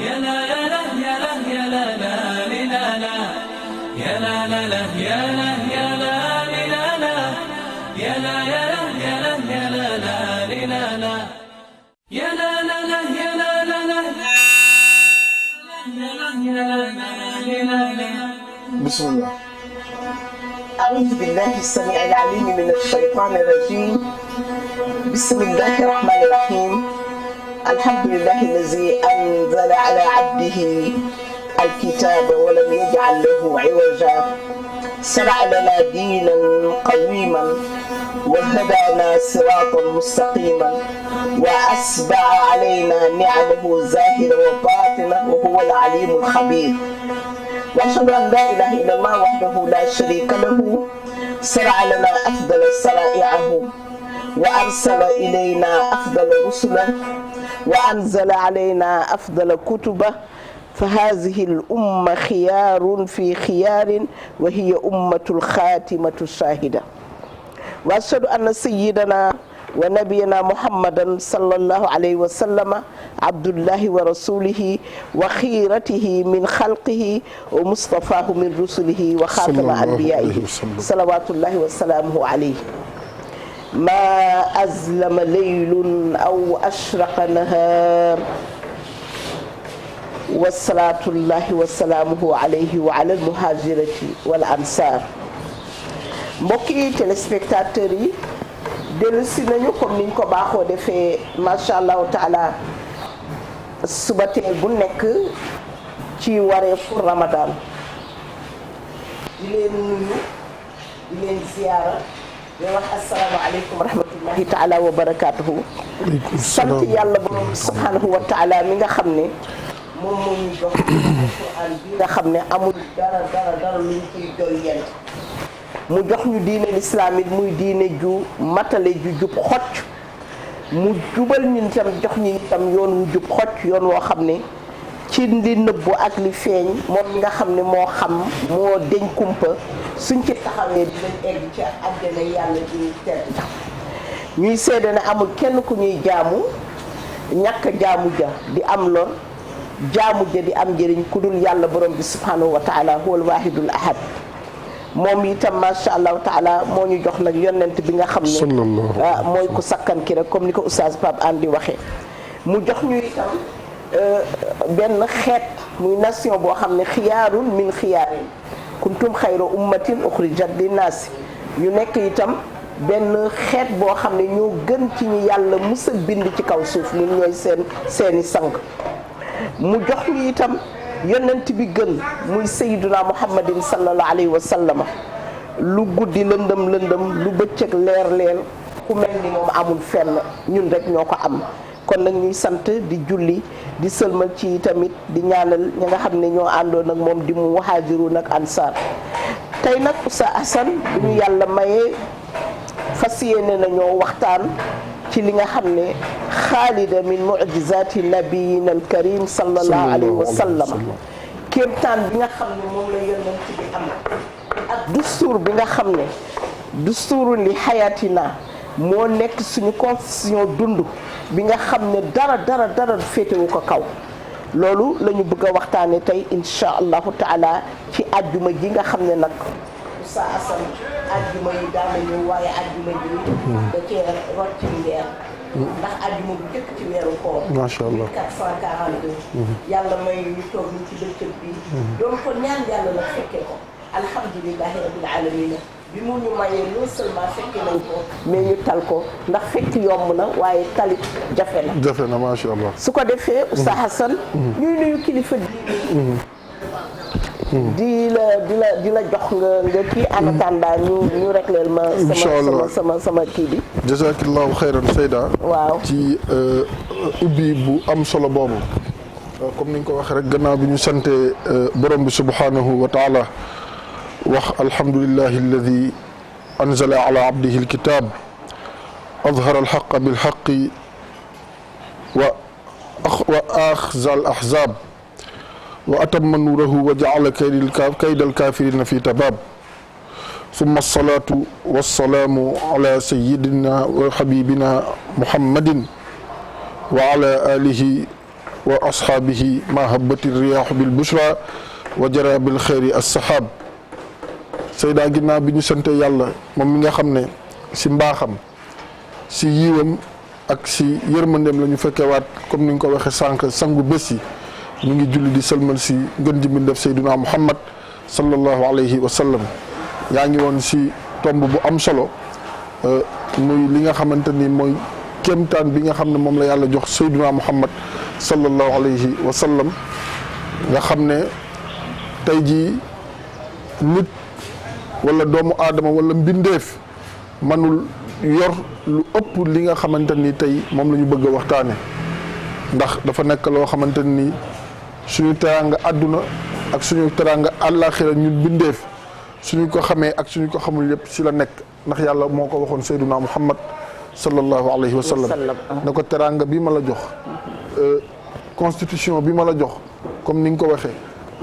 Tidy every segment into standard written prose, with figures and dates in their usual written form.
يا لا يا لا يا لا يا لا لا لا لا يا لا لا لا يا لا يا لا لا يا لا يا لا يا لا يا لا لا يا لا لا لا يا لا لا لا بسم الله. أعوذ بالله السميع العليم من الشيطان الرجيم. بسم الله الرحمن الرحيم. الحمد لله الذي أنزل على عبده الكتاب ولم يجعل له عوجا شرع لنا دينا قويما وهدانا صراطا مستقيما وأسبع علينا نعمه ظاهرا وباطنا وهو العليم الخبير. وأشهد أن لا إله إلا الله وحده لا شريك له شرع لنا أفضل شرائعه وأرسل إلينا أفضل رسله وأنزل علينا أفضل كتبه فهذه الأمة خيار في خيار وهي أمة الخاتمة الشاهدة. وأشهد أن سيدنا ونبينا محمدا صلى الله عليه وسلم عبد الله ورسوله وخيرته من خلقه ومصطفاه من رسله وخاتم أنبيائه صلوات الله وسلامه عليه. ما أظلم ليل أو أشرق نهار وصلاة الله وسلامه عليه وعلى المهاجرة والأنصار. mbokki téléspectateurs yi dellu si nañu comme niñ ko baaxoo defee macha allahu taala suba teel bu nekk ci wareefu Ramadan di leen nuyu di leen ziyaara di wax asalaamaaleykum wa rahmatullahi taala wa barakaatuhu. sant yàlla borom subhanahu wa taala mi nga xam ne moom moo ñu jox alquran bi nga xam ne amul dara luñ ciy doy mu jox ñu diine lislaam it muy diine ju matale ju jub xocc mu jubal ñun tam jox ñu itam yoon wu jub xocc yoon woo xam ne ci li nëbbu ak li feeñ moom mi nga xam ne moo xam moo deñ kumpa suñ ci taxawee dinañ egg ci àjjana yàlla di tedd ñuy seede ne amul kenn ku ñuy jaamu ñàkk jaamu ja di am lor jaamu ja di am njëriñ ku dul yàlla borom bi subhanahu wa taala huwal waahidul ahad. moom itam macha allahu taala moo ñu jox nag yonent bi nga xam ne mooy ku sakkan ki rek comme ni ko oustaz Pape An di waxee mu jox ñu itam benn xeet muy nation boo xam ne xiyaarun min xiyaarin kuntum xayra ummatin uxrijat linnaasi ñu nekk itam benn xeet boo xam ne ñoo gën ci ñu yàlla musa bind ci kaw suuf ñun ñooy seeni sang mu jox ñu itam yonent bi gën muy sayyiduna muhammadin sallallahu alayhi wa sallama lu guddi lëndëm lu bëccëg leer ku mel ni moom amul fenn ñun rek ñoo ko am. kon nag ñuy sant di julli di sëlmal ci tamit di ñaanal ñi nga xam ne ñoo àndoon ak moom di mu muhaajiruun ak ansaar. tey nag Oustaz Assane bu ñu yàlla mayee fas yéene nañoo waxtaan ci li nga xam ne xaalida min mu'jizaati nabiyina al karim sallallahu alayhi wa sallam kéemtaan bi nga xam ne moom la yonent bi am ak dustuur bi nga xam ne dustuurun li xayatina moo nekk suñu constitution dund bi nga xam ne dara féetewu ko kaw loolu la ñu bëgg a waxtaane tey insha allahu taala ci àjjuma ji nga xam ne nag Oustaz Assane àjjuma yi daana ñëw waaye àjjuma ji da cee rot ci ndeer ndax àjjuma bu jëkk ci weeru koor macha allah 442 yàlla may ñu toog ñu ci bëccëg bi doon ko ñaan yàlla nag fekke ko alhamdulillahi rabbil alamin bi mu ñu mayee non seulement fekke nañ ko mais ñu tal ko ndax fekk yomb na waaye talit jafe na macha allah. su ko defee Oustaz Assane ñuy nuyu kilifa di la jox nga kii en attendant ñu régleel ma sama kii bi. jazakillahu xayran Seyda. waaw ci ubbi bu am solo boobu comme ni nga ko waxee rek gannaaw bi ñu sante borom bi subhanahu wa taala wax alhamdulillahi alladi anzala ala abdihi alkitab azhara alhaqa bilhaqi wa axza alahzab wa atamma nuurahu wa ja'ala kayda alkaafiriina fi tabaab summa salaatu wa salaamu ala sayyidina wa habibina muhammadin wa ala alihi wa ashaabihi ma habbati riyaahu bil bushra wa jara bil xayri as-sahab. Seyda ginnaaw bi ñu sante yàlla moom mi nga xam ne si mbaaxam si yiwam ak si yërmandeem la ñu fekkewaat comme ni nga ko waxee sànq sangu bés yi ñu ngi julli di sëlmal si ngën ji mbindéef Seydina Muhammad sallallahu alayhi wa sallam. yaa ngi woon si tomb bu am solo muy li nga xamante ni mooy kéemtaan bi nga xam ne moom la yàlla jox Seydina Muhammad sallallahu alayhi wa sallam nga xam ne tey jii nit wala doomu aadama wala mbindeef manul yor lu ëpp li nga xamante ni tey moom la ñu bëgg a waxtaane ndax dafa nekk loo xamante ni suñu teraanga àdduna ak suñu teraanga àllaaxira ñun mbindeef suñu ko xamee ak suñu ko xamul yëpp si la nekk ndax yàlla moo ko waxoon Seydina Muhammad sallallahu alayhi wa sallam ne ko teraanga bi ma la jox constitution bi ma la jox comme ni nga ko waxee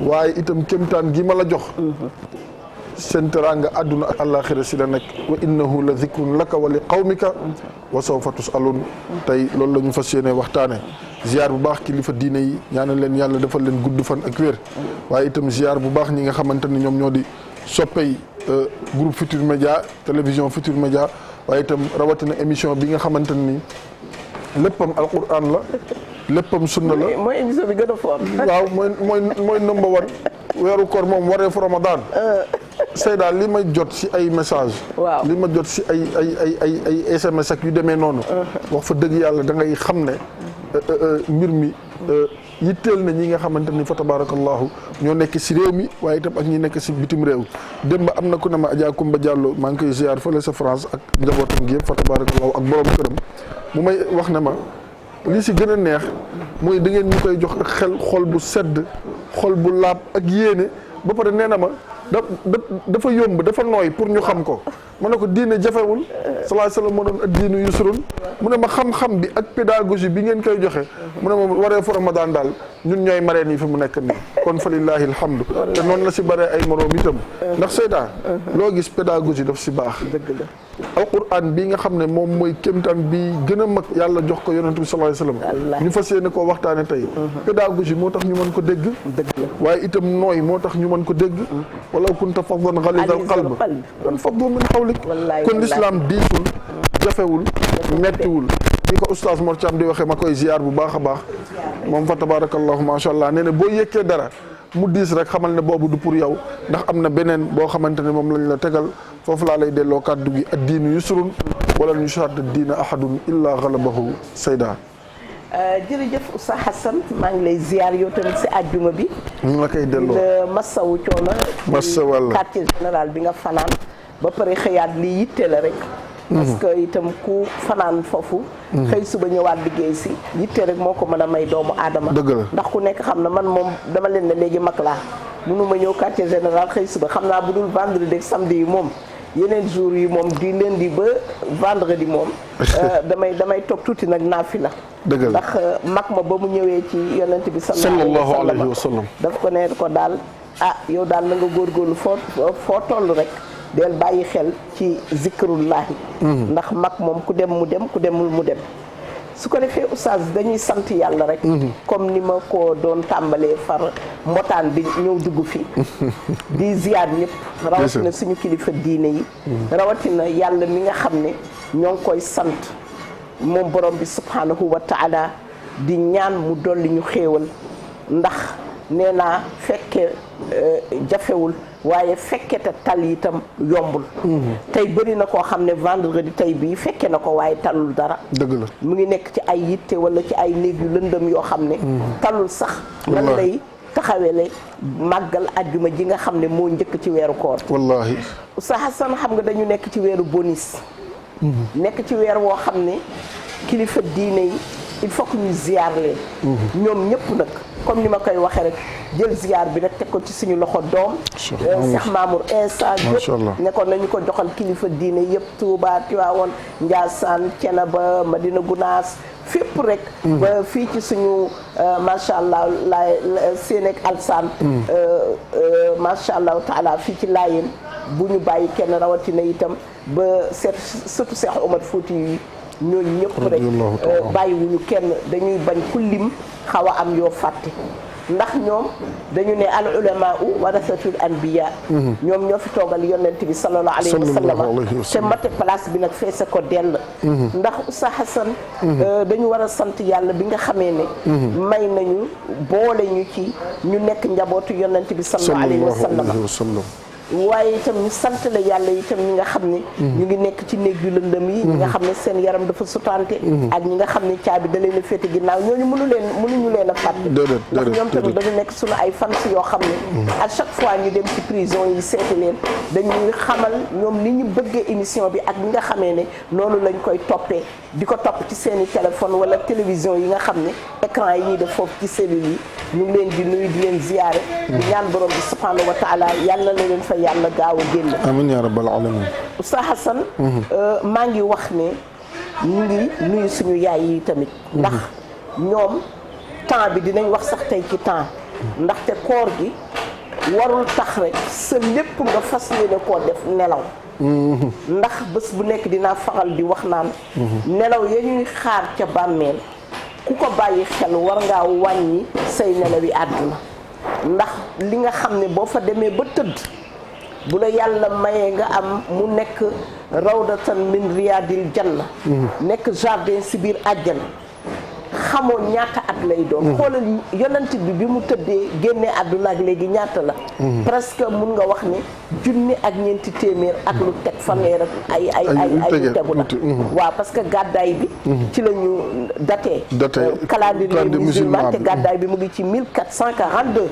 waaye itam kéemtaan gi ma la jox seen teraanga àdduna ak àllaaxira si la nekk wa innahu la zikrun laka wa li qawmika wa sawfa tusalun tey loolu la ñu fas yéene waxtaane ziar bu baax kilifa diine yi ñaanal leen yàlla defal leen gudd fan ak wér waaye itam ziar bu baax ñi nga xamante ni ñoom ñoo di soppey groupe Futur Média télévision Futur Média waaye itam rawatina émission bi nga xamante ni léppam alquran la léppam sunna la. mooy émission bi gën a fort. waaw mooy number one weeru koor moom wareefu Ramadan. Seyda li ma jot si ay message waaw li ma jot si ay SMS ak yu demee noonu. wax fa dëgg yàlla da ngay xam ne mbir mi yitteel na ñi nga xamante ni fa tabarakallahu ñoo nekk si réew mi waaye itam ak ñi nekk si bitim réew. démb am na ku ne ma Adja Kumba Diallo maa ngi koy ziar fële sa France ak njabootam gi yëpp fa tabarakallahu ak borom këram mu may wax ne ma li si gën a neex mooy da ngeen ñu koy jox ak xel xol bu sedd xol bu laab ak yéene ba pare nee na ma dafa yomb dafa nooy pour ñu xam ko ma ne ko diine jafewul sallallahu alayhi wasallam moo doon ak diinu yusrun mu ne ma xam-xam bi ak pédagogie bi ngeen koy joxe mu ne ma waree fu Ramadan daal ñun ñooy mareen yi fi mu nekk nii kon fa lillahi alhamdu te noonu la si bare ay moroom itam ndax Seyda loo gis pédagogie daf si baax alquran bi nga xam ne moom mooy kéemtaan bi gën a mag yàlla jox ko yonent bi sallallahu alayhi wasallam ñu fas yéene koo waxtaane tey pédagogie moo tax ñu mën ko dégg waaye itam nooy moo tax ñu mën ko dégg walaw kunta faddan ghalizal qalb lan faddu min hawlik kon l'islam diisul jafewul mettiwul ni ko oustaz Mor Thiam di waxee ma koy ziar bu baax a baax moom fa tabarakallahu masha allah nee na boo yëkkee dara mu diis rek xamal ne boobu du pour yow ndax am na beneen boo xamante ne moom lañ la tegal foofu laa lay delloo kàddu gi ad diinu yusrun wala yushadda diina ahadun illa ghalabahu Seyda. jërëjëf Oustaz Hassan maa ngi lay ziar yow tamit si àjjuma bi. ñu ngi la koy delloo Massawu coono. Massawal quartier général bi nga fanaan ba pare xëyaat lii yitte la rek. parce que itam ku fanaan foofu. xëy suba ñëwaat liggéey si yitte rek moo ko mën a may doomu aadama. dëgg la ndax ku nekk xam na man moom dama leen ne léegi mag laa mënu ma ñëw quartier général xëy suba xam naa bu dul vendredi ak samedi yi moom. yeneen jours yi moom di lundi ba vendredi moom damay toog tuuti nag naafila dëgg la ndax mag ma ba mu ñëwee ci yonent bi sallallahu alayhi wa sallam daf ko ne ko daal yow daal na nga góorgóorlu foo toll rek del bàyyi xel ci zikrullahi ndax mag moom ku dem mu dem ku demul mu dem su ko defee oustaz dañuy sant yàlla rek comme ni ma ko doon tàmbalee far mbotaan bi ñëw dugg fi di ziyaar ñëpp rawatina suñu kilifa diine yi rawatina yàlla mi nga xam ne ñoo ngi koy sant moom borom bi subhanahu wa taala di ñaan mu dolli ñu xéewal ndax nee naa fekke jafewul waaye fekke te tal itam yombul tey bëri na koo xam ne vendredi tey bii fekke na ko waaye talul dara dëgg la mu ngi nekk ci ay yitte wala ci ay néeg yu lëndëm yoo xam ne talul sax lan lay taxawele màggal ajjuma ji nga xam ne moo njëkk ci weeru koor wallahi Oustaz Hassan xam nga dañu nekk ci weeru bonis nekk ci weer woo xam ne kilifa diine yi il faut que ñu ziar leen ñoom ñëpp nag comme ni ma koy waxee rek jël ziar bi rek teg ko ci suñu loxo doom Cheikh Mamour Insa yëpp nekkoon nañu ko joxal kilifa diine yëpp Touba Tivaouane Ndiassane Thiénaba Madina Gounass fépp rek ba fii ci suñu macha allah la Sénégal Alsaan macha allah taala fii ci Laayeen bu ñu bàyyi kenn rawatina itam ba surtout Cheikh Omar Fouti yi ñooñu ñëpp rek bàyyiwuñu kenn dañuy bañ ku lim xaw a am yoo fàtte ndax ñoom dañu ne al ulama warasatul anbiya ñoom ñoo fi toogal yonent bi sallallahu alayhi wa sallam te mate place bi nag feese ko dell ndax Oustaz Assane dañu war a sant yàlla bi nga xamee ne may nañu boole ñu ci ñu nekk njabootu yonent bi sallallahu alayhi wa sallam waaye itam ñu sant la yàlla itam ñi nga xam ne ñu ngi nekk ci néeg yu lëndëm yi ñi nga xam ne seen yaram dafa sutante ak ñi nga xam ne caabi da leen a féete ginnaaw ñooñu mënuñu leen a fàtte ndax ñoom tamit dañu nekk suñu ay fans yoo xam ne à chaque fois ñu dem ci prison yi seeti leen dañuy xamal ñoom ni ñu bëggee émission bi ak ñi nga xamee ne noonu lañ koy toppee di ko topp ci seen i téléphone wala télévision yi nga xam ne écran yi ñuy def foofu ci cellules yi ñu ngi leen di nuyu di leen ziyaare di ñaan borom bi subhanahu wa taala yàlla na leen fa yàlla gaaw a génn amiin yaa rabbal alamin Oustaz Assane maa ngi wax ne ñu ngi nuyu suñu yaay yi tamit ndax ñoom temps bi dinañ wax sax tey ci temps ndaxte koor gi warul tax rek sa lépp nga fas yéene koo def nelaw ndax bés bu nekk dinaa faral di wax naan nelaw ya ñuy xaar ca bàmmeel ku ko bàyyi xel war ngaa wàññi say nelaw yi àdduna ndax li nga xam ne boo fa demee ba tëdd bu la yàlla mayee nga am mu nekk rawdatan min riyadil janna nekk jardin si biir àjjana xamoo ñaata at lay doon xoolal yonent bi mu tëddee génnee àdduna ak léegi ñaata la presque mun nga wax ne junni ak ñeenti téeméer ak lu teg fanweer ak ay lu tegu la waaw parce que gàddaay bi ci la ñu daté calendrier musulman te gàddaay bi mu ngi ci 1442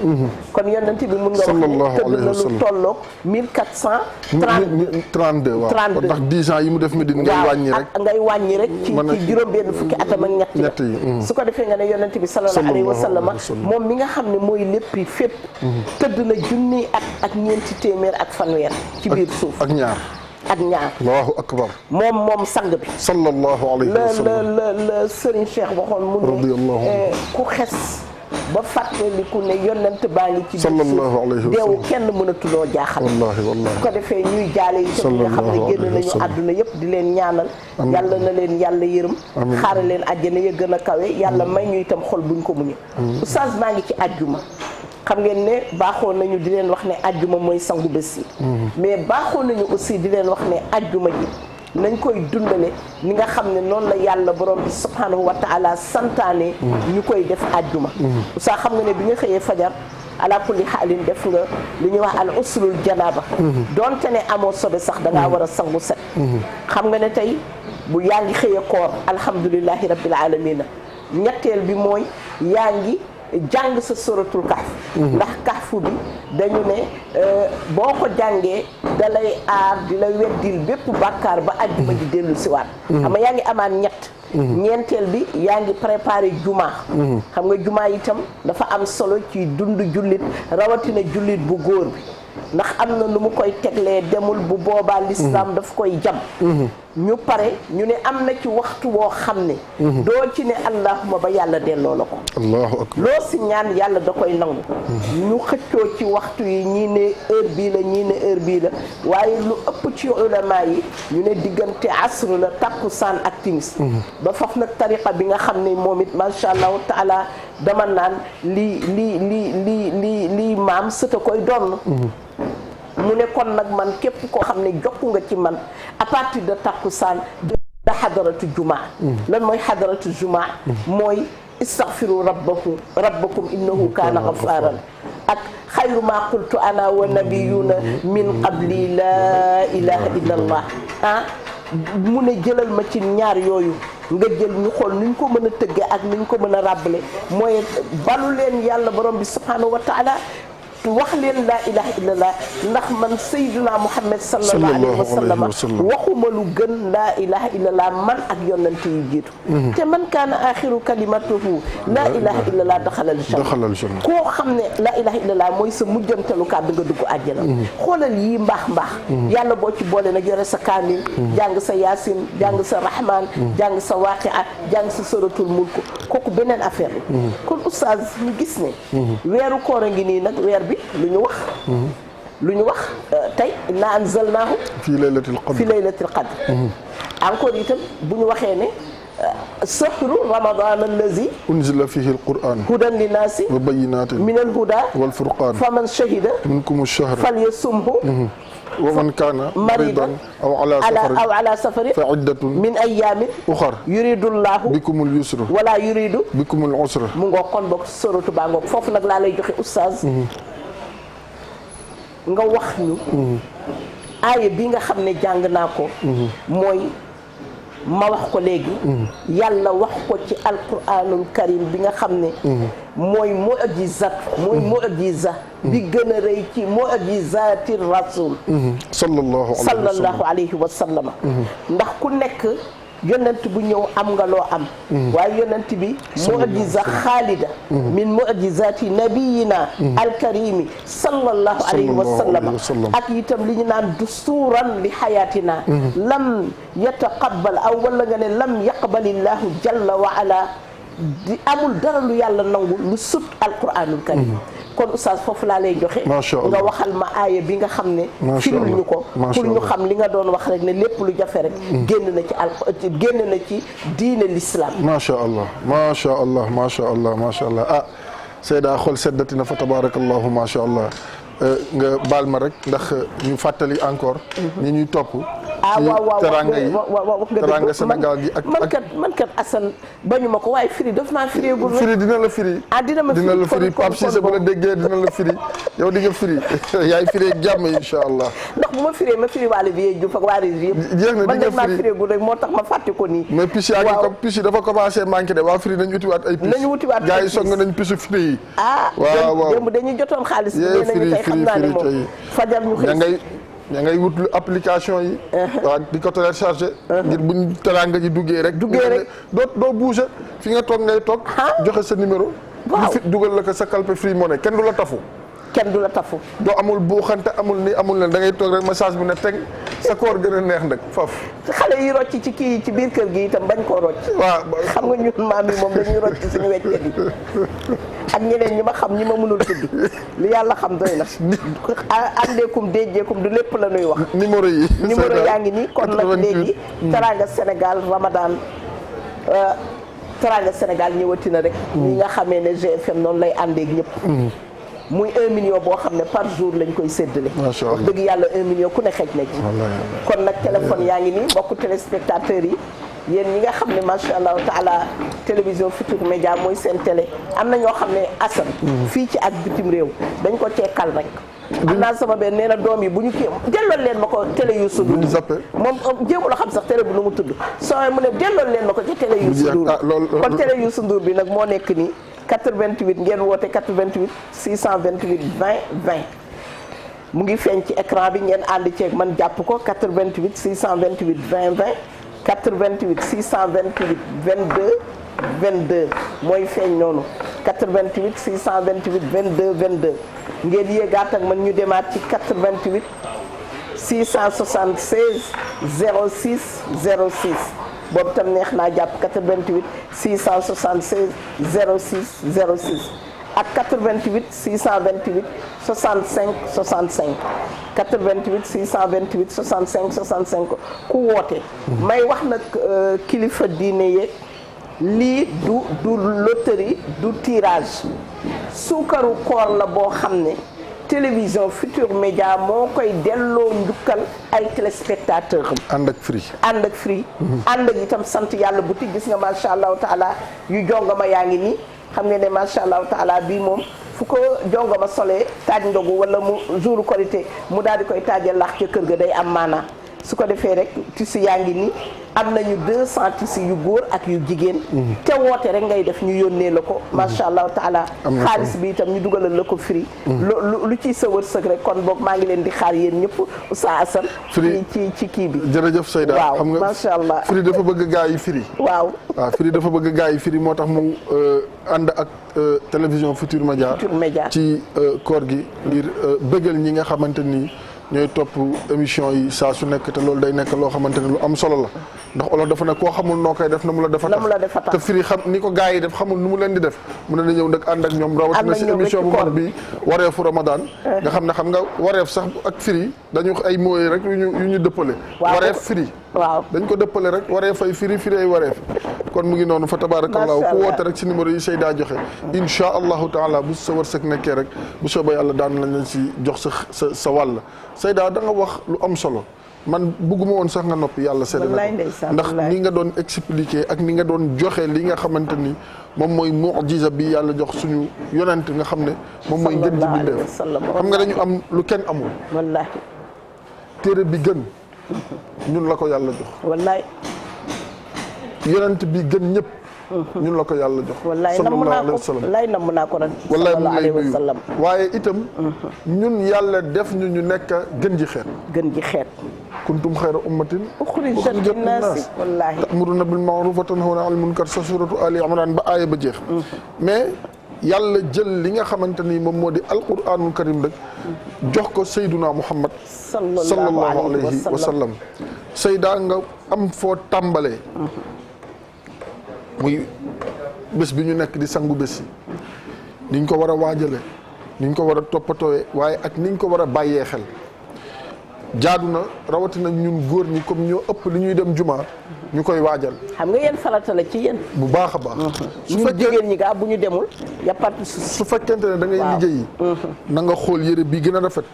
kon yonent bi mun nga wax ne tëdd na lu tolloog 1432 waaw ndax 10 ans yi mu def Medine ngay wàññi rek ci juróom benn fukki atam ak ñett yi su ko defee nga ne yonent bi sallallahu alayhi wa sallam moom mi nga xam ne mooy léppi fépp tëdd na junni ak ñeenti téeméer ak fanweer ci biir suuf ak ñaar allahu akbar moom sang bi sallallahu alayhi wa sallam la Serigne Cheikh waxoon mu ne ku xes ba fàttaliku ne yonent baa ngi ci biir suuf deewu kenn mënatuloo jaaxal wallaahi wallaahi su ko defee ñuy jaale yi tam nga xam ne génn nañu àdduna yëpp di leen ñaanal yàlla na leen yàlla yërëm xaare leen àjjana ya gën a kawe yàlla may ñu itam xol buñ ko muñe oustaz maa ngi ci àjjuma xam ngeen ne baaxoo nañu di leen wax ne àjjuma mooy sangu bés yi mais baaxoo nañu aussi di leen wax ne àjjuma ji nañ koy dundale ni nga xam ne noonu la yàlla borom bi subhanahu wa taala santaane ñu koy def àjjuma saa xam nga ne bi nga xëyee fajar ala kulli xaalin def nga li ñuy wax al uslul janaaba donte ne amoo sobe sax da ngaa war a sangu set xam nga ne tey bu yaa ngi xëyee koor alhamdulillahi rabbil alamina ñetteel bi mooy yaa ngi jàng sa suratul kahf ndax kahfu bi dañu ne boo ko jàngee da lay aar di la weddil bépp bàkkaar ba àjjuma ji dellu siwaat xam nga yaa ngi amaat ñeenteel bi yaa ngi préparé jumaa xam nga jumaa itam dafa am solo ci dund jullit rawatina jullit bu góor bi ndax am na nu mu koy teglee demul bu boobaa l'islam daf koy jam ñu pare ñu ne am na ci waxtu woo xam ne doo ci ne allahuma ba yàlla delloo la ko allahu akbar loo si ñaan yàlla da koy nangu ñu xëccoo ci waxtu yi ñii ne heure bii la ñii ne heure bii la waaye lu ëpp ci ulama yi ñu ne diggante asr la takkusaan ak timis ba faf nag tariqa bi nga xam ne moom it macha allahu taala dama naan lii maam sëta koy donn mu ne kon nag man képp koo xam ne jokku nga ci man à partir de takkusaan da xadaratu jumaa lan mooy xadaratu jumaa mooy istaghfiru rabbakum innahu kaana ghaffaaran ak xayru ma qultu ana wa nabiyuna min qabli la ilaha illa allah mu ne jëlal ma ci ñaar yooyu nga jël ñu xool nuñ ko mën a tëgge ak nuñ ko mën a ràbbale mooy balu leen yàlla borom bi subhanahu wa taala wax leen laa ilaha illallah ndax man sayyiduna muhammad sallallahu alayhi wa sallam waxuma lu gën laa ilaha illallah man ak yonante yu jiitu te man kaana axiru kalimatuhu laa ilaha illallah daxalal janna koo xam ne laa ilaha illallah mooy sa mujjantalu kàddu nga dugg àjjana xoolal yii mbaax yàlla boo ci boole nag yore sa kaamil jàng sa yaasin jàng sa rahman jàng sa waaqia jàng sa suratul mulk kooku beneen affaire bi kon oustaz ñu gis ne weeru koor a ngi nii nag weer bi lu ñu wax tey inna anzalnaahu fi laylatil qadr encore itam bu ñu waxee ne sahru ramadan allazi unzila fihi alquran hudan linnaasi wa bayyinatin min alhuda wal furqan faman shahida minkum ash-shahra falyasumhu wa man kaana maridan aw ala safarin fa iddatun min ayyamin ukhar yuridullahu bikumul yusra wala yuridu bikumul usra. mu ngoog kon boog soratu baa ngoog foofu nag laa lay joxe oustaz nga wax ñu aaya bi nga xam ne jàng naa ko mooy ma wax ko léegi yàlla wax ko ci alquranul karim bi nga xam ne mooy mu'jizat mooy mu'jiza bi gën a rëy ci mu'jizati rasul sallallahu alayhi wa sallam ndax ku nekk yonent bu ñëw am nga loo am waaye yonent bi mu'jiza xaalida min mu'jizati nabiyina alkarimi sallallahu alayhi wa sallam ak itam li ñu naan dusturan li xayatina lam yataqabbal aw wala nga ne lam yaqbalillahu jalla wa ala di amul dara lu yàlla nangu lu sut alquranul karim kon oustaz foofu laa lay joxe nga waxal ma aaya bi nga xam ne firil ñu ko pour ñu xam li nga doon wax rek ne lépp lu jafe rek génn na ci génn na ci diine l'islam. macha allah macha allah macha allah macha allah ah Seyda xol seddati na fa tabarakallahu macha allah nga baal ma rek ndax ñu fàttali encore ñi ñuy topp waaw teranga yi teranga Sénégal gi ak man kat Assane bañu ma ko waaye firi daf maa fireegul firi dina la firi dina la firi Pape Cissé bu la déggee dina la firi yow di nga firi yaay firi jàmm insha allah ndax bu ma firee ma firi waale bi Diouf ak waa Rési yëpp jeex na man dañ maa fireegul rek moo tax ma fàtte ko nii mais pis yaa ngi ko pis yi dafa commencé manqué de waa firi nañ wutiwaat ay pis gars yi song nañ pisu firi yi waaw démb dañuy jotoon xaalis bi nee nañu tey xam naa ne moom fajar ñu xëy ña ngay wut application yi waaw di ko téléchargé ngir buñ teranga ji duggee rek doo bouger fi nga toog ngay toog joxe sa numéro ñu fit dugal la ko sa kalpe free money kenn du la tafu doo amul buuxante amul ni amul leen da ngay toog rek message bu ne teg sa koor gën a neex nag faf xale yi rocc ci kii yi ci biir kër gi itam bañ koo rocc waaw xam nga ñun maam yi moom dañuy rocc suñu weccet yi ak ñeneen ñi ma xam ñi ma mënul tudd li yàlla xam doy na àndeekum déjjeekum du lépp la nuy wax numéro yaa ngi nii kon nag léegi Teranga Sénégal Ramadan Teranga Sénégal ñëwati na rek ñi nga xamee ne GFM noonu lay àndeek ñëpp muy 1 million boo xam ne par jour lañ koy séddale wax dëgg yàlla 1 million ku ne xej na ci kon nag téléphone yaa ngi nii mbokku téléspectateurs yi yéen ñi nga xam ne macha allah taala télévision Futurs Médias mooy seen télé am na ñoo xam ne Assane fii ci ak bitim réew dañ ko ceekal rek am naa sama benn nee na doom yi bu ñu kii delloon leen ma ko télé Youssou Ndour moom jéemu la xam sax télé bu nu mu tudd soo mu ne delloon leen ma ko ci télé Youssou Ndour kon télé Youssou Ndour bi nag moo nekk nii 88 ngeen woote 88 628 20 20 mu ngi feeñ ci écran bi ngeen ànd ceeg man jàpp ko 88 628 20 20 88 628 22 22 mooy feeñ noonu 88 628 22 22 ngeen yéegaat ak man ñu demaat ci 88 676 06 06 boobu tam neex naa jàpp 88 676 06 06 ak 88 628 65 65 88 628 65 65 ku woote. may wax nag kilifa diine yeeg lii du loterie du tirage suukaru koor la boo xam ne télévision Futurs Médias moo koy delloo njukkal ay téléspectateurs am. ànd ak free. ànd ak itam sant yàlla bu ti gis nga macha allah taala yu jongama yaa ngi nii xam nga ne macha allah taala bii moom fu ko jongama solee taaj ndogu wala mu jouru korité mu daal di koy taajal laax ca kër ga day am maanaa su ko defee rek tissu yaa ngi nii am nañu 200 tissu yu góor ak yu jigéen. te woote rek ngay def ñu yónnee la ko. macha allah taala xaalis bi itam ñu dugalal la ko free. lu ciy sa wërsëg rek kon boog maa ngi leen di xaar yéen ñëpp Oustaz Assane. free ci kii bi. jërëjëf Seyda waaw macha allah free dafa bëgg gaa yi free. waaw free dafa bëgg gaa yi free moo tax mu ànd ak télévision Futurs Médias. ci koor gi ngir bëggal ñi nga xamante ni. ñooy topp émission yi saa su nekk te loolu day nekk loo xamante ne lu am solo la ndax olof dafa ne koo xamul noo koy def na mu la defa tax te firi xam ni ko gars yi def xamul nu mu leen di def mu ne na ñëw nag ànd ak ñoom rawatina si émission bu mag bi wareefu Ramadan nga xam nga wareef sax ak firi dañu ay mooy rek yu ñu dëppale wareef firi waaw dañ ko dëppale rek waree fay firi ay waree fi kon mu ngi noonu fa tabarakallahu ku woote rek ci numéro yi Seyda joxe insha allahu taala bu sa wërsëg nekkee rek bu soobee yàlla daan lañ leen si jox sa wàll Seyda da nga wax lu am solo man bëgguma woon sax nga noppi yàlla seede na ko ndax ni nga doon expliquer ak ni nga doon joxe li nga xamante ni moom mooy mu'jiza bi yàlla jox suñu yonent nga xam ne moom mooy ngën ji bindeef xam nga dañu am lu kenn amul wallaahi téere bi gën ñun la ko yàlla jox wallaahi yonent bi gën ñëpp ñun la ko yàlla jox sallallahu alayhi wa sallam wallaay namm naa ko ren wallaay mu lay wa sallam waaye itam ñun yàlla def ñu nekk gën ji xeet gën ji xeet kuntum xayra ummatin uxrijat linnaasi wallaahi ta'muruna bil ma'ruf wa tanhawna 'anil munkar sa suratu Ali Imran ba aaya ba jeex mais yàlla jël li nga xamante ni moom moo di alquranul karim rek jox ko sayduna Muhammad sallallahu alayhi wa sallam sayda nga am foo tàmbalee muy bés bi ñu nekk di sangu bés yi niñ ko war a waajale niñ ko war a toppatoowe waaye ak niñ ko war a bàyyee xel jaadu na rawatina ñun góor ñi comme ñoo ëpp li ñuy dem juma ñu koy waajal. xam nga yéen farata la ci yéen. bu baax a baax. su fekkee jigéen ñi gaa bu ñu demul yàppat su fekkente ne da ngay liggéeyi. na nga xool yére bi gën a rafet.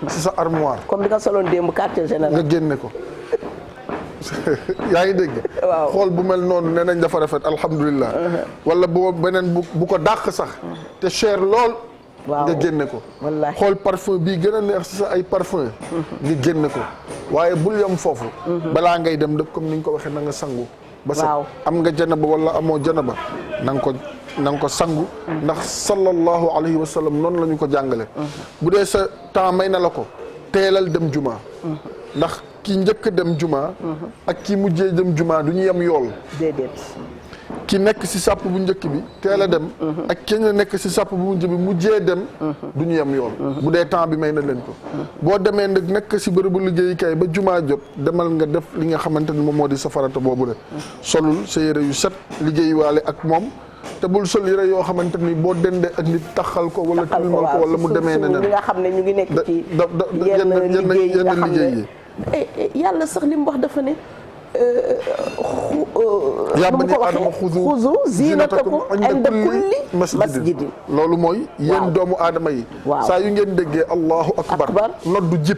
ci sa armoire. comme bi nga soloon démb quartier général. nga génne ko. yaa ngi dégg. waaw xool bu mel noonu nee nañ dafa rafet alhamdulilah. wala beneen bu ko dàq sax. te cher lool. waaw nga génne ko. wallaahi xool parfum bii gën a neex ci sa ay parfum. nga génne ko waaye bul yam foofu. balaa ngay dem dëkk comme ni ñu ko waxee na nga sangu. ba set am nga janaba wala amoo janaba na nga ko sangu. ndax sallallahu alayhi wa sallam noonu la ñu ko jàngale. bu dee sa temps may na la ko teelal dem juma. ndax ki njëkk dem juma. ak ki mujjee dem juma du ñu yem yool. déedéet. ki nekk ci sàpp bu njëkk bi teel a dem. ak kenn nekk ci sàpp bu mujj bi mujjee dem. du ñu yem yoon. bu dee temps bi may na leen ko. boo demee nag nekk ci bërëbu liggéeyukaay ba jumaa jot demal nga def li nga xamante ni moom moo di sa farata boobu la. solul sa yére yu set liggéeyuwaale ak moom. te bul sol yére yoo xamante ni boo dendee ak nit taxal ko wala tilimal ko wala mu demee neneen ñi nga xam ne ñu ngi nekk ci yenn liggéey yi nga xam ne yàlla sax li mu wax dafa ne yaa bani aadama xuzu zinatakum inda kulli masjidin loolu mooy yéen doomu aadama yi saa yu ngeen déggee allahu akbar noddu jib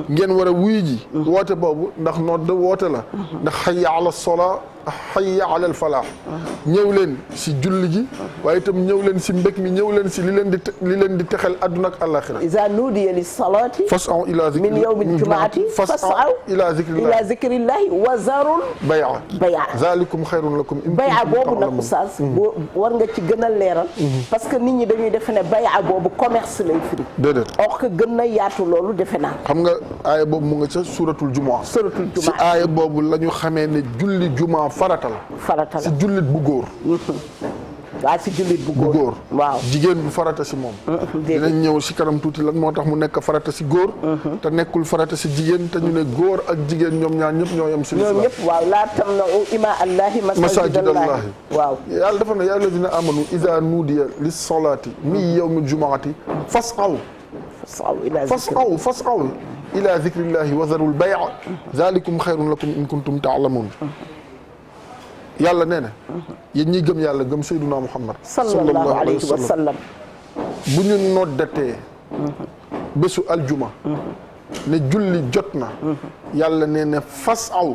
ngeen war a wuyu ji woote boobu ndax nodd woote la ndax hayya ala sola hayya ala al falaax ñëw leen si julli gi waaye itam ñëw leen si mbég mi ñëw leen si li leen di texel adduna ak àllaxira iza nudiya lis salati fas'aw ila zikri min yawmil jumaati fas'aw ila zikrillahi wa zarul bay'a zalikum xayrun lakum bay'a boobu nag oustaz war nga ci gën a leeral parce que nit ñi dañuy defe ne bay'a boobu commerce lay firi déedéet or que gën na yaatu loolu defe naa xam nga aaya boobu mu nga ca suratul jumaa si aaya boobu la ñu xamee ne julli jumaa farata la si jullit bu góor waaw si jullit bu góor waaw jigéen bu farata si moom dinañ ñëw si kanam tuuti lan moo tax mu nekk farata si góor te nekkul farata si jigéen te ñu ne góor ak jigéen ñoom ñaar ñëpp ñoo yem si ñoom ñëpp waaw laa tamna'u imaa allahi masajidallahi waaw yàlla dafa ne yaa alladina amanu iza nuudiya lis salaati min yawmil jumaati fas'aw ila zikrillahi wa zarul bay'a zalikum xayrun lakum in kuntum ta'lamun yàlla nee na yéen ñi gëm yàlla gëm Seyduna Muhammad sallallahu alayhi wa sallam bu ñu noddatee bésu aljuma ne julli jot na yàlla nee na fas aw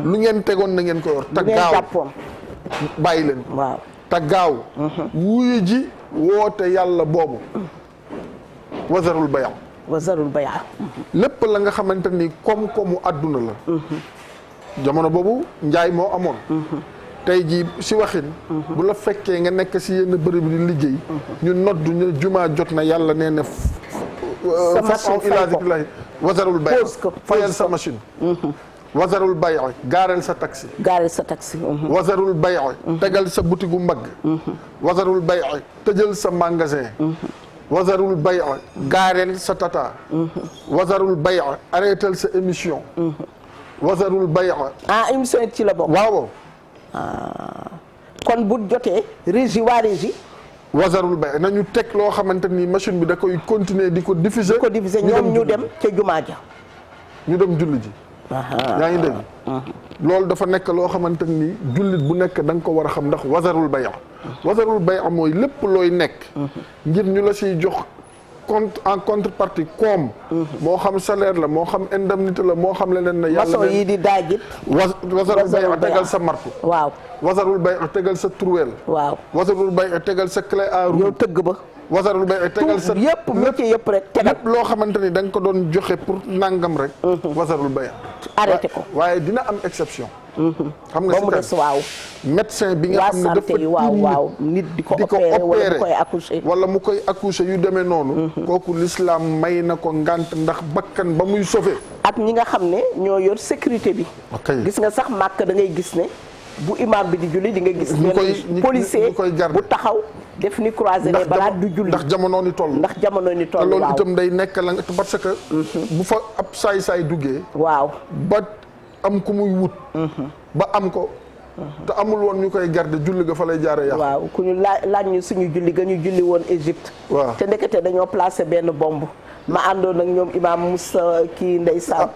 lu ngeen tegoon na ngeen ko yor te gaaw bàyyi leen waaw te gaaw wuyu ji woote yàlla boobu wazarul bay'a lépp la nga xamante ni koom-koomu àdduna la jamono boobu njaay moo amoon tey jii si waxin bu la fekkee nga nekk si yenn bërëb di liggéey ñu noddu ñu jumaa jot na yàlla nee na façon ila zikrillahi wazarul bay fayal sa machine wazarul bay gaareel sa taxi wazarul bay tegal sa boutique gu mbagg wazarul bay tëjal sa magasin wazarul bay gaareel sa tata wazarul bay arrêtel sa émission wazarul bay'a émission ci la bokk waaw kon bu jotee régie wazarul bay'a nañu teg loo xamante ni machine bi da koy continuer di ko diffuser ñoom ñu dem ca jumaa ja ñu dem julli ji yaa ngi dégg loolu dafa nekk loo xamante ni jullit bu nekk da nga ko war a xam ndax wasarul bay' wasarul bay' mooy lépp looy nekk ngir ñu la siy jox en contrepartie koom moo xam salaire la moo xam indemnité la moo xam leneen na yàlla maçon yi di daajit wasarul bay' tegal sa martu waaw wasarul bay' tegal sa trouelle waaw wasarul bay' tegal sa clé à roue yow tëgg ba wasarul bay' tegal sa yëpp métier yëpp rek tegal lépp loo xamante ni da nga ko doon joxe pour nangam rek wasarul bay' arrêté ko waaye dina am exception xam nga ba mu des waaw médecin bi nga waa xam ne dafa santé yi waaw nit di ko opéré wala mu koy accoucher wala mu koy accoucher yu demee noonu kooku l'islam may na ko ngànt ndax bakkan ba muy sauver ak ñi nga xam ne ñoo yor sécurité bi gis nga sax màkk da ngay gis ne bu imam bi di julli di nga gis benn policier bu taxaw def ni croiser les bras du julli ndax jamono ni toll waaw loolu itam day nekk la nga parce que bu fa ab saay-saay duggee waaw ba am ku muy wut ba am ko te amul woon ñu koy garder julli ga fa lay jaare yàq waaw ku ñu laaj ñu suñu julli ga ñu julli woon Égypte waaw te ndekete dañoo placé benn bombe ma àndoon ak ñoom imam Moussa kii ndeysaan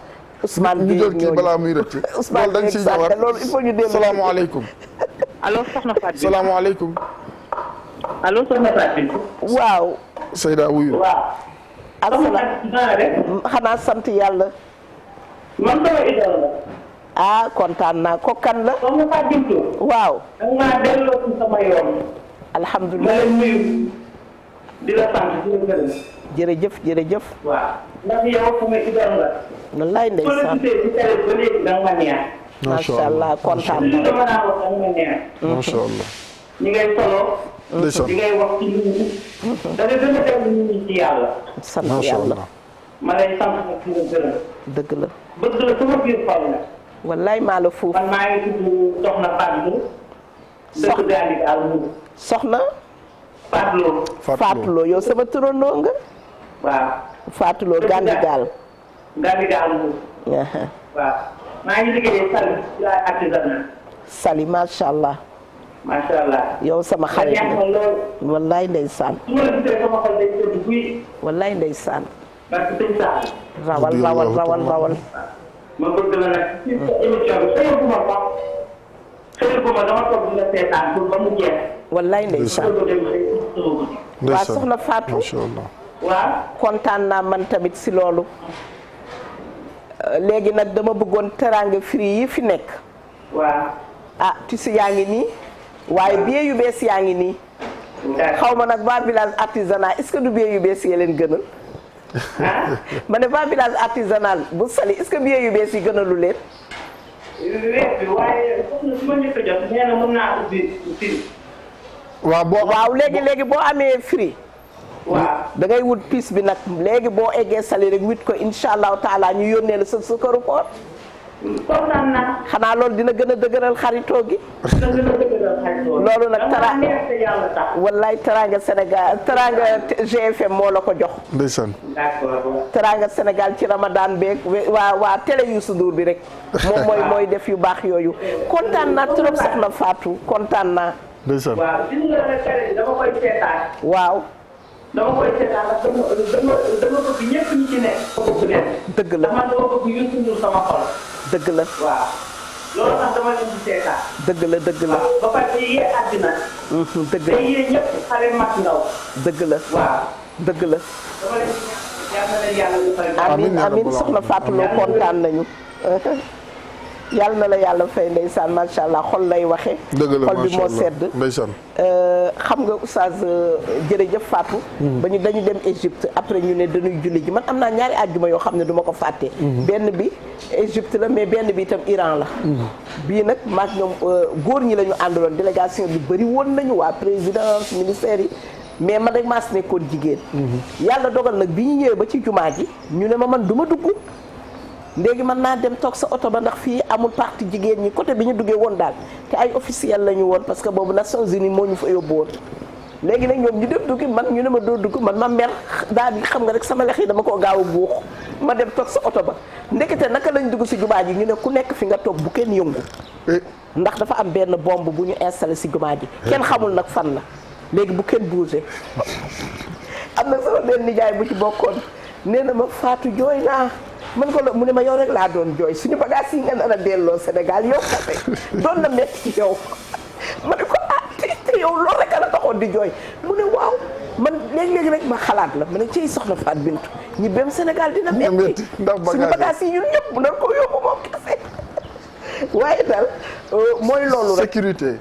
Ousmane ñu jël kii balaa muy rëcc Ousmane dañ siy ñëwaat loolu il faut ñu dellu salaamaaleykum allo soxna Fatou salaamaaleykum allo soxna Fatou waaw Seyda wuyu waaw xanaa sant yàlla man sama idole la ah kontaan naa ko kan la soxna Fatou Bintou waaw danga maa delloo ci sama yoon ma alhamdulilah leen nuyu di la sant di la gërëm jërëjëf waaw ndax yow sama idole la wallaay soo la ndeysaan gisee ci télé ba léegi danga ma neex macha allah kontaan li na dama naa wax danga ma neex macha allah ñi ngay solo ndeysaan li ngay wax ci nit ñi da nga gën a dem nit ñi ci yàlla sant macha yàlla allah ma lay sant nag di la gërëm dëgg la bëgg la sama biir xol la wallaay maa la fuuf man maa ngi tudd Soxna Fatou dëkk Gandi Gaal Mbour soxna Fatou Fatou Lo yow sama turandoo nga waaw Fatou Lo Gandi Gaal Gandi Gaal Mbour waaw maa ngi liggéeyee Sali ci la artisanat Sali macha allah macha allah yow sama xarit neex nga na lool wallaay ndeysaan su ma la gisee sama xol day sedd buy wallaay ndeysaan parce que sëñ Saal rawal ma bëgg la nag ci sa émission bi xëy bu ma dama toog di la seetaan pour ba mu jeex wallaay ndeysaan bëgg dem xëy sama guddi waa soxna Fatou macha allah waaw kontaan naa man tamit si loolu léegi nag dama bëggoon teraanga free yi fi nekk waaw ah tissu yaa ngi nii waaye billet yu bees yaa ngi nii xaw ma nag waa village artisanal est-ce que du billet yu bees yi leen gënal ma ne waa village artisanal bu Saly est-ce que billet yu bees yi gënalu leen wéet bi waaye soxna su ma njëkk a jot nee na mën naa ubbi fii waaw léegi boo amee free waaw da ngay wut piis bi nag léegi boo eggee Saly rek wit ko incha allahu taala ñu yónnee la sa sukaru koor kontaan naa xanaa loolu dina gën a dëgëral xaritoo gi dina gën a dëgëral xaritoo loolu nag dama neex te yàlla tax wallaay teranga Sénégal teranga GFM moo la ko jox ndeysaan d'accord teranga Sénégal ci Ramadan beeg waa télé Youssou Ndour bi rek moom mooy def yu baax yooyu kontaan naa trop soxna Fatou kontaan naa ndeysaan waaw gis nga télé bi dama koy seetaan waaw dama koy seetaan ndax dama bëgg ñëpp ñi ci nekk dama bëgg leen dëgg la man dama bëgg Youssou Ndour sama xol dëgg la waaw loolu tax dama leen di seetaan dëgg la waaw ba pare day yee àddina dëgg day yee ñëpp xale mag ndaw dëgg la waaw dëgg la dama leen di ñaan yal na leen yàlla defal amiin soxna Fatou Lo kontaan nañu yàlla na la yàlla fay ndeysaan macha allah xol lay waxe xol bi moo sedd ndeysaan xam nga oustaz jërëjëf Fatou ba dañu dem Égypte après ñu ne dañuy julli ji man am naa ñaari àjjuma yoo xam ne du ma ko fàtte benn bi Égypte la mais benn bi itam Iran la bii nag maag ñoom góor ñi la ñu àndaloon délégation bi bëri woon nañu waa présidence ministère yi mais man rek maa si nekkoon jigéen yàlla dogal nag bi ñu ñëwee ba ci jumaa ji ñu ne ma man du ma dugg léegi mën naa dem toog sa oto ba ndax fii amul parti jigéen ñi côté bi ñu duggee woon daal te ay officiel la ñu woon parce que boobu Nations Unies moo ñu fa yóbbu woon léegi nag ñoom ñu dem duggi man ñu ne ma doo dugg man ma mer daal di xam nga rek sama lex yi dama koo gaaw a buux ma dem toog sa oto ba ndekete naka lañ dugg si jumaa ji ñu ne ku nekk fi nga toog bu kenn yëngu ndax dafa am benn bombe bu ñu installé si jumaa ji kenn xamul nag fan la léegi bu kenn bougé am na sama benn nijaay bu ci bokkoon nee na ma Fatou jooy naa man ko mu ne ma yow rek laa doon jooy suñu bagage yi nga nar a delloo Sénégal yow kase doon na metti ci yow ma ne ko te yow loolu rek la taxoon di jooy mu ne waaw man léegi-léegi rek ma xalaat la ma ne ciy soxna Faat Bintu ñi bem Sénégal dina metti suñu bagage yi ñun ñëpp nan ko yóbbu moom kese waaye daal mooy loolu rek sécurité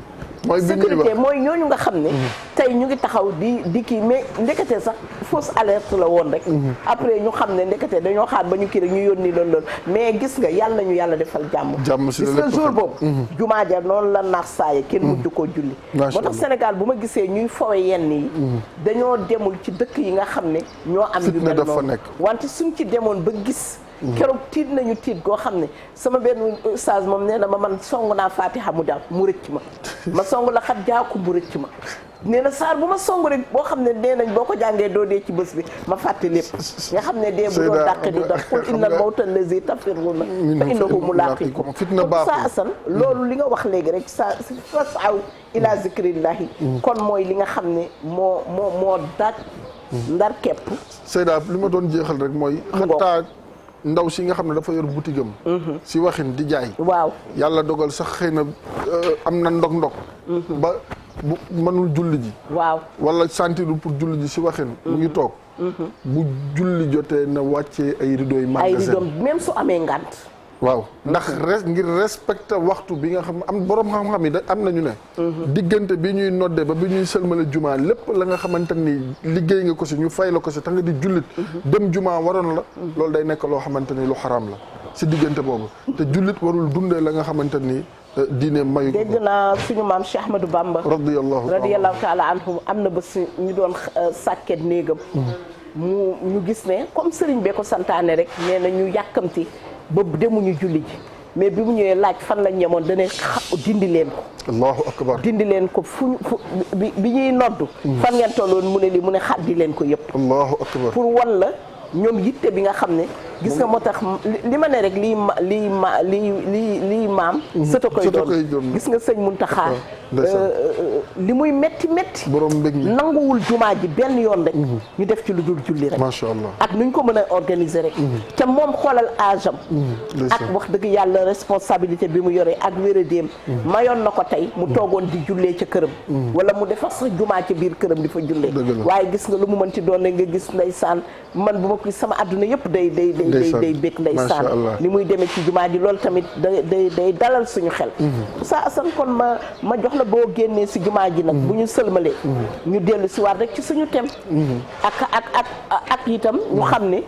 mooy ñooñu nga xam ne tey ñu ngi taxaw di kii mais ndekete sax fausse alerte la woon rek après ñu xam ne ndekete dañoo xaar ba ñu kii rek ñu yónni loolu mais gis nga yàlla nañu yàlla defal jàmm gis nga jour boobu jumaa ja noonu la naax saaye kenn mujj koo julli moo tax Sénégal bu ma gisee ñuy fowe yenn yi dañoo demul ci dëkk yi nga xam ne ñoo am yu mel noonu wante suñ ci demoon ba gis keroog tiit nañu tiit goo xam ne sama benn ustaas moom nee na ma man song naa Fatiha mu daal mu rëcc ma song la xat jaaku mu rëcc ma nee na saar bu ma song rek boo xam ne nee nañ boo ko jàngee doo dee ci bés bi ma fàtte lépp nga xam ne dee bu doon dàqe du dàq qul innal mawta allazi tafirruuna fa innahu mulaaqiikum sa asan loolu li nga wax léegi rek sa fasaw ila zikrillahi kon mooy li nga xam ne moo daaj ndar kepp Seyda li ma doon jeexal rek mooy xataa ndaw si nga xam ne dafa yor boutique am si waxin di jaay waaw yàlla dogal sax xëy na am na ndog ba bu mënul julli ji waaw wala sentirul pour julli ji si waxin mu ngi toog bu julli jotee na wàccee ay rideau magasin même su amee ngant waaw ndax ngir respecter waxtu bi nga xam am borom xam-xam yi da am nañu ne diggante bi ñuy nodde ba bi ñuy sëlmale jumaa lépp la nga xamante ni liggéey nga ko si ñu fay la ko si ta nga di jullit dem jumaa waroon la loolu day nekk loo xamante ni lu xaraam la si diggante boobu te jullit warul dundee la nga xamante ni diine mayu ko dégg naa suñu maam Cheikh Ahmadou Bamba radiyallahu taala anhu am na ba si ñu doon sàkket néegam ñu gis ne comme sëriñ bee ko santaane rek nee na ñu yàkkamti ba demuñu julli ji mais bi mu ñëwee laaj fan lañ ñemoon dane dindi leen ko allahu akbar dindi leen ko bi ñuy noddu fan ngeen tolloon mu ne li mu ne xaddi leen ko yëpp allahu akbar pour wan la ñoom yitte bi nga xam ne gis nga moo tax li ma ne rek lii maam sëta koy doon gis nga sëñ Muntaxa li muy métti borom mbég mi nanguwul jumaa ji benn yoon rek ñu def ci lu dul julli rek macha allah ak nuñ ko mën a organiser rek te moom xoolal âge am ak wax dëgg yàlla responsabilité bi mu yoree ak wéradéem mayoon na ko tey mu toogoon di jullee ca këram wala mu defar sax jumaa ci biir këram di fa jullee waaye gis nga lu mu mën ci doon nga gis ndeysaan man bu ma ko sama àdduna yëpp day békk ndeysaan ni muy demee ci jumaa ji loolu tamit day dalal suñu xel Oustaz Assane kon ma jox la boo génnee si jumaa ji nag bu ñu sëlmalee ñu dellu si waat rek ci suñu tem ak itam ñu xam ne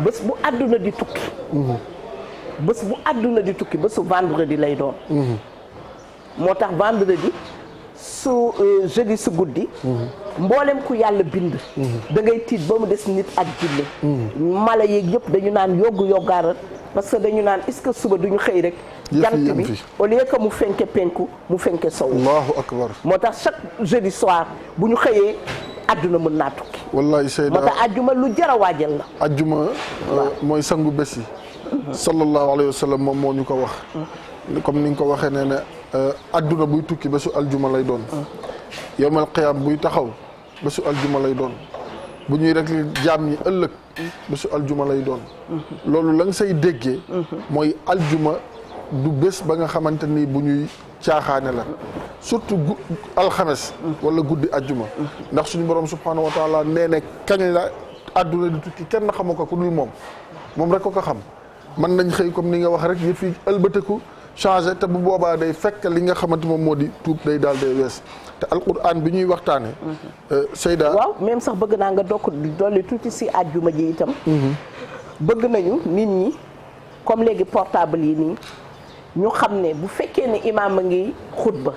bés bu àdduna di tukki bésu vendredi lay doon moo tax vendredi su jeudi su guddi mboolem ku yàlla bind da ngay tiit ba mu des nit ak jinne mala yeeg yëpp dañu naan yoggaaral parce que dañu naan est-ce que suba duñu xëy rek jant bi au lieu que mu fenke penku mu fenke sow allahu akbar moo tax chaque jeudi soir bu ñu xëyee adduna mën naa tukki wallahi Seyda moo tax ajjuma lu jar a waajal la ajjuma mooy sangu bés yi sallallahu alayhi wa sallam moom moo ñu ko wax comme ni nga ko waxee nee na adduna buy tukki bésu aljuma lay doon yowmal qiyaam buy taxaw bésu aljuma lay doon bu ñuy rek jaam ñi ëllëg bésu aljuma lay doon loolu la nga say déggee mooy aljuma du bés ba nga xamante ni bu ñuy caaxaane la surtout alxames wala guddi aljuma ndax suñu borom subhanahu wa taala nee ne kañ la adduna di tukki kenn xamu ko ku dul moom rek ko xam mën nañ xëy comme ni nga wax rek yëf yi ëlbatiku changé te bu boobaa day fekk li nga xamante moom moo di tuub day daal day wees te alquran bi ñuy waxtaane Seyda waaw même sax bëgg naa nga dolli tuuti si àjjuma ji itam bëgg nañu nit ñi comme léegi portable yi nii ñu xam ne bu fekkee ne imaam a ngi xutba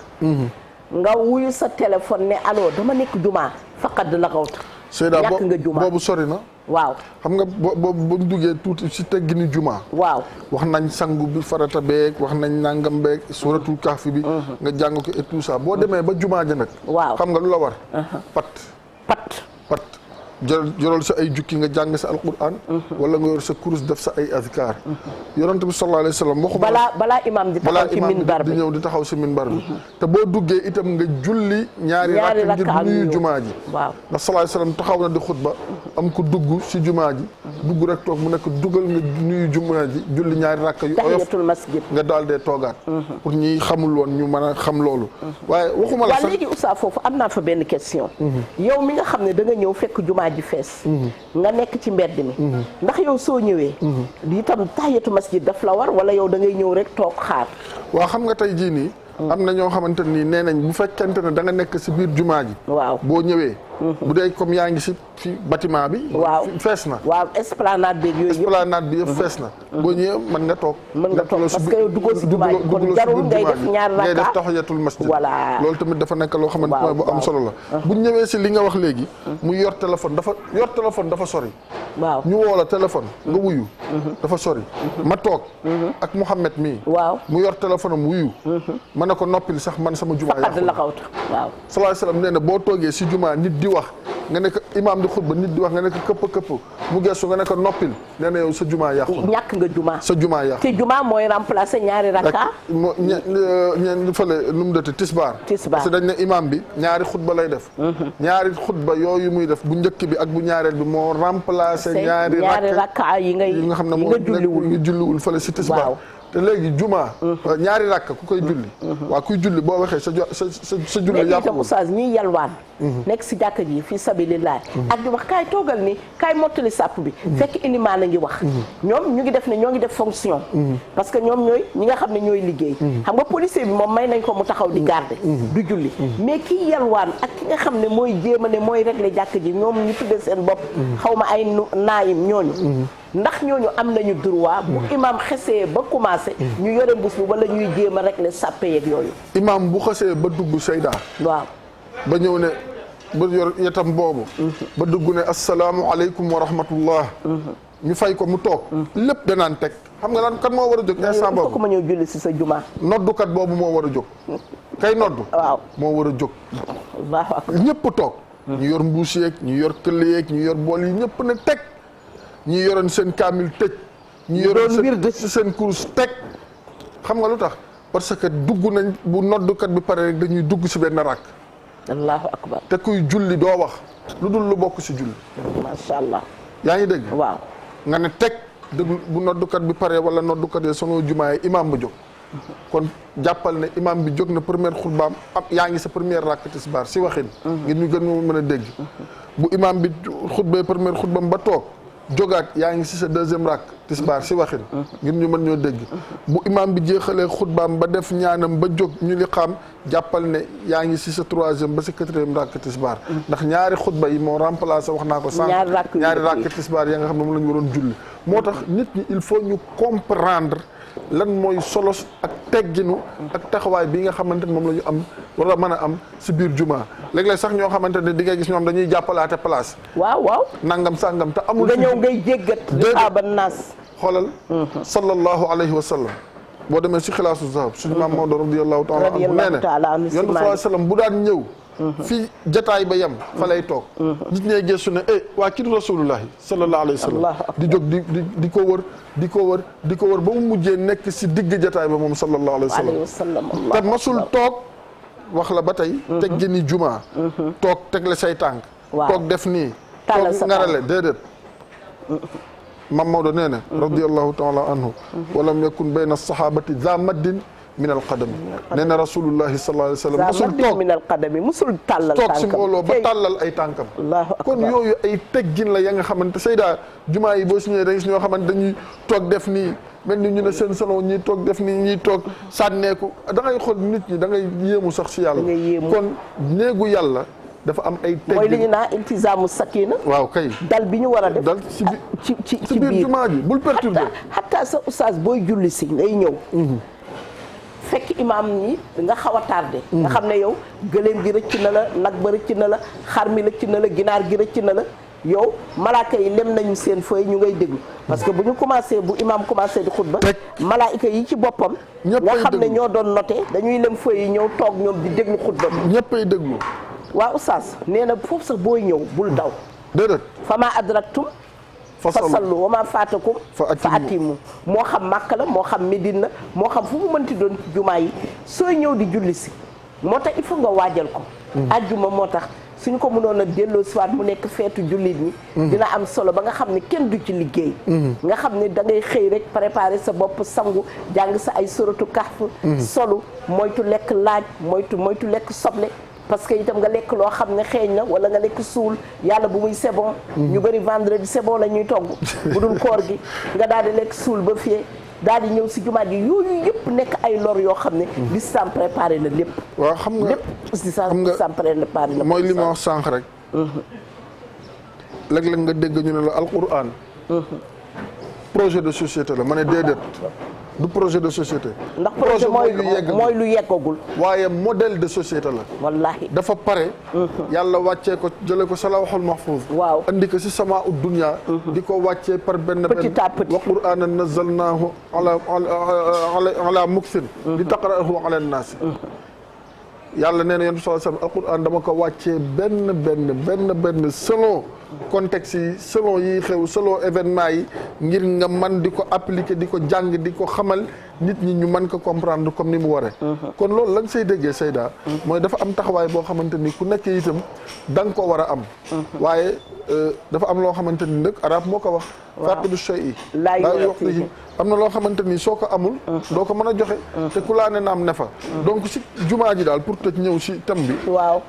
nga wuyu sa téléphone ne allo dama nekk jumaa faqad la xawta Seyda ñàkk nga jumaa boobu sori na waaw xam nga boobu buñ duggee tuuti si teggini jumaa waaw wax nañ sangu bi farata beeg wax nañ nangam beeg suratul kahfi bi nga jàng ko et tout ça boo demee ba jumaa ja nag waaw xam nga lu la war pat jëral sa ay jukki nga jàng sa alquran wala nga yor sa kurus def sa ay azkar yonent bi sallallahu alayhi wa sallam waxuma balaa imam di taxaw ci minbar bi di ñëw di taxaw si minbar bi te boo duggee itam nga julli ñaari rakk ngir nuyu jumaa ji waaw ndax sallallahu alayhi wa sallam taxaw na di xutba am ko dugg si jumaa ji dugg rek toog mu nekk dugal nga nuyu jumaa ji julli ñaari rakka yu oyof tahiyatul masjid nga daal dee toogaat pour ñi xamul woon ñu mën a xam loolu waaye waxuma la waaw sax léegi Oustaz foofu am naa fa benn question yow mi nga xam ne da nga ñëw fekk jumaa ji fees nga nekk ci mbedd mi ndax yow soo ñëwee itam tahiyatul masjid daf la war wala yow da ngay ñëw rek toog xaar waaw xam nga tey jii nii am na ñoo xamante nii nee nañ bu fekkente ne da nga nekk si biir jumaa ji waaw boo ñëwee bu dee comme yaa ngi si fi bâtiment bi waaw fees na waaw esplanade beeg yooyu yëpp esplanade bi yëpp fees na boo ñëwee mën nga toog mën nga toog parce que yow duggoo si jumaa ji kon jarul ngay def ñaar ngay def rakka tahiyatul masjid voilà loolu tamit dafa nekk loo xamante waaw, mooy bu am waaw. solo la bu ñëwee si li nga wax léegi mu yor téléphone dafa sori waaw ñu woo la téléphone nga wuyu dafa sori ma toog ak Mouhamed mii waaw mu yor téléphone am wuyu ma ne ko noppil sax man sama jumaa faqad yàqu la xawta waaw salaay salaam nee na boo toogee si jumaa nit di wax nga ne ko imaam di xutba nit di wax nga ne ko këpp mu gestu nga ne ko noppil nee na yow sa jumaa yàqu ñàkk nga jumaa sa jumaa yàqu te jumaa mooy remplacer ñaari rakka moo ñeen fële nu mu dëtte tisbaar Tisbaar. parce que dañ ne imaam bi ñaari xutba lay def ñaari xutba yooyu muy def bu njëkk bi ak bu ñaareel bi moo remplacer ñaari rakka yi nga xam ne moo nekk nga julliwul fële si tisbaar waaw. te léegi juma ñaari rakk ku koy julli waa kuy julli boo waxee sa julli léegi yàqu itam oustaz ñiy yalwaan nekk si jàkka ji fii sabilillah ak di wax kaay toogal ni kaay mottali sàpp bi fekk ilimaan a ngi wax ñoom ñu ngi def ne ñoo ngi def fonction parce que ñoom ñooy ñi nga xam ne ñooy liggéey xam nga policier bi moom may nañ ko mu taxaw di garder du julli mais kii yalwaan ak ki nga xam ne mooy jéema ne mooy régler jàkka ji ñoom ñu tuddee seen bopp xaw ma ay naayim ñooñu ndax ñooñu am nañu droit bu imam xesee ba commencé ñu yore mbus bi wala ñuy jéem a régler sàppe yeeg yooyu imam bu xasee ba dugg sayda waaw ba ñëw ne ba yor yetam boobu ba dugg ne asalaamualeykum wa rahmatullah ñu fay ko mu toog lépp danaan teg xam nga lan kan moo war a jóg instant boobu ko ma ñëw julli si sa juma noddukat boobu moo war a jóg kay noddu waaw moo war a jóg allahu akbar ñëpp toog ñu yor mbuus yeeg ñu yor këll yeeg ñu yor bool yi ñëpp ne teg ñi yoroon seen kaamil tëj ñi yoroon seen course teg xam nga lu tax parce que dugg nañ bu noddukat bi pare rek dañuy dugg si benn rakk allahu akbar te kuy julli doo wax lu dul lu bokk si julli macha allah yaa ngi dégg waaw nga ne teg déglu bu noddukat bi pare wala noddukat yi sonoo jumaa yi imaam ba jóg kon jàppal ne imaam bi jóg na première xutbaam am yaa ngi sa première rakk tisbaar si waxin ngir ñu gën moo mën a dégg bu imaam bi xutbee première xutbaam ba toog jógaat yaa ngi si sa deuxième rakk tisbaar si waxin ngir ñu mën ñoo dégg bu imaam bi jeexalee xutbaam ba def ñaanam ba jóg ñu li xam jàppal ne yaa ngi si sa troisième ba si quatrième rakk tisbaar ndax ñaari xutba yi moo remplacé wax naa ko sànq ñaari rakk tisbaar ya nga xam ne moom la ñu waroon julli moo tax nit ñi il faut ñu comprendre lan mooy solos ak tegginu ak taxawaay bi nga xamante ne moom la ñu am wala mën a am si biir juma léeg-léeg sax ñoo xamante ne di nga gis ñoom dañuy jàppalaate place waaw nangam sàngam te amul nga ñëw ngay jéggat di xaaba naas xoolal sallallahu alayhi wa sallam boo demee si xilaasu zahab suñu maam Maodo radiyallahu taala anhu nee na yonent sallallahu sallam bu daan ñëw fii jataay ba yem fa lay toog nit ñee gëstu ne waa kii rasulullahi sallallahu alayhi wa sallam di jóg di ko wër di ko wër di ko wër ba mu mujjee nekk si digg jataay ba moom sallallahu alayhi wa sallam te masul toog wax la ba tey teggi ni juma toog tegle say tànk toog def nii toog ngarale déedéet mam Maodo nee na radiyallahu taala anhu walam yakun bayna sahabati za maddin min alqadami nee na rasulullahi sallallahu alayhi wa sallam musul toog min alqadami musul tàllal toog si mbooloo ba tàllal ay tànkam kon yooyu ay teggin la ya nga xamante sayda jumaa yi boo si ñëwee da gis ñoo xamante dañuy toog def nii mel ni ñu ne seen salon ñiy toog def nii ñiy toog sànneeku da ngay xool nit ñi da ngay yéemu sax si yàlla kon néegu yàlla dafa am ay teggin mooy li ñu naan iltizaamu sakina waaw kay dal bi ñu war a def dal ci biir jumaa ji bul perturbé hatta sa oustaz booy julli si ngay ñëw fekk imaam ñi nga xaw a tardé nga xam ne yow gëléem gi rëcc na la nag ba rëcc na la xar mi rëcc na la ginaar gi rëcc na la yow malaaka yi lem nañu seen feuille ñu ngay déglu parce que bu ñu commencé bu imaam commencé di xutba malaayika yi ci boppam nga xam ne ñoo doon noté dañuy lem feuille yi ñëw toog ñoom di déglu xutba bi ñëppay déglu waaw oustaz nee na foofu sax booy ñëw bul daw déedéet fa maa adraktum fa sallu wa maa faatakum fa atimu moo xam Màkka la moo xam Médine la moo xam fu mu mënti doon ci jumaa yi sooy ñëw di julli si moo tax il faut nga waajal ko ajjuma moo tax suñ ko mënoon a delloo siwaat mu nekk feetu jullit ñi dina am solo ba nga xam ne kenn du ci liggéey nga xam ne da ngay xëy rek préparer sa bopp sangu jàng sa ay suratu kahf solu moytu lekk laaj moytu lekk soble parce que itam nga lekk loo xam ne xeeñ na wala nga lekk suul yàlla bu muy c'est bon ñu bëri vendredi c'est bon la ñuy togg bu dul koor gi nga daal di lekk suul ba fii daal di ñëw si jumaat yi yooyu yëpp nekk ay lor yoo xam ne l'islam préparé na lépp waaw xam nga lépp l'islam préparé na mooy li ma wax sànq rek léeg-léeg nga dégg ñu ne la alquran projet de société la ma ne déedéet du projet de société ndax projet mooy lu yeggagul waaye modèle de société la wallahi dafa pare yàlla wàccee ko jële ko sa lawhul mahfuz waaw andi ko si sama ud dunya di ko wàccee par benn petit à petit wa qur'anan nazzalnahu ala muksin li taqra'ahu ala nnaasi yàlla nee na yonent bi sallallahu alayhi wasallam alquran dama ko wàccee benn selon contexte yi selon yi xew selon événement yi ngir nga man di ko appliquer di ko jàng di ko xamal nit ñi ñu mën ko comprendre comme ni mu waree. kon loolu la nga say déggee Seyda mooy dafa am taxawaay boo xamante ni ku nekk itam da nga ko war a am waaye dafa am loo xamante ni nag arab moo ko wax faqidu shay'i laa yu'tihi am na loo xamante ni soo ko amul doo ko mën a joxe te ku laa ne naam ne fa donc si jumaa ji daal pour tëj ñëw si thème bi waaw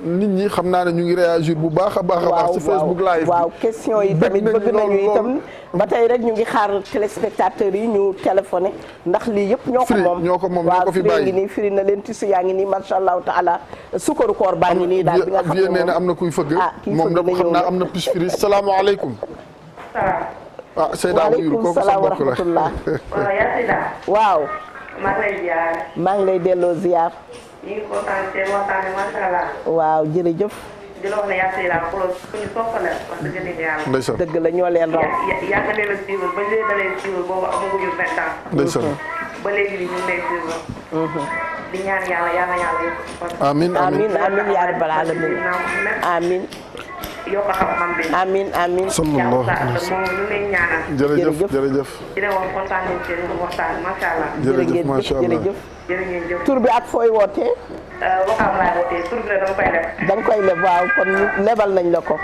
nit ñi xam naa ne ñu ngi réagir bu baax a baax si Facebook live waaw question yi tamit bëgg nañu itam ba tey rek ñu ngi xaar téléspectateurs yi ñu téléphoné ndax lii yëpp ñoo ko moom ñoo ko fi bàyyi ngi nii firi na leen tissu yaa ngi nii macha allahu taala sukaru koor baa ngi nii daal bi nga xam ne nee na am na kuy fëgg moom da xam naa am na plus firi salaamaaleykum Seyda wuyul kooku sa mbokk la waaw yaa Seyda. waaw. maa ngi lay ziar. maa ngi lay delloo ziar. ñu ngi kontaan seen waxtaan bi macha allah. waaw jërëjëf. di la wax ne yaa Seyda xoolal suñu soppale wax dëgg yàlla. ndeysaan dëgg la ñoo leen raw. yaa nga leen a suivre ba léegi da leen suivre boobu amaguñu 20 ans. ndeysaan. ba léegi ñu ngi lay suivre. di ñaan yàlla yëpp. amiin yaa rabbal alamin amiin. yokk xam-xam bi. amiin. sallallahu alayhi wa sallam moom ñu lay ñaanal. jërëjëf. di la wax kontaan nañ seen waxtaan macha allah. jërëjëf macha allah jërë ngeen jëf. tur bi ak fooy wootee. Wakaam laay wootee tur bi la dama koy def. da nga koy leb waaw kon lebal nañ la ko.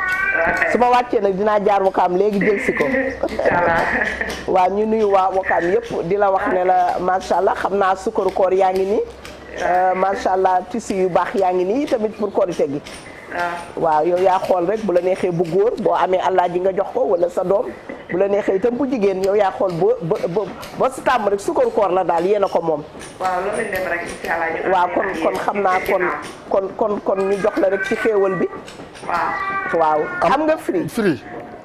su ma wàccee nag dinaa jaar Wakaam léegi jël si ko. incha allah. waaw ñu nuyu waa Wakaam yëpp di la wax ne la macha allah xam naa sukaru koor yaa ngi nii. macha allah tissu yu baax yaa ngi nii tamit pour korite gi. waaw yow yaa xool rek bu la neexee bu góor boo amee allah ji nga jox ko wala sa doom bu la neexee itam bu jigéen yow yaa xool ba si tàmm rek sukaru koor la daal yéen a ko moom. waaw loolu lañ def rek incha allah. waaw kon xam naa kon ñu jox la rek ci xéewal bi. waaw xam nga free.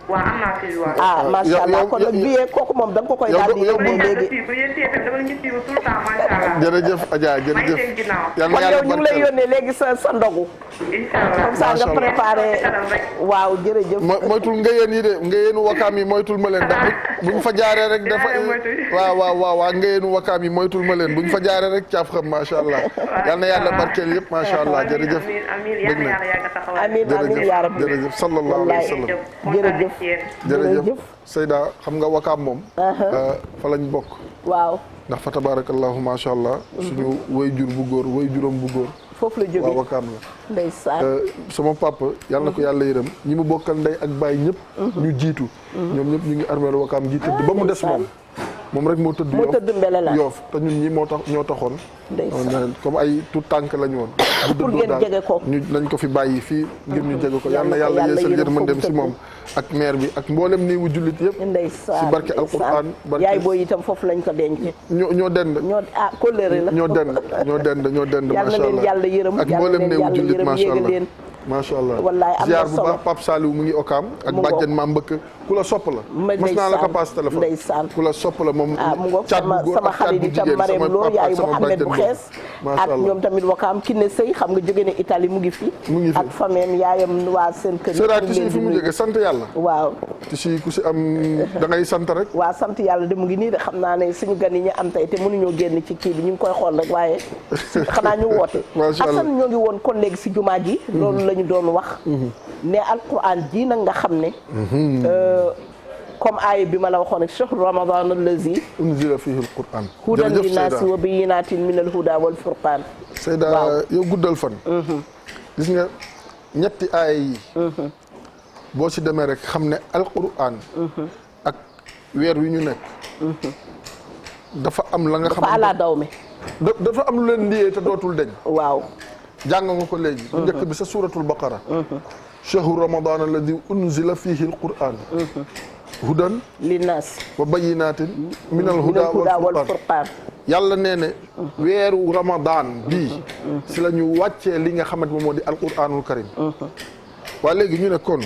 waaw am naa fi waaw. ah macha allah kon nag bii kooku moom da nga ko koy daal di yóbbu léegi. jërëjëf Adja jërëjëf. kon yow ñu ngi lay yónnee léegi sa ndogu. comme ça nga préparé. waaw jërëjëf. moytul ngayeen yi de ngayeenu wakaam yi moytul ma leen ndax buñ fa jaaree rek dafa. waaw ngayeenu wakaam yi moytul ma leen buñ fa jaaree rek caaf xam macha allah. yal na yàlla barkeel yëpp macha allah jërëjëf. amiin yaa rabbi jërëjëf sallallahu alayhi wa sallam. jërëjëf Seyda xam nga wakaam moom fa lañ bokk waaw ndax fa tabarakallahu macha allah suñu wayjur bu góor wayjuram bu góor foofu la jógee waaw wakaam la ndeysaan sama papa yàlla na ko yàlla yërëm ñi mu bokkal ndey ak baay ñëpp ñu jiitu ñoom ñëpp ñu ngi armeel wakaam ji tëdd ba mu des moom rek moo tëdd Mbelelaan Yoof te ñun ñi ñoo taxoon comme ay tout tànk lañu woon pour ngeen jege ko ñu nañ ko fi bàyyi fii ngir ñu jege ko yàlla na yàlla yeesal yërmandeem si moom ak maire bi ak mboolem néewu jullit yëpp si barke alquran yaay booy itam foofu lañ ko denc ñoo dend kóllëre la ñoo dend macha allah yàlla yërëm ak mboolem néewu jullit macha allah macha allah wallaay am na ziar bu solo baax Pape Saliou mu ngi okaam ak bàjjen maam mbëkk ku la sopp la mas naa la ko passe téléphone ndeysaan ku la sopp la moom mu ngoog caat bu góor sama ak caat xarit bu itam jigéen Marème sama Lo papa yaayu ak sama Mouhamed bu bàjjen xees macha ak allah ñoom tamit wakaam ki ne sëy xam nga jóge ne Italie mu ngi fi ak famem yaayam waa seen kër Seyda ti si fi mu jóge sant yàlla waaw ti si ku si am da ngay sant rek waaw sant yàlla de mu ngi nii de xam naa ne suñu gan yi ñu am tey te mënuñoo génn ci kii bi ñu ngi koy xool rek waaye xanaa ñu woote Assane ñoo ngi woon kon léegi si jumaa ji loolu la ñu doon wax ne alquran ji nag nga xam ne comme aaya bi ma la waxoon ak shahru ramadan allazi unzila fihi alquran hudan linnaasi wa bayyinatin min alhuda wal furqan Seyda yow guddal fan gis nga ñetti aaya yi boo ci demee rek xam ne alquran ak weer wi ñu nekk dafa am la nga xam dafa ala daw mi dafa am lu leen liyee te dootul deñ waaw jàng nga ko léegi bu njëkk bi sa suratul baqara shahru ramadan alladi unzila fihi alquran hudan linnaas wa bayinatin min alhuda wal furqan yàlla nee ne weeru ramadan bii si la ñu wàccee li nga xamante moom moo di alquranul karim waa léegi ñu ne kon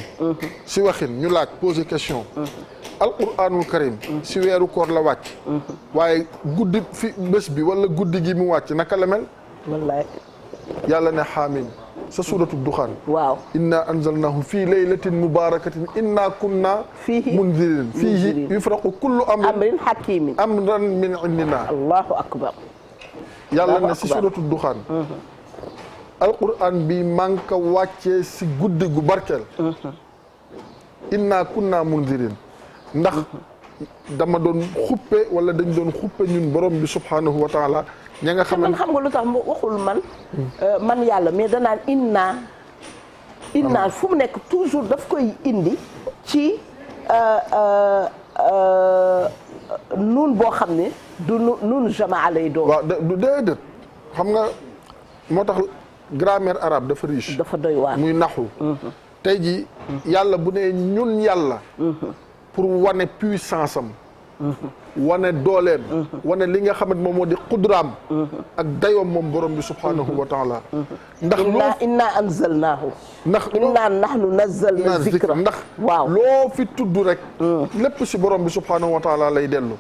si waxin ñu laaj poser question alquranul karim si weeru koor la wàcc waaye guddi fi bés bi wala guddi gi mu wàcc naka la mel wallaay yàlla ne xaamim sa suuratu duxaan waaw inna anzalnahu fii laylatin mubarakatin inna kunna munzirin fiihi yufraqu kullu amrin hakimin amran min indina allahu akbar yàlla ne si suuratu duxaan alquran bi man ka wàccee si guddi gu barkeel inna kunna munzirin ndax dama doon xuppe wala dañ doon xuppe ñun borom bi subhanahu wa taala ña nga xam ne xam nga lu tax waxul man yàlla mais danaan inna fu mu nekk toujours daf koy indi ci nuun boo xam ne du nuun jamaa lay doon. waaw du déedéet xam nga moo tax grammaire arabe dafa riche. dafa doy waar muy naxu. tey jii yàlla bu ne ñun yàlla. pour wane puissance am. wane dooleem. wane li nga xamante moom moo di xudraam. ak dayoom moom borom bi subhanahu wa taala. ndax inna anzalnaahu. ndax inna nahnu nazzalna zikra ndax. waaw loo fi tudd rek. lépp si borom bi subhanahu wa taala lay dellu.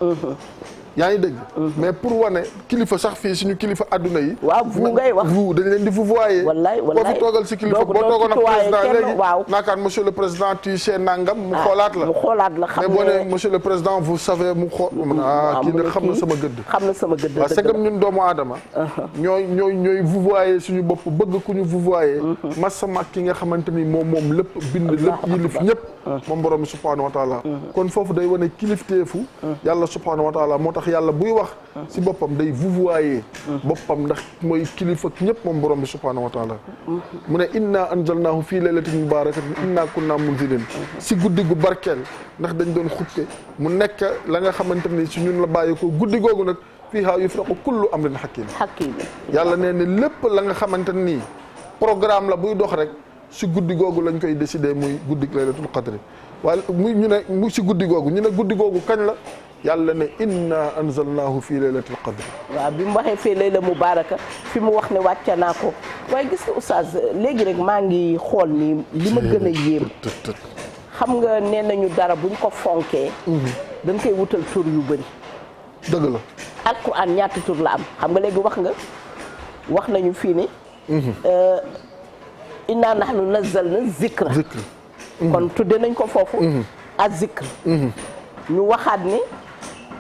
yaa ngi dégg. mais pour wane kilifa sax fii suñu kilifa adduna yi. waaw vous ngay wax vous dañ leen di vouvoyer. wallaay wallaay boo fi toogal si kilifa boo toogoon ak président léegi. naakaan monsieur le président tu sais nangam. mu xoolaat la mu xoolaat la xam mais boo nee monsieur le président vous savez mu xool. kii nag xam na sama gëdd. xam na sama gëdd waaw c'est comme ñun doomu aadama. ñooy vouvoyer suñu bopp bëgg ku ñu vouvoyer. masama ki nga xamante ni moom lépp bind lépp yilif ñëpp. moom borom subhanahu wa taala. kon foofu day wane kilifteefu. yàlla subhanahu wa taala moo tax yàlla buy wax si boppam day vouvoyer boppam ndax mooy kilifa ñëpp moom borom bi subhanahu wa taala mu ne inna anzalnahu fii laylatin mubarakatin inna kunna munzirin si guddi gu barkeel ndax dañ doon xuppe mu nekk la nga xamante ni si ñun la bàyyi ko guddi googu nag fiihaa yufraqu kullu amrin hakim yàlla nee ne lépp la nga xamante ni programme la buy dox rek si guddi googu lañ koy décider muy guddi laylatul qadri waaye ñu ne mu si guddi googu ñu ne guddi googu kañ la yàlla ne inna anzalnaahu fii laylatil qadr. waaw bi mu waxee fii layla mubaaraka fi mu wax ne wàcce naa ko waaye gis nga oustaz léegi rek maa ngi xool ni li ma gën a yéem. xam nga nee nañu dara buñ ko fonkee. dañ koy wutal tur yu bëri. dëgg la. alquran ñaata tur la am xam nga léegi wax nañu fii ni. inna nahnu nazzalna zikra. kon tudde nañ ko foofu. ak zikr. ñu waxaat ni.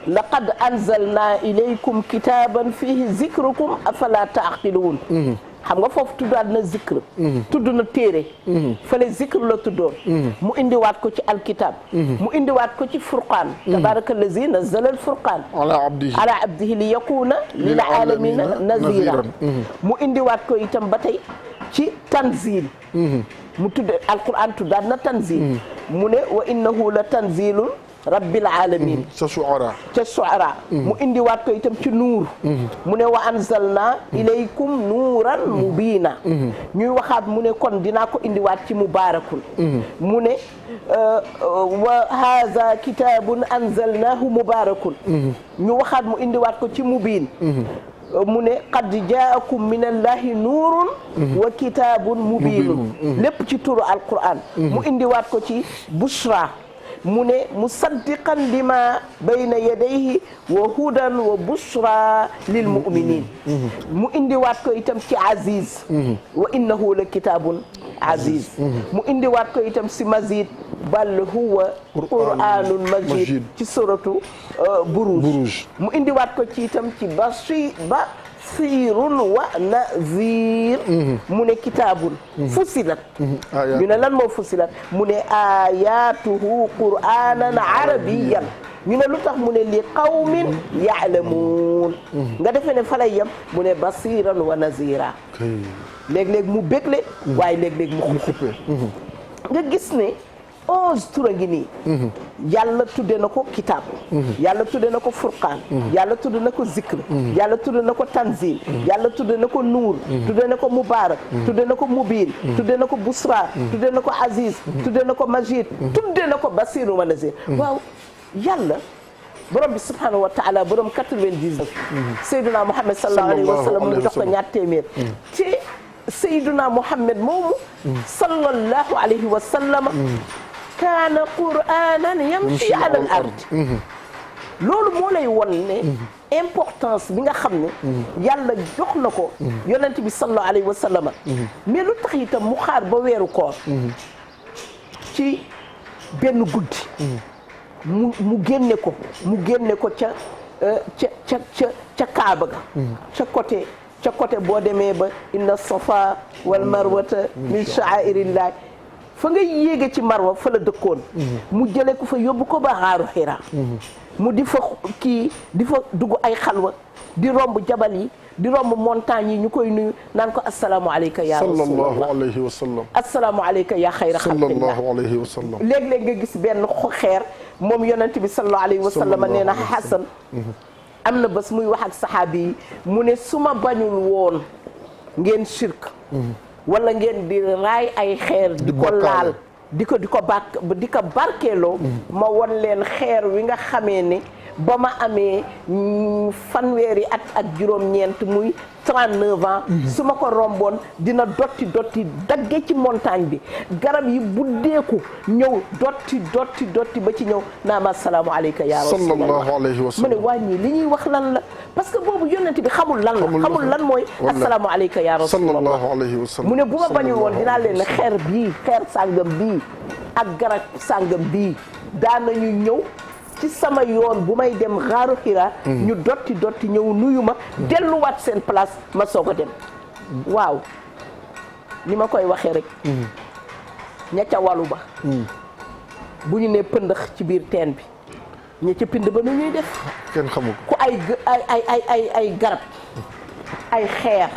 laqad anzalna ilaykum kitaban fihi zikrukum afala taaqiluun xam nga foofu tuddaat na zikr tudd na téere fële zikr la tuddoon mu indiwaat ko ci alkitab mu indiwaat ko ci furqaan tabaraka allazi nazzala alfurqaan ala abdihi li yakuna lil alamina nazira mu indiwaat ko itam ba tey ci tanzil mu tudde alquran tuddaat na tanzil mu ne wa innahu la tanzilun rabbil alamin ca Shu'ara mu indiwaat ko itam ci nuur mu ne wa anzalna ilaykum nuuran mubina ñuy waxaat mu ne kon dinaa ko indiwaat ci mubaarakun mu ne wa haza kitabun anzalnahu mubaarakun ñu waxaat mu indiwaat ko ci mubin mu ne qad jaakum min allahi nuurun wa kitabun mubinun lépp ci turu alquran mu indiwaat ko ci bushra mu ne musaddiqan lima bayna yadayhi wa hudan wa bushra lil mu'minin mu indiwaat ko itam ci aziz wa innahu la kitabun aziz mu indiwaat ko itam si mazid bal huwa qur'anun majid ci suratu buruj mu indiwaat ko ci itam ci basirun wa nazir mu ne kitaabun fusilat ñu ne lan moo fusilat mu ne ayatuhu qur'anan arabiyan ñu ne lu tax mu ne li qawmin ya'lamuun nga defee ne fa lay yem mu ne basiran wa nazira léeg-léeg mu bégle waaye léeg-léeg mu xuppe nga gis ne 11 tur a ngi nii yàlla tudde na ko kitaab yàlla tudde na ko furqaan yàlla tudde na ko zikr yàlla tudde na ko tanzil yàlla tudde na ko nuur tudde na ko mubaarak tudde na ko mubiin tudde na ko busra tudde na ko aziz tudde na ko majid tudde na ko basiru wa nazir waaw yàlla borom bi subhanahu wa taala borom 99 sayyiduna muhammad sallallahu alayhi wa sallam mu jox ko ñaar téeméer ci sayyiduna muhammad moomu sallallahu alayhi wa sallam kaana qur'aanan yamshi ala al ard loolu moo lay won ne importance bi nga xam ne yàlla jox na ko yonent bi sallallahu alayhi wa sallam mais lu tax itam mu xaar ba weeru koor ci benn guddi mu génne ko ca Kaaba ga ca côté boo demee ba inna safa wal marwata min sha'airillah fa nga yéege ci marwa fa la dëkkoon mu jële ko fa yóbbu ko ba xaaru Hira mu di fa dugg ay xalwa di romb jabal yi di romb montagne yi ñu koy nuyu naan ko assalaamu alayka ya rasulallah sallallahu alayhi wa sallam assalaamu alayka ya xayra xalqillah sallallahu alayhi wa sallam léeg-léeg nga gis benn xeer moom yonent bi sallallahu alayhi wa sallam nee na Xasan am na bés muy wax ak saxaabi yi mu ne su ma bañul woon ngeen shirk wala ngeen di raay ay xeer di ko laal di ko barkeeloo ma won leen xeer wi nga xamee ne ba ma amee fanweeri at ak juróom-ñeent muy 39 ans su ma ko romboon dina dotti dagge ci montagne bi garab yi buddeeku ñëw dotti ba ci ñëw naam assalaamu alayka ya rasulullah sallallahu alayhi wa sallam mu ne wàññi li ñuy wax lan la parce que boobu yonent bi xamul lan mooy assalaamu alayka ya rasulullah sallallahu alayhi wa sallam mu ne bu ma bañul woon dinaa leen ne xeer sàngam bii ak garab sàngam bii daanañu ñëw ci sama yoon bu may dem xaaru Hira ñu dotti ñëw nuyu ma delluwaat seen place ma soog a dem waaw ni ma koy waxee rek ña ca walu ba bu ñu ne pëndëx ci biir teen bi ña ca pind ba nu ñuy def kenn xamu ko ku ay garab ay xeer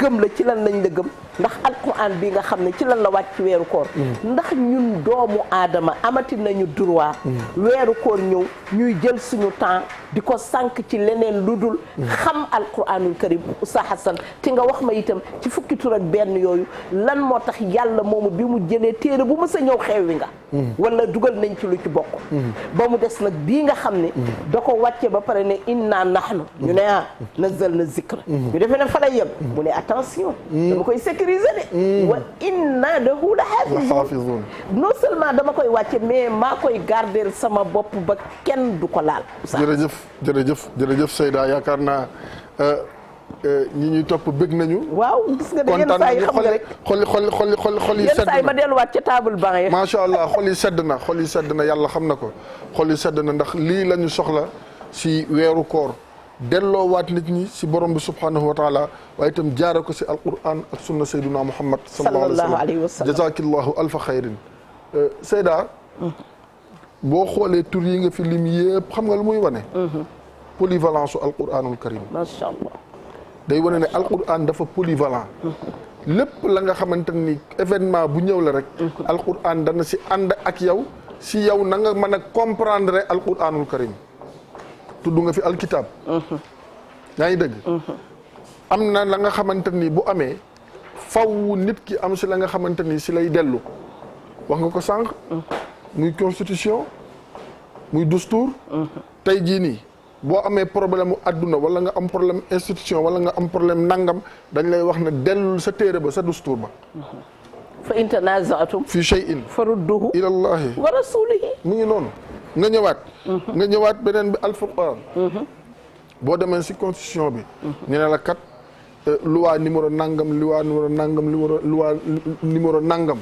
gëm la ci lan lañ la gëm ndax alquran bi nga xam ne ci lan la wàcc ci weeru koor ndax ñun doomu aadama amati nañu droit weeru koor ñëw ñuy jël suñu temps di ko sànq ci leneen lu dul xam alquranul karim Oustaz Assane te nga wax ma itam ci fukki tur ak benn yooyu lan moo tax yàlla moomu bi mu jëlee téere bu mës a ñëw xeewi nga wala dugal nañ ci lu ci bokk ba mu des nag bii nga xam ne da ko wàcce ba pare ne inna nahnu ñu ne nazzalna zikra ñu defee ne fa lay yem mu ne attention dama koy sécuriser de wa inna lahu la xaafizun non seulement dama koy wàcce mais maa koy garder sama bopp ba kenn du ko laal jërëjëf Seyda yaakaar naa ñi ñuy topp bëgg nañu waaw gis nga de yenn saa yi xam nga rek xol yi yenn saa yi ma delluwaat ca table ba yi macha allah xol yi sedd na yàlla xam na ko xol yi sedd na ndax lii la ñu soxla si weeru koor delloowaat nit ñi si borom bi subhanahu wa taala waaye itam jaare ko si alquran ak sunna sayduna muhammad sallallahu alayhi wa sallam jazakillahu alfa xayrin Seyda boo xoolee tur yi nga fi lim yëpp xam nga lu muy wane polyvalence su alquranul karim macha allah day wane ne alquran dafa polyvalent lépp la nga xamante ni événement bu ñëw la rek alquran dana si ànd ak yow si yow na nga mën a comprendre alquranul karim tudd nga fi alkitab yaa ngi dëgg am na la nga xamante ni bu amee faw nit ki am si la nga xamante ni si lay dellu wax nga ko sànq muy constitution muy dustour tey jii nii boo amee problème mu adduna wala nga am problème institution wala nga am problème nangam dañ lay wax ne dellul sa téere ba sa dustour ba fa in tanaza'tum fi shay'in farudduhu ila Allahi wa rasulihi mu ngi noonu nga ñëwaat beneen bi alfurqaan boo demee si constitution bi ñu ne la kat loi numéro nangam loi numéro nangam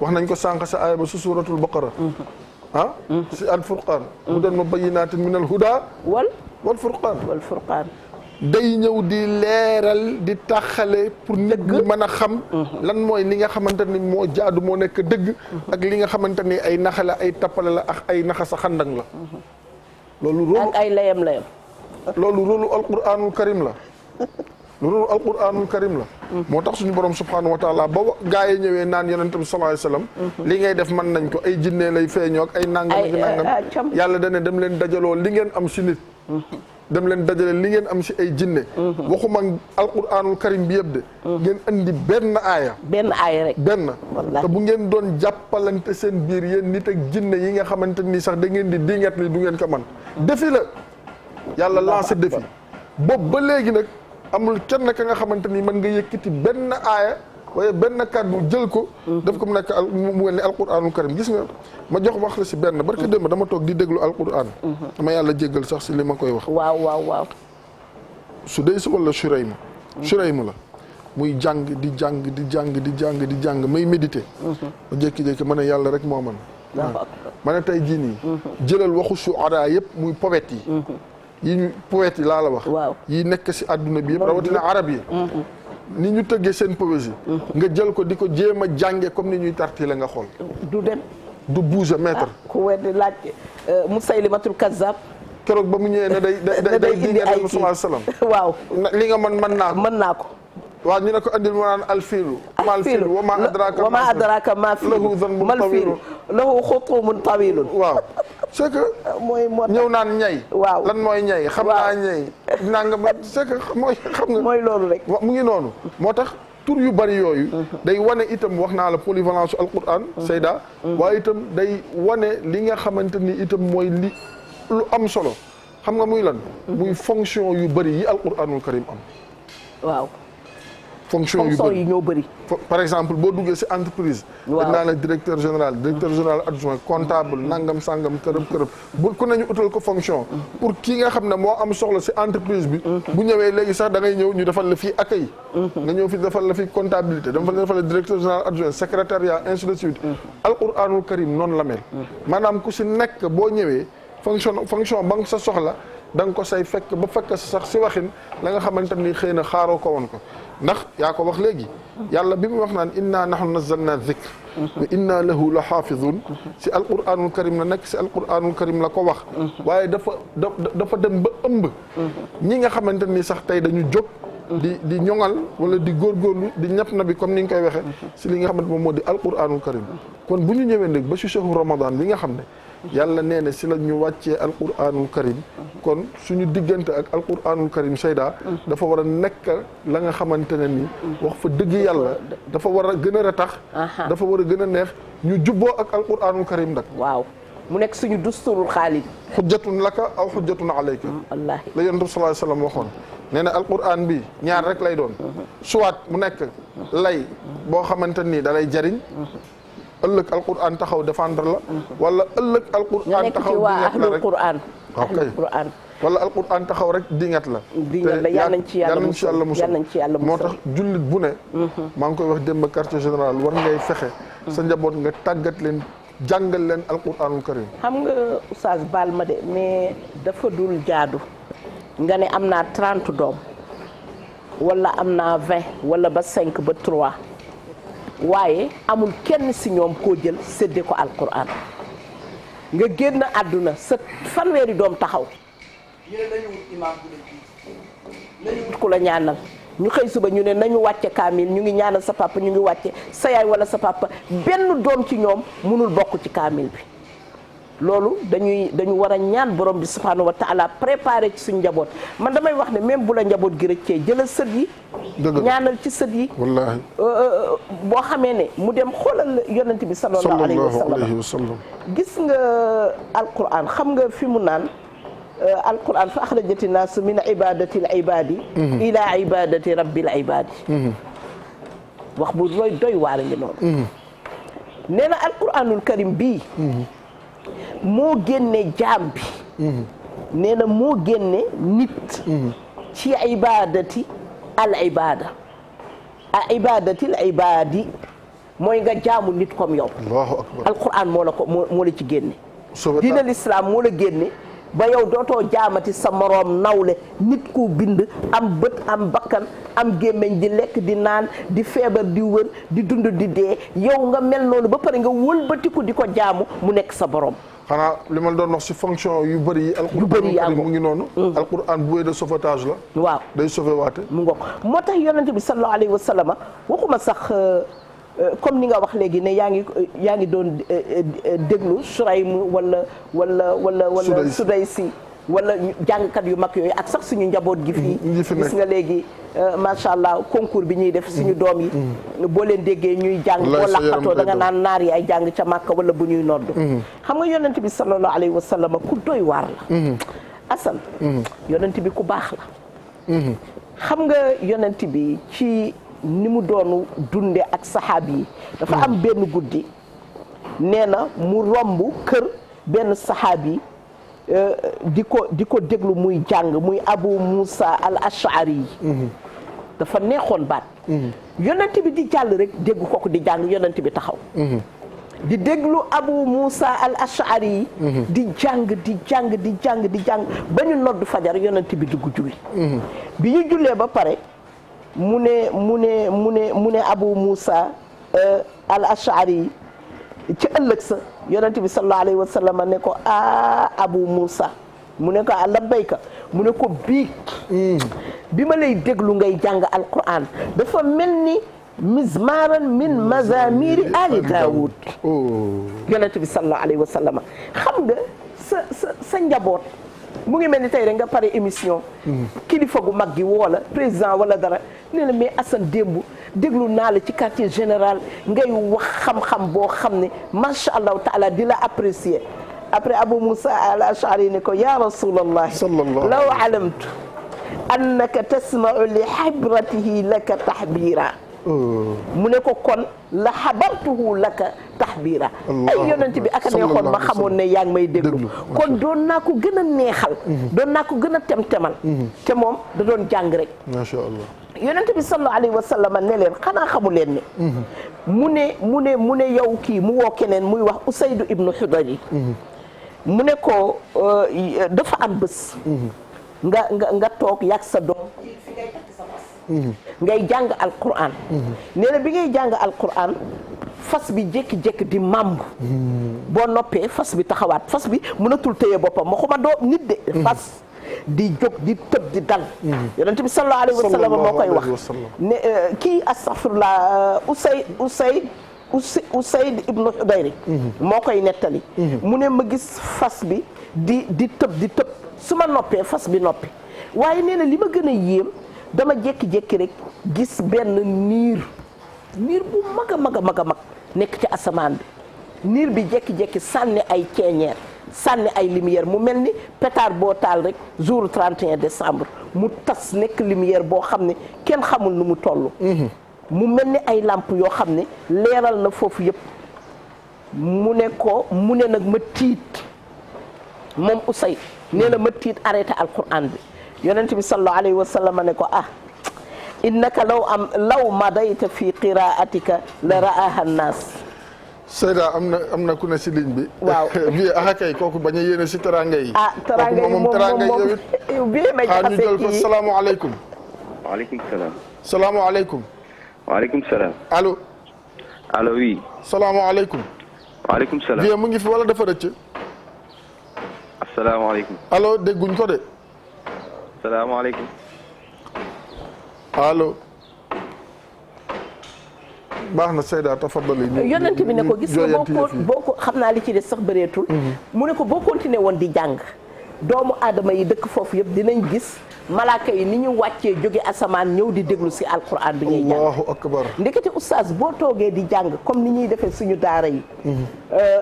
wax nañ ko sànq sa aaya ba su suratul baqara si alfurqaan hudan wa bayyinaatin min al huda wal furqaan day ñëw di leeral di taxale pour nit ñi mën a xam lan mooy li nga xamante ni moo jaadu moo nekk dëgg ak li nga xamante ni ay naxala ay tappale la ak ay naxa sa xandang la loolu ak ay layam loolu rôlu alquranul karim la loolu alquranul karim la moo tax suñu borom subhanahu wa taala ba gaa yi ñëwee naan yonent bi sallallahu alayhi wasallam li ngay def mën nañ ko ay jinne lay feeñoo ak ay nangam ak nangam yàlla dane dem leen dajaloo li ngeen am si nit dem leen dajale li ngeen am si ay jinne waxuma alquranul karim bi yëpp de ngeen andi benn aaya rek benn te bu ngeen doon jàppalante seen biir yéen nit ak jinne yi nga xamante ni sax da ngeen di dingat li du ngeen ko man défi la yàlla lancé défi boobu ba léegi nag amul kenn ka nga xamante ni mën nga yëkkati benn aaya waaye benn kàddu jël ko daf ko mu nekk mu mel ni alquranul karim gis nga ma jox wax la si benn barka démb dama toog di déglu alquran dama yàlla jéggal sax si li ma koy wax waaw su dee si wala Shurayma la muy jàng di jàng may méditer ma jékki-jékki ma ne yàlla rek moo man ma ne tey jii nii jëlal waxu shuara yëpp muy poète yi ñu poète yi laa la wax yi nekk si àdduna bi yëpp rawatina arab yi ni ñu tëggee seen poésie nga jël ko di ko jéem a jànge comme ni ñuy tarti la nga xool du dem du bouger maître ku weddi laaj Musaylimatul Kazzab keroog ba mu ñëwee ne day indi ay sallallahu alayhi wasallam waaw li nga mën naa ko waaw ñu ne ko andil mu naan alfiilu wa ma adraka ma fiilu mal fiilu lahu xutumun tawilun waaw c'est que mooy ñëw naan ñay waaw lan mooy ñay xam naa ñay nanga ma c'est que mooy xam nga mooy loolu rek mu ngi noonu moo tax tur yu bari yooyu day wane itam wax naa la polyvalence alquran sayda waaye itam day wane li nga xamante ni itam mooy li lu am solo xam nga muy lan muy fonction yu bari yi alquranul karim am waaw fonction yi ñoo bëri par exemple boo duggee ci entreprise dañ naa la directeur général adjoint comptable nangam sangam kërëb bu ku nañu utal ko fonction pour kii nga xam ne moo am soxla ci entreprise bi bu ñëwee léegi sax da ngay ñëw ñu defal la fii accueil nga ñëw fi defal la fii comptabilité defal la directeur général adjoint secrétariat ainsi de suite alquranul karim noonu la mel maanaam ku ci nekk boo ñëwee fonction ba nga sa soxla da nga ko say fekk ba fekk sax ci waxin la nga xamante ni xëy na xaaroo ko woon ko ndax yaa ko wax léegi yàlla bi mu wax naan inna nahnu nazzalna dhikr wa inna lahu la xaafidun si alquranul karim la nekk si alquranul karim la ko wax waaye dafa dem ba ëmb ñi nga xamante ni sax tey dañu jóg di ñoŋal wala di góorgóorlu di ñett na bi comme ni nga koy waxee si li nga xamante moom moo di alquranul karim kon bu ñu ñëwee nag ba si shahru ramadan li nga xam ne yàlla nee na si la ñu wàccee alquranul karim kon suñu diggante ak alquranul karim sayda dafa war a nekk la nga xamante ne ni wax fa dëgg yàlla dafa war a gën a ratax dafa war a gën a neex ñu jubboo ak alquranul karim nag waaw mu nekk suñu dusturul xaalid xujjatun laka aw xujjatun alayka wallaahi la yonent bi sallallahu alayhi wasallam waxoon nee na alquran bi ñaar rek lay doon soit mu nekk lay boo xamante nii da lay jariñ ëllëg alquran taxaw défendre la wala ëllëg alquran taxaw dingat la rek ok wala alquran taxaw rek dingat la yàlla nañ ci yàlla musal moo tax jullit bu ne maa ngi koy wax démb quartier général war ngay fexe sa njaboot nga tàggat leen jàngal leen alquranul karim xam nga oustaz baal ma de mais dafa dul jaadu nga ne am naa 30 doom wala am naa 20 wala ba 5 ba 3 waaye amul kenn si ñoom koo jël séddee ko alquran nga génn àdduna sa fanweeri doom taxaw ñu ne nañu wut imaam bu la nañu wut ku la ñaanal ñu xëy suba ñu ne nañu wàcce kaamil ñu ngi ñaanal sa papa ñu ngi wàcce sa yaay wala sa papa benn doom ci ñoom mënul bokk ci kaamil bi loolu dañu war a ñaan borom bi subhanahu wa taala préparé ci suñu njaboot man damay wax ne même bu la njaboot gi rëccee jëlal sët yi ñaanal ci sët yi wallaahi boo xamee ne mu dem xoolal yonent bi sallallahu alayhi wa sallam gis nga alquran xam nga fi mu naan alquran fa axrajati naas min ibadati al ibadi ila ibadati rabbil ibadi wax bu doy waar ngi noonu nee na alquranul karim bii moo génne jaam bi nee na moo génne nit ci ibadati al ibada a ibadati al ibadi mooy nga jaamu nit comme yow. allahu akbar alquran moo la ci génne diina l'islam moo la génne ba yow dootoo jaamati sa moroom nawle nit ku bind am bët am bakkan am gémmiñ di lekk di naan di feebar di wër di dund di dee yow nga mel noonu ba pare nga wëlbatiku di ko jaamu mu nekk sa borom. xanaa li ma doon wax ci fonction yu bëri yi. alquran mu ngi noonu. alquran bouée de sauvetage la. waaw day sauver waate. mu ngoog moo tax yonent bi sallallahu alayhi wa sallam waxuma sax comme ni nga wax léegi ne yaa ngi doon déglu Suraym wala Sudaysi wala jàngkat yu mag yooyu ak sax suñu njaboot gi fii. gis nga léegi macha allah concours bi ñuy def suñu doom yi. boo leen déggee ñuy jàng boo laqatoo da nga naan naar yi ay jàng ca Màkka wala bu ñuy nodd. xam nga yonent bi sallallahu alayhi wa sallam ku doy waar la. Assane. yonent bi ku baax la. xam nga yonent bi ci ni mu doonu dunde ak saxaabi yi. dafa am benn guddi nee na mu romb kër benn saxaabi di ko déglu muy jàng muy Abu Musa al Ash'ari dafa neexoon baat. yonent bi di jàll rek dégg kooku di jàng yonent bi taxaw. di déglu Abu Musa al Ash'ari di jàng ba ñu nodd fajar yonent bi dugg julli. bi ñu jullee ba pare mu ne Abu Musa al Ash'ari ci ëllëg sa yonent bi sallallahu alayhi wa sallam ne ko Abu Musa mu ne ko labbayka mu ne ko biig bi ma lay déglu ngay jàng alquran dafa mel ni mizmaran min mazamiri ali Daawud. yonent bi sallallahu alayhi wa sallam xam nga sa njaboot mu ngi mel ni tey rek nga pare émission. kilifa gu mag gi woo la président wala dara nee na mais Assane démb déglu naa la ci quartier général ngay wax xam-xam boo xam ne macha allahu taala di la apprécier après Abu Musa al Ash'ari ne ko ya rasulallah law alamtu annaka tasma'u li hibratihi laka tahbira mu ne ko kon la xabartuhu laka tahbira ay yonent bi aka neexoon ma xamoon ne yaa ngi may déglu kon doon naa ko gën a neexal doon naa ko gën a tem-temal te moom da doon jàng rek macha allah yonent bi sallallahu alayhi wa sallam ne leen xanaa xamu leen ne mu ne yow kii mu woo keneen muy wax Usayd ibnu Hudayr mu ne ko dafa am bés nga toog yàgg sa doom fi ngay takk sa fas ngay jàng alquran nee na bi ngay jàng alquran fas bi jékki-jékki di màmb boo noppee fas bi taxawaat fas bi mënatul téye boppam ma xuma doo nit de fas di jóg di tëb di dal yonent bi sallallahu alayhi wa sallam moo koy wax ne kii astaghfirullah Usayd ibnu Hudayr moo koy nettali mu ne ma gis fas bi di tëb su ma noppee fas bi noppi waaye nee na li ma gën a yéem dama jékki-jékki rek gis benn niir bu mag a mag nekk ci asamaan bi niir bi jékki-jékki sànni ay ceeñeer sànni ay lumière mu mel ni pétard boo taal rek jour 31 décembre mu tas nekk lumière boo xam ne kenn xamul nu mu toll mu mel ni ay làmp yoo xam ne leeral na foofu yëpp mu ne nag ma tiit moom Usayd nee na ma tiit arrêté alquran bi yonent bi sallallahu alayhi wa sallam ne ko innaka law madayta fi qiraatika la ra'aha an-nas. Seyda am na ku ne si ligne bi. waaw bii kay kooku bañ a yéene si teraanga yi. teraanga yi moom bii may jaxase kii ñu jël ko salaamaaleykum. waaleykum salaam. salaamaaleykum. waaleykum salaam. allo. allo oui. salaamaaleykum. waaleykum salaam. bii mu ngi fi wala dafa rëcc. asalaamaaleykum. allo dégguñ ko de. salaamaaleykum. allo. baax na Seyda tafadali. yonent bi ne ko gis nga boo ko xam naa li ci des sax bëreetul. mu ne ko boo continué woon di jàng doomu aadama yi dëkk foofu yëpp dinañ gis malaaka yi ni ñu wàccee jóge asamaan ñëw di déglu si alquran bi ngay jàng. allahu akbar. ndekete oustaz boo toogee di jàng comme ni ñuy defee suñu daara yi.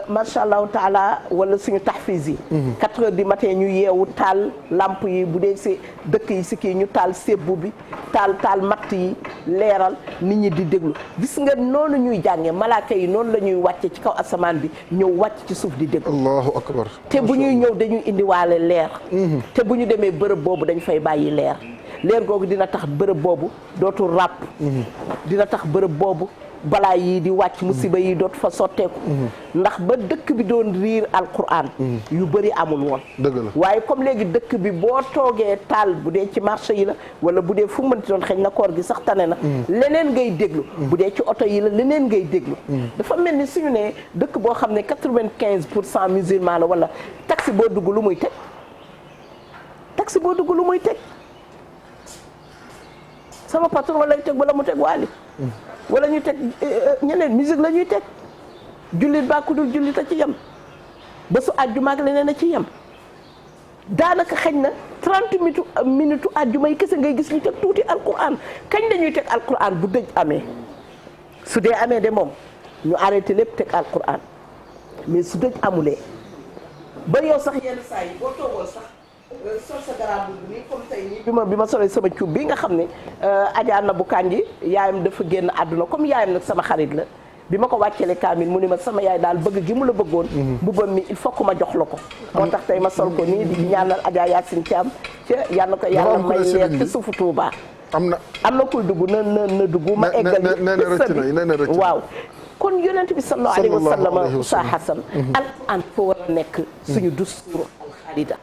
macha allahu taala wala suñu tahfiz yi. 4 heures du matin ñu yeewu taal lamp yi bu dee si dëkk yi si kii ñu taal sebbu bi taal matt yi leeral nit ñi di déglu gis nga noonu ñuy jàngee malaaka yi noonu la ñuy wàcce ci kaw asamaan bi ñëw wàcc ci suuf di déglu. allahu akbar. te bu ñuy ñëw dañuy indiwaale leer. te bu ñu demee bërëb boobu dañ fay bàyyi leer googu dina tax bërëb boobu dootul ràpp. dina tax bërëb boobu balaa yii di wàcc musiba yi dootu fa sotteeku ndax ba dëkk bi doon riir alquran yu bëri amul woon dëgg la waaye comme léegi dëkk bi boo toogee taal bu dee ci marché yi la wala bu dee fu mu mënti doon xëy na koor gi sax tane na leneen ngay déglu bu dee ci oto yi la leneen ngay déglu dafa mel ni suñu ne dëkk boo xam ne 95% musulman la wala taxi boo dugg lu muy teg taxi boo dugg lu muy teg sama patron wala ñu teg wala mu teg waali wala ñu teg ñeneen musique la ñuy teg jullit baa ku dul jullit a ci yem ba su àjjuma ak leneen a ci yem daanaka xëy na 30 minutes àjjuma yi kese ngay gis ñu teg tuuti alquran kañ dañuy teg alquran bu dëj amee su dee amee de moom ñu arrêté lépp teg alquran mais su dëj amulee ba yow sax yenn saa yi boo toogoon sax sol sa garab bu nii comme tey nii bi ma solee sama cuub bi nga xam ne Adja na bu Kandji yaayam dafa génn àdduna comme yaayam nag sama xarit la bi ma ko wàcceele kaamil mu ni ma sama yaay daal bëgg gi mu la bëggoon mbubbam mi il faut que ma jox la ko moo tax tey ma sol ko nii di ñaanal Adja Yacine Thiam ca yal na ko yàlla may leer ci suufu Touba am na kuy dugg na dugg ma eggal ni waaw kon yonent bi sallallahu alayhi wa sallam Oustaz Assane alquran fa war a nekk suñu dustuur alxaalida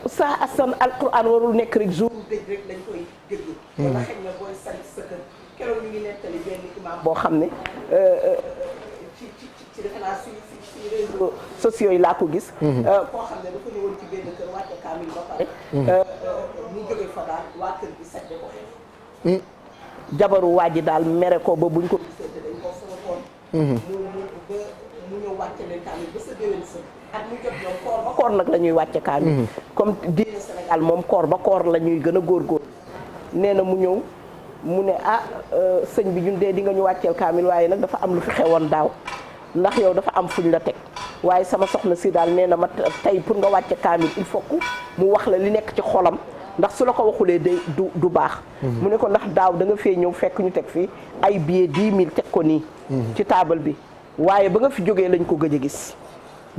Oustaz Assane alquran warul nekk rek jour dëj rek dañ koy déglu wala xëy na booy sant sa kër keroog ñu ngi nettali benn imam boo xam ne ci defe naa si réseaux sociaux yi laa ko gis koo xam ne dafa ñëwoon ci benn kër wàcce kaamil ba pare mu jóge fa daal waa kër gi sajde ko xeex jabaru waa ji daal mere ko ba buñ ko gisante dañ ko foofoon mu ñëw wàcce leen kaamil ba sa déwén sa at mu jot ñoom koor ba koor nag la ñuy wàcce kaamil comme diine Sénégal moom koor ba koor la ñuy gën a góorgóor nee na mu ñëw mu ne sëñ bi ñun dee di nga ñu wàcceel kaamil waaye nag dafa am lu fi xewoon daaw ndax yow dafa am fuñ la teg waaye sama soxna si daal nee na ma tey pour nga wàcce kaamil il faut que mu wax la li nekk ci xolam ndax su la ko waxulee day du baax mu ne ko ndax daaw da nga fee ñëw fekk ñu teg fii ay billet 10 000 teg ko nii ci taabal bi waaye ba nga fi jógee lañ ko gëj a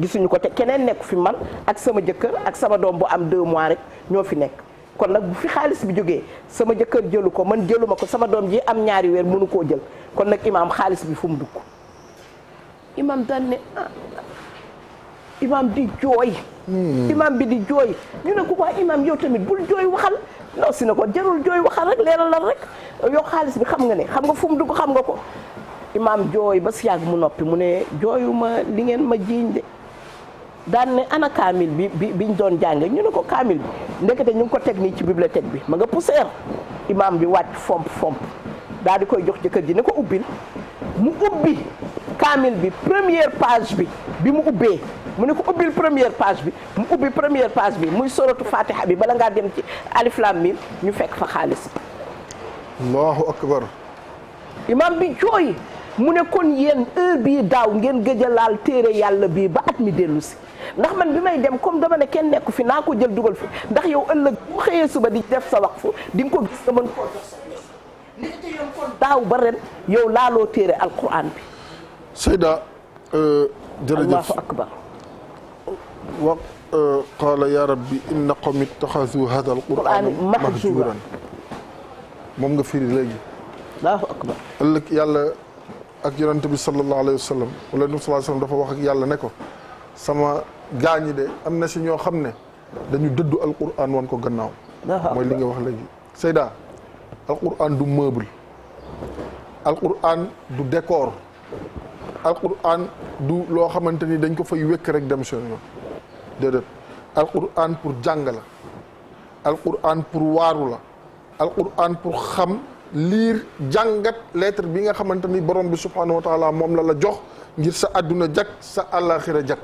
gisuñu ko te keneen nekk fi man ak sama jëkkër ak sama doom bu am 2 mois rek ñoo fi nekk kon nag bu fi xaalis bi jógee sama jëkkër jëlu ko man jëluma ko sama doom ji am 2 weer mënu koo jël kon nag imaam xaalis bi fu mu dugg imaam daan ne imaam di jooy imaam bi di jooy ñu ne ko waa imaam yow tamit bul jooy waxal ndaw si ne ko jarul jooy waxal rek leeralal rek yow xaalis bi xam nga fu mu dugg xam nga ko imaam jooy ba si yàgg mu noppi mu ne jooyuma li ngeen ma jiiñ de daan ne ana kaamil biñ doon jàng ñu ne ko kaamil bi ndekete ñu ngi ko teg nii ci bibliothèque bi ma nga poussière imaam bi wàcc fomp daal di koy jox jëkkër ji ne ko ubbil mu ubbi kaamil bi première page bi mu ubbee mu ne ko ubbil première page bi mu ubbi première page bi muy soratu fatiha bi bala ngaa dem ci alif lam mim ñu fekk fa xaalis bi allahu akbar imaam bi jooy mu ne kon yéen heure bii daaw ngeen gëj a laal téere yàlla bii ba at mi dellu si ndax man bi may dem comme dama ne kenn nekku fi naa ko jël dugal fi ndax yow ëllëg bu xëyee suba di def sa waqfu di nga ko gis nga mën koo jox sa li te yow kon daaw ba ren yow laaloo téere alquran bi Seyda jërëjëf allahu akbar wa qaala ya rabbi inna qawmi ittaxazu hada alquran mahjuran moom nga firi léegi allahu akbar ëllëg yàlla ak yonent bi sallallahu alayhi wa sallam wala nabi sallallahu alayhi wa sallam dafa wax ak yàlla ne ko sama gaañi de am na si ñoo xam ne dañu dëddu alquran wan ko gannaaw mooy li nga wax léegi Seyda alquran du meuble alquran du décor alquran du loo xamante ni dañ ko fay wékk rek dem seen yoon déedéet alquran pour jàng la alquran pour waaru la alquran pour xam liir jàngat lettre bi nga xamante ni borom bi subhanahu wa taala moom la jox ngir sa adduna jag sa àllaaxira jag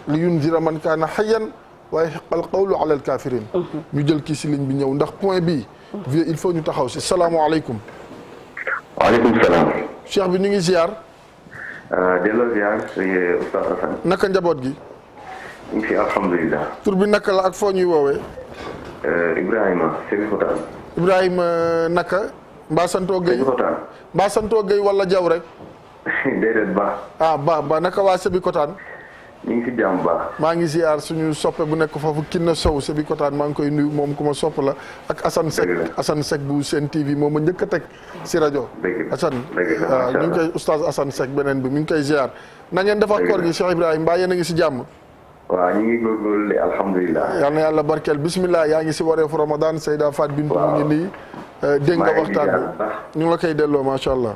li yunzira man kaana hayyan wa yahiqqa al-qawlu ala al-kafirin ñu jël kii si ligne bi ñëw ndax point bi vieux il faut ñu taxaw si salaamaaleykum. waaleykum salaam. cheikh bi ñu ngi ziar. delloo ziar Oustaz Assane. naka njaboot gi. ñu ngi fi alhamdulilah. tur bi naka la ak foo ñuy woowee. Ibrahima Sébikotane. Ibrahima naka. mbaa santoo Guèye Sébikotane. mbaa santoo Guèye wala Jaw rek. déedéet Ba. Ba naka waa Sébikotane. ñu ngi si jàmm bu baax. maa ngi ziar suñu soppe bu nekk foofu Kinna Sow Sébi Kotaan maa ngi koy nuyu moom ku ma sopp la ak Assane Seck Assane Seck bu Sen TV moom ma njëkk a teg si rajo. Assane waaw ñu ngi koy oustaz Assane Seck beneen bi mi ngi koy ziar. na ngeen def ak koor gi Cheikh Ibrahima mbaa yéen a ngi si jàmm. waaw ñu ngi góorgóorlu alhamdulilah. yal na yàlla barkeel bismillah yaa ngi si wareefu Ramadan Seyda Fat Bintou mu ngi nii. dégg nga waxtaan bi ñu ngi la koy delloo macha allah.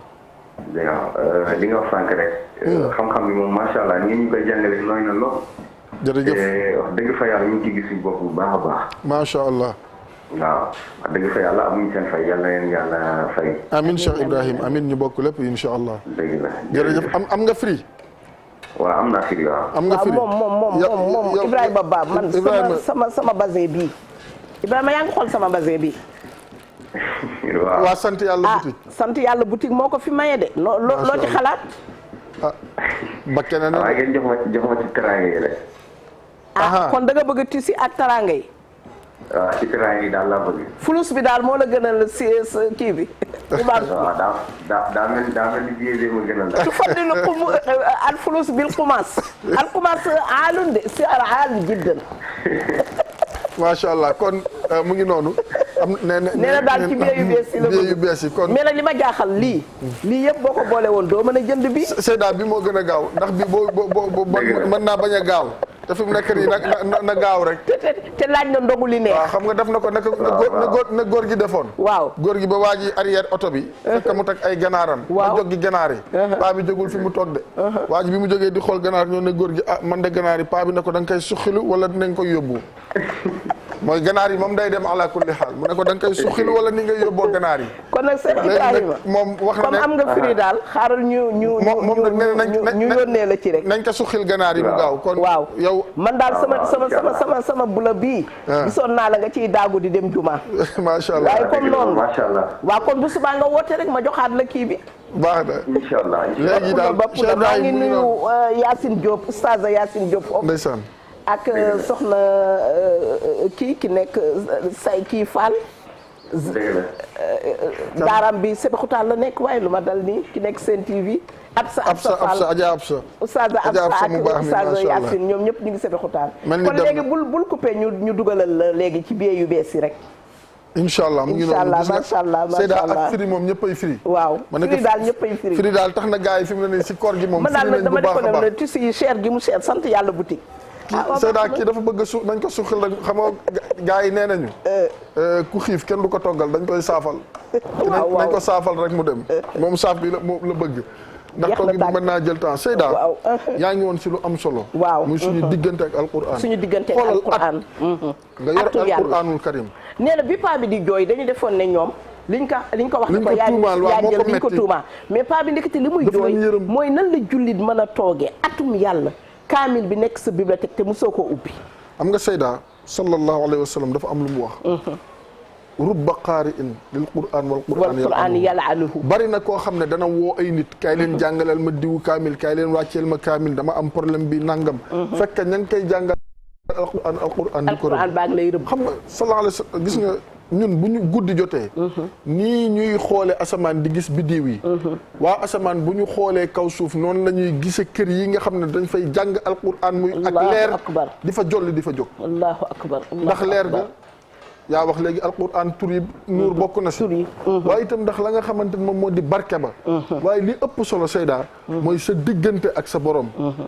waaw li nga wax sànq rek. xam-xam bi moom macha allah ni ñu koy jàngale nooy na lool. jërëjëf wax dëgg fa yàlla ñu ngi ciy gis suñu bopp bu baax a baax. macha allah. waaw wax dëgg fa yàlla amuñu seen fay yàlla leen yàlla fay. amin Cheikh Ibrahim amin ñu bokk lépp incha allah. dëgg la jërëjëf am nga free. waaw am naa free waaw. am nga free moom Ibrahima Ba man sama basé bii. Ibrahima yaa ngi xool sama basé bii. waa sant yàlla boutique. sant yàlla boutique moo ko fi maye de. loo ci xalaat. ba keneen waaye ngeen jox ma ci teraanga yi rek. kon da nga bëgg tissu ak teraanga yi. waaw ci teraanga yi daal laa bëgg. fulus bi daal moo la gënal si kii bi. waaw daa mel ni billet bi ma gënal. tufaddilu al fulus bil xumaas. al xumaas aalun de si al aal jiddan. macha allah kon mu ngi noonu. nee na daal ci billet yu bees yi la bëgg yu bees yi kon. mais nag li ma jaaxal lii yëpp boo ko boole woon doo mën a jënd bi. Seyda bi moo gën a gaaw ndax bi boo mën naa bañ a gaaw. te fi mu nekk nii na gaaw rek. te laaj na ndogu li neex. waaw xam nga def na ko na góor gi defoon. waaw góor gi ba waa ji arrière oto bi. fekk mu teg ay ganaaram. waaw ma jóg gi ganaar yi. paa bi jógul fi mu toog de. waa ji bi mu jógee di xool ganaar ñoo ne góor gi man de ganaar yi paa bi ne ko da nga koy suxilu wala dinañ koy yóbbu. mooy ganaar yi moom day dem ala kulli xaal mu ne ko da nga koy suxilu wala ni nga yóbboo ganaar yi. kon nag Cheikh Ibrahima moom wax na ne comme am nga firi daal xaaral ñu yónnee la ci rek. nañ ko suxil ganaar yi mu gaaw kon waaw yow man daal sama bula bii. gisoon naa la nga ciy daagu di dem juma. macha allah waaye comme noonu. macha allah waaw kon bu subaa nga woote rek ma joxaat la kii bi. baax na incha allah léegi daal Cheikh maa ngi Ibrahima nuyu Yacine Diop oustaz Yacine Diop foofu. ndeysaan ak soxna ki nekk say kii Fall. daaram bi Sébikotane la nekk waaye lu ma dal nii ki nekk Sen TV. Absa Fall Adja Absa. Oustaz Absa ak Oustaz Yacine ñoom ñëpp ñu ngi Sébikotane. kon léegi bul coupé ñu dugalal la léegi ci billet yu bees yi rek. incha allah mu ngi noonu macha allah Seyda ak firi moom ñëppay firi. waaw firi daal ñëppay firi. firi daal tax na gars yi fi mu ne nii si koor gi moom. firi nañ bu baax a baax dama defoon ne tissu yi cher gi mu cher sant yàlla boutique. Seyda kii dafa bëgg nañ ko suxil rek xam nga gars yi nee nañu. ku xiif kenn du ko toggal dañ koy saafal. nañ ko saafal rek mu dem. moom saaf bi la bëgg. ndax togg bi mën naa jël temps Seyda. yaa ngi woon si lu am solo. waaw muy suñu diggante ak alquran. suñu diggante ak alquran. nga yor alquranul karim. nee na bi paa bi di jooy dañu defoon ne ñoom. liñ ko wax ne ko yaa jël liñ ko tuumaal mais paa bi ndekete li muy jooy mooy nan la jullit mën a toogee atum yàlla kaamil bi nekk sa bibliothèque te mosoo koo ubbi. am nga Seyda sallallahu alayhi wa sallam dafa am lu mu wax. rubba qaari'in lil qur'an wal qur'an yal'anuhu bari na koo xam ne dana woo ay nit kaay leen jàngalal ma diwu kaamil kaay leen wàcceel ma kaamil dama am problème bi nangam. fekk ña ngi koy jàngal alquran di ko rëbb baa ngi lay rëbb. xam nga sallallahu alayhi wa sallam gis nga ñun bu ñu guddi jotee. nii ñuy xoolee asamaan di gis biddiw yi. waa asamaan bu ñu xoolee kaw suuf noonu la ñuy gise kër yi nga xam ne dañ fay jàng alquran muy ak leer di fa jolli di fa jóg. allahu akbar ndax leer ga yaa wax léegi alquran tur yi nuur bokk na si. waaye itam ndax la nga xamante ne moom moo di barke ba. waaye li ëpp solo Seyda. mooy sa diggante ak sa borom.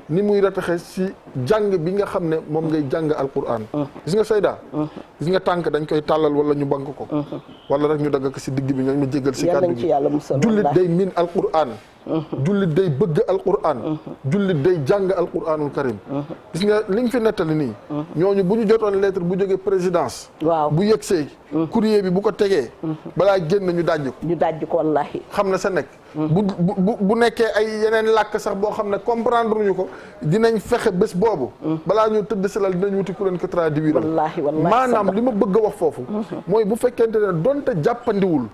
ni muy rataxe si jàng bi nga xam ne moom ngay jàng alquran. gis nga Seyda. gis nga tànk dañ koy tàllal wala ñu bank ko. wala rek ñu dagg ko si digg bi ñooñu ma jéggal si kàddu gi. jullit day miin alquran. jullit day bëgg alquran. jullit day jàng alquranul karim. gis nga li nga fi nettali nii. ñooñu bu ñu jotoon lettre bu jógee présidence. waaw bu yegsee. courrier bi bu ko tegee. balaa génn ñu dajj ko. ñu dajj ko wallaahi. xam na sa nekk. bu nekkee ay yeneen làkk sax boo xam ne comprendre ñu ko dinañ fexe bés boobu. balaa ñu tëdd si lal dinañ wuti ku leen ko traduire. wallaahi maanaam li ma bëgg a wax foofu. mooy bu fekkente ne donte jàppandiwul.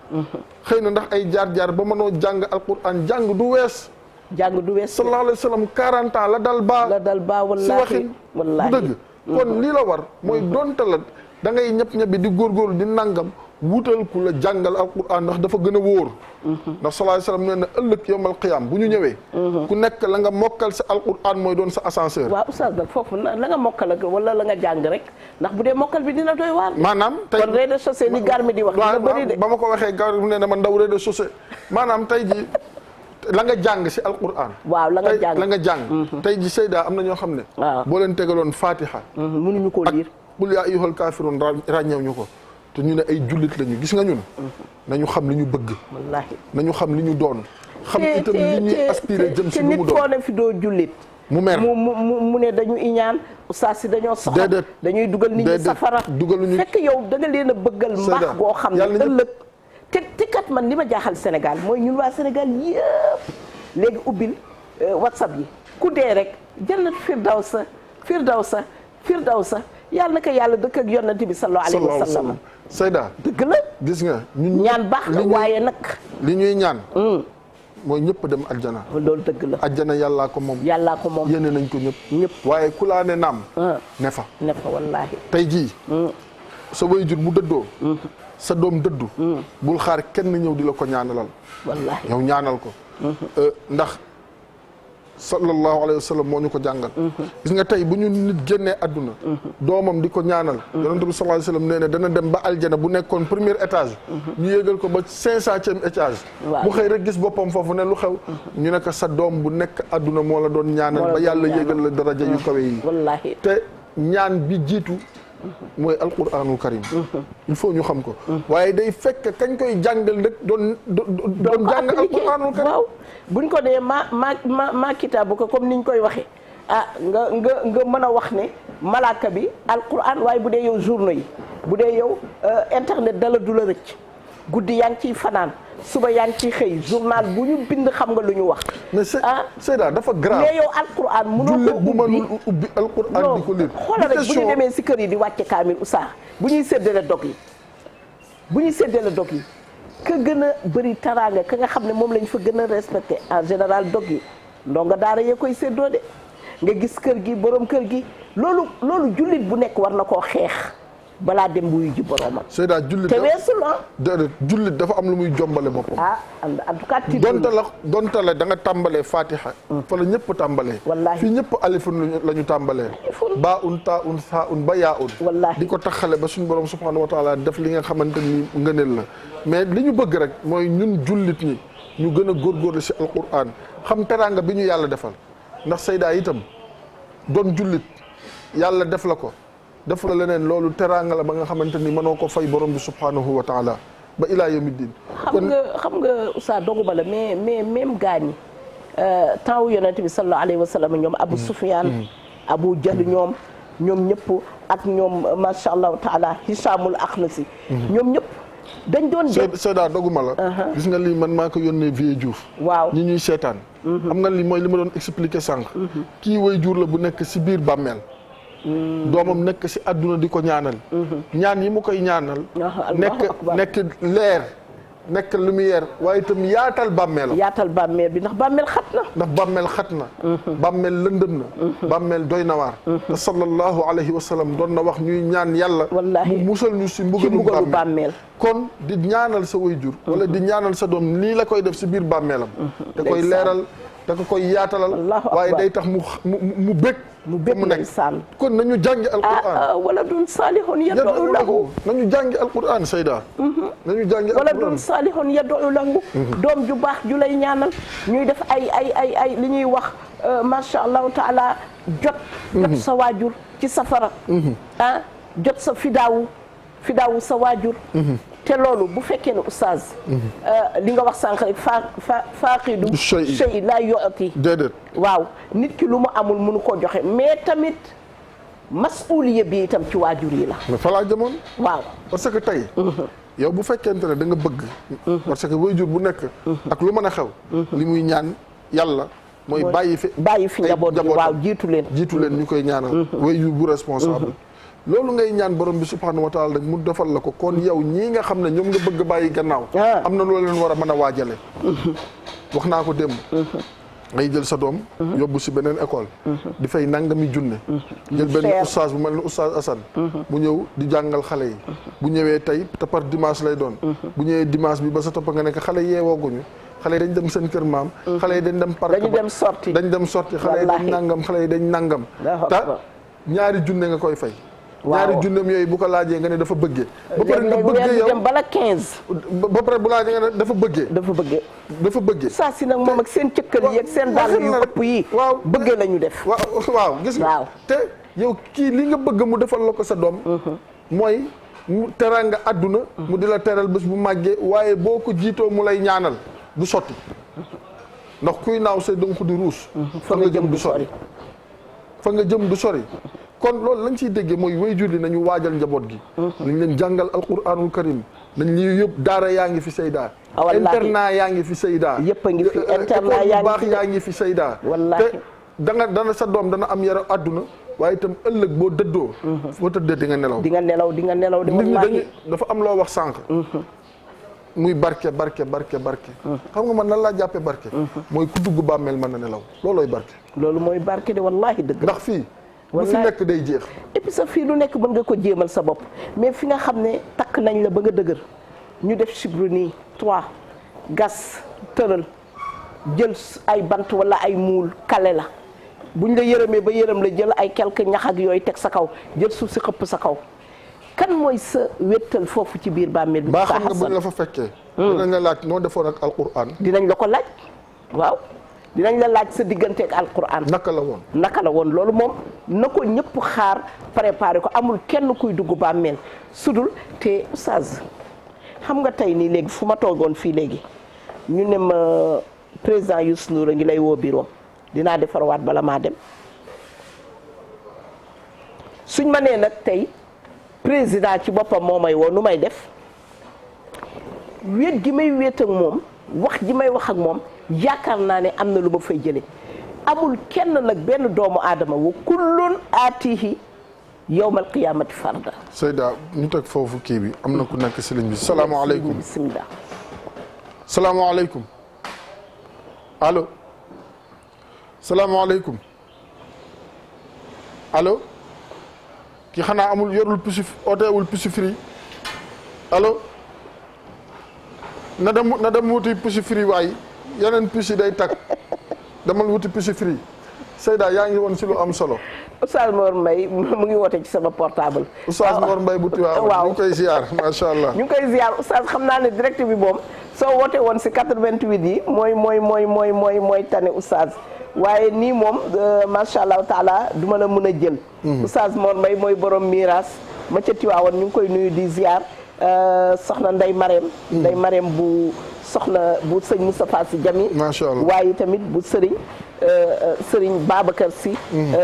xëy na ndax ay jaar-jaar ba mënoo jàng alquran jàng du wees. jàng du wees. sallallahu alayhi wa sallam 40 ans la dal baa. wallaahi si waxin bu dëgg. kon lii la war mooy donte la da ngay ñëpp ñëpp di góorgóorlu di nangam wutal ku la jàngal alquran ndax dafa gën a wóor ndax sallallahu alayhi wasallam nee na ëllëg yawmal qiyaam bu ñu ñëwee ku nekk la nga mokkal sa alquran mooy doon sa ascenseur. waaw oustaz nag foofu la nga mokkal ak wala la nga jàng rek ndax bu dee mokkal bi dina doy waar. maanaam tey kon rez-de-chaussée li garmi di wax dina bëri de. ba ma ko waxee garmi nee na man ndaw rez-de-chaussée maanaam tey ji la nga jàng si alquran. waaw la nga jàng la nga jàng. tey ji Seyda am na ñoo xam ne. waaw boo leen tegaloon Fatiha. mënuñu koo liir. qul yaa ayyuhal kaafiruun ràññeew ñu ko te ñu ne ay jullit lañu gis nga ñun. nañu xam li ñu bëgg. wallaahi nañu xam li ñu doon. xam itam li ñuy aspiré jëm si lu mu doon te nit foo ne fi doo jullit. mu mer mu ne dañu iñaan oustaz si dañoo soxla. dañuy dugal nit ñi safara. dugaluñu fekk yow da nga leen a bëggal mbaax goo xam ne ëllëg. te kat man li ma jaaxal Sénégal mooy ñun waa Sénégal yëpp léegi ubbil WhatsApp yi ku dee rek jannat firdawsa yàlla na ko yàlla dëkk ak yonent bi sallallahu alayhi wa sallam. Seyda dëgg la gis nga ñun ñaan baax na waaye nag li ñuy ñaan mooy ñëpp dem aljana. loolu dëgg la aljana yàllaa ko moom yéene nañ ko ñëpp waaye ku laa ne naam ne fa wallaahi tey jii sa waajur bu dëddoo sa doom dëddu bul xaar kenn ñëw di la ko ñaanalal wallaahi yow ñaanal ko ndax sallallahu alayhi wa sallam moo ñu ko jàngal gis nga tey bu ñu nit génnee àdduna doomam di ko ñaanal yonent bi sallallahu alayhi wa sallam nee na dana dem ba aljana bu nekkoon premier étage ñu yéegal ko ba 500e étage bu xëy rek gis boppam foofu ne lu xew ñu ne ko sa doom bu nekk àdduna moo la doon ñaanal ba yàlla yéegal la daraja yu kawe yi wallaahi te ñaan bi jiitu mooy alquranul karim il faut ñu xam ko waaye day fekk kañ koy jàngal rek doon jàng alquranul karim waaw buñ ko dee ma kitaabu ko comme niñ koy waxee nga mën a wax ne malaaka bi alquran waaye bu dee yow journaux yi bu dee yow internet dala du la rëcc guddi yaa ngi ciy fanaan suba yaa ngi ciy xëy journal bu ñu bind xam nga lu ñu wax. mais Seyda dafa grave. mais yow alquran mënoo ko bu mënul ubbi alquran di ko lire. xoolal rek bu ñu demee si kër yi di wàcce kaamil Oustaz bu ñuy séddale dog yi ka gën a bëri taraanga ka nga xam ne moom lañ fa gën a respecté en général dog yi ndongo daara yee koy séddoo de nga gis kër gi borom kër gi loolu jullit bu nekk war na koo xeex. balaa dem wuyu ji boromam. Seyda jullit te weesul déedéet jullit dafa am lu muy jombale boppam. en tout cas. donte la da nga tàmbalee Fatiha. fa la ñëpp tàmbalee. wallaahi fii ñëpp alifun la ñu tàmbalee. baa un taa un saa un ba yaa un. wallaahi di ko taxale ba suñu borom subhanahu wa taala def li nga xamante ni ngëneel la mais li ñu bëgg rek mooy ñun jullit ñi ñu gën a góorgóorlu si alquran xam teraanga bi ñu yàlla defal ndax Seyda itam doon jullit yàlla def la ko. def la leneen loolu teraanga la ba nga xamante ni mënoo ko fay borom bi subhanahu wa taala ba ilaa yawmi diin. xam nga Oustaz doguma la mais même gaañi temps wu yonent bi sallallahu alayhi wa sallam ñoom Abu Sufyaan Abu Jahl ñoom ñëpp ak ñoom macha allah taala Hisaamul Axnasi ñoom ñëpp dañ doon def Seyda doguma la. gis nga lii man maa ko yónnee Vieux Diouf. waaw ñi ñuy seetaan. xam nga lii mooy li ma doon expliquer sànq. kii way jur la bu nekk si biir bàmmeel. doomam nekk si àdduna di ko ñaanal. ñaan yi mu koy ñaanal. nekk leer nekk lumière waaye itam yaatal bàmmeelam. yaatal bàmmeel bi ndax bàmmeel xat na. bàmmeel lëndëm na. bàmmeel doy na waar. te sallallahu alayhi wa sallam doon na wax ñuy ñaan yàlla. wallaahi mu musal ñu si mbugalu bàmmeel. kon di ñaanal sa waajur wala di ñaanal sa doom lii la koy def si biir bàmmeelam. da koy leeral da ko koy yaatalal. waaye day tax mu bëgg. mu nekk kon nañu jàngi alquran wala dun saalihun yad'u lahu nañu jàngi alquran Seyda nañu jàngi alquran wala dun saalihun yad'u lahu doom ju baax ju lay ñaanal ñuy def ay li ñuy wax masha allahu taala jot sa waajur ci safara jot sa fidaawu sa waajur te loolu bu fekkee ne oustaz li nga wax sànq rek faaqidu shay laa yu'ti déedéet waaw nit ki lu mu amul mënu koo joxe mais tamit masuuliya bi itam ci waajur yi la mais fa laa jëmoon waaw parce que tey yow bu fekkente ne da nga bëgg parce que waajur bu nekk ak lu mën a xew li muy ñaan yàlla mooy bàyyi fi njaboot bi waaw jiitu leen ñu koy ñaanal waajur bu responsable loolu ngay ñaan borom bi subhanahu wa taala rek mu defal la ko kon yow ñii nga xam ne ñoom nga bëgg bàyyi gannaaw am na loo leen war a mën a waajale wax naa ko démb ngay jël sa doom yóbbu si beneen école di fay nangami junne jël benn oustaz bu mel ni oustaz Assane bu ñëw di jàngal xale yi bu ñëwee tey te par dimanche lay doon bu ñëwee dimanche bi ba sa toppa nga nekk xale yeewooguñu xale yi dañ dem seen kër maam xale yi dañ dem parc dañ dem sorti xale yi dañ nangam xale yi dañ nangam te ñaari junne nga koy fay ñaari junneem yooyu bu ko laajee nga ne dafa bëggee ba pare nga bëggee yow dem bala 15 ba pare bu laajee nga ne dafa bëggee saa si nag moom ak seen cëkkal yi ak seen dàll yu ëpp yi waaw bëggee la ñu def waaw gis nga te yow kii li nga bëgg mu defal la ko sa doom mooy mu teraanga àdduna mu di la teral bés bu màggee waaye boo ko jiitoo mu lay ñaanal du sotti ndax kuy naaw say danga ko di ruus fa nga jëm du sori kon loolu lañ ciy déggee mooy waajur yi nañu waajal njaboot gi nañ leen jàngal alquranul karim nañ lii yëpp daara yaa ngi fi sayda internat yaa ngi fi sayda yëpp a ngi fi internat yaa ngi fi sayda te dana sa doom dana am yara àdduna waaye itam ëllëg boo dëddoo boo tëddee di nga nelaw nit ñi dafa am loo wax sànq muy barke xam nga man nan laa jàppee barke mooy ku dugg bàmmeel mën na nelaw loolooy barke loolu mooy barke de wallahi dëgg ndax fii lu fi nekk day jeex et puis sa fii lu nekk mën nga ko jéemal sa bopp mais fi nga xam ne takk nañ la ba nga dëgër ñu def chibru nii 3 gas tëral jël ay bant wala ay muul kale la buñ la yërëmee ba yërëm la jël ay quelque ñax ak yooyu teg sa kaw jël suuf si xëpp sa kaw kan mooy sa wéttal foofu ci biir bàmmeel bi baa xam nga buñ la fa fekkee dinañ la laaj noo defoon ak alquran dinañ la ko laaj waaw dinañ la laaj sa diggante ak alquran naka la woon loolu moom na ko ñëpp xaar préparé ko amul kenn kuy dugg bàmmeel sudul te oustaz xam nga tey nii léegi fu ma toogoon fii léegi ñu ne ma président Youssou Ndour a ngi lay woo bureau dinaa defarwaat bala maa dem suñ ma nee nag tey président ci boppam moo may woo nu may def wéet gi may wéet ak moom wax ji may wax ak moom yaakaar naa ne am na lu ma fay jële amul kenn nag benn doomu aadama wa kullun aatihi yawmal qiyaamati farda Seyda ñu teg foofu kii bi am na ku nekk si ligne bi salaamaaleykum bismillah salaamaaleykum allo salaamaaleykum allo ki xanaa amul yorul pusi ooteewul pusi firi allo na dem wuti pusi firi waay yeneen pusi day tag demal wuti pusi firi Seyda yaa ngi woon si lu am solo Oustaz Mor Mbaye mu ngi woote ci sama portable Oustaz Mor Mbaye bu Tiwaawan waaw ñu ngi koy ziar macha allah ñu ngi koy ziar Oustaz xam naa ne direct bi moom soo woote woon si 88 yi mooy tane Oustaz waaye nii moom macha allah taala du ma la mën a jël Oustaz Mor Mbaye mooy borom miiras ma ca Tiwaawan ñu ngi koy nuyu di ziar soxna Ndey Marème bu soxna bu sëñ Moustapha Sy Jamil macha allah waaye tamit bu sëriñ Babacar Sy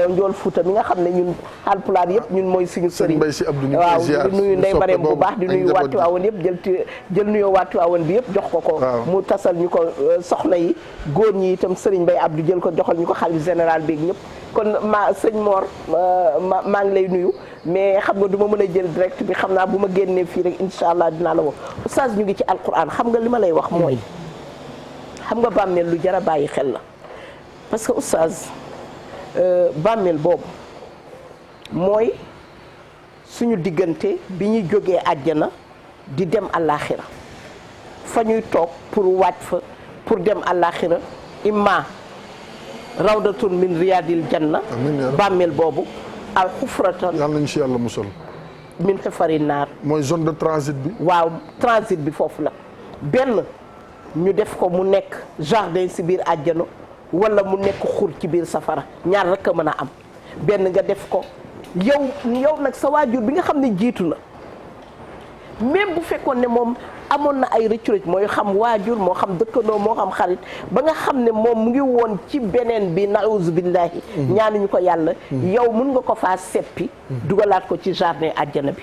Njool Fuuta mi nga xam ne ñun Haalpulaar yëpp ñun mooy suñu sëriñ waaw di nuyu Ndey Marème bu baax di nuyu waa Tiwaawan yëpp jël nuyoo waa Tiwaawan bi yëpp jox ko mu tasal ñu ko soxna yi góor ñi itam sëriñ Bay Abdou jël ko joxal ñu ko xalif général bi ñëpp kon sëñ Mor maa ngi lay nuyu mais xam nga du ma mën a jël direct bi xam naa bu ma génnee fii rek incha allah dinaa la wax oustaz ñu ngi ci alquran xam nga li ma lay wax mooy xam nga bàmmeel lu jar a bàyyi xel la parce que oustaz bàmmeel boobu mooy suñu diggante bi ñuy jógee àjjana di dem àllaaxira fa ñuy toog pour wàcc fa pour dem àllaaxira imma rawdatun min riyadil janna bàmmeel boobu al xufratan yàlla nañu si yàlla musal min xifari naar mooy zone de transit bi waaw transit bi foofu la benn ñu def ko mu nekk jardin si biir àjjana wala mu nekk xur ci biir safara ñaar rek a mën a am benn nga def ko yow nag sa waajur bi nga xam ne jiitu na même bu fekkoon ne moom amoon na ay rëcc-rëcc mooy xam waajur moo xam dëkkandoo moo xam xarit ba nga xam ne moom mu ngi woon ci beneen bi nauzu billahi ñaanuñu ko yàlla yow mun nga ko faa seppi dugalaat ko ci jardin àjjana bi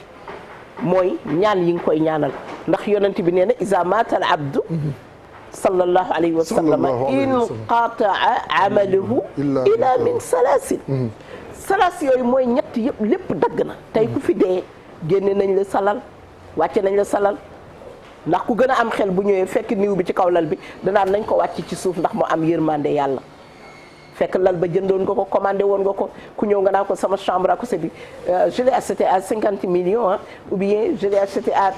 mooy ñaan yi nga koy ñaanal ndax yonent bi nee na iza maata al abdu sallallahu alayhi wa sallam inqataa amaluhu ila min salaasin salaas yooyu mooy ñett yëpp lépp dagg na tey ku fi dee génne nañ la salal wàcce nañ la salal ndax ku gën a am xel bu ñëwee fekk niw bi ci kaw lal bi danaan nañ ko wàcc ci suuf ndax mu am yërmande yàlla fekk lal ba jëndoon nga ko commandé woon nga ko ku ñëw nga naa ko sama chambre à coucher bi je l'ai acheté à 50 millions hein, ou bien je l'ai acheté à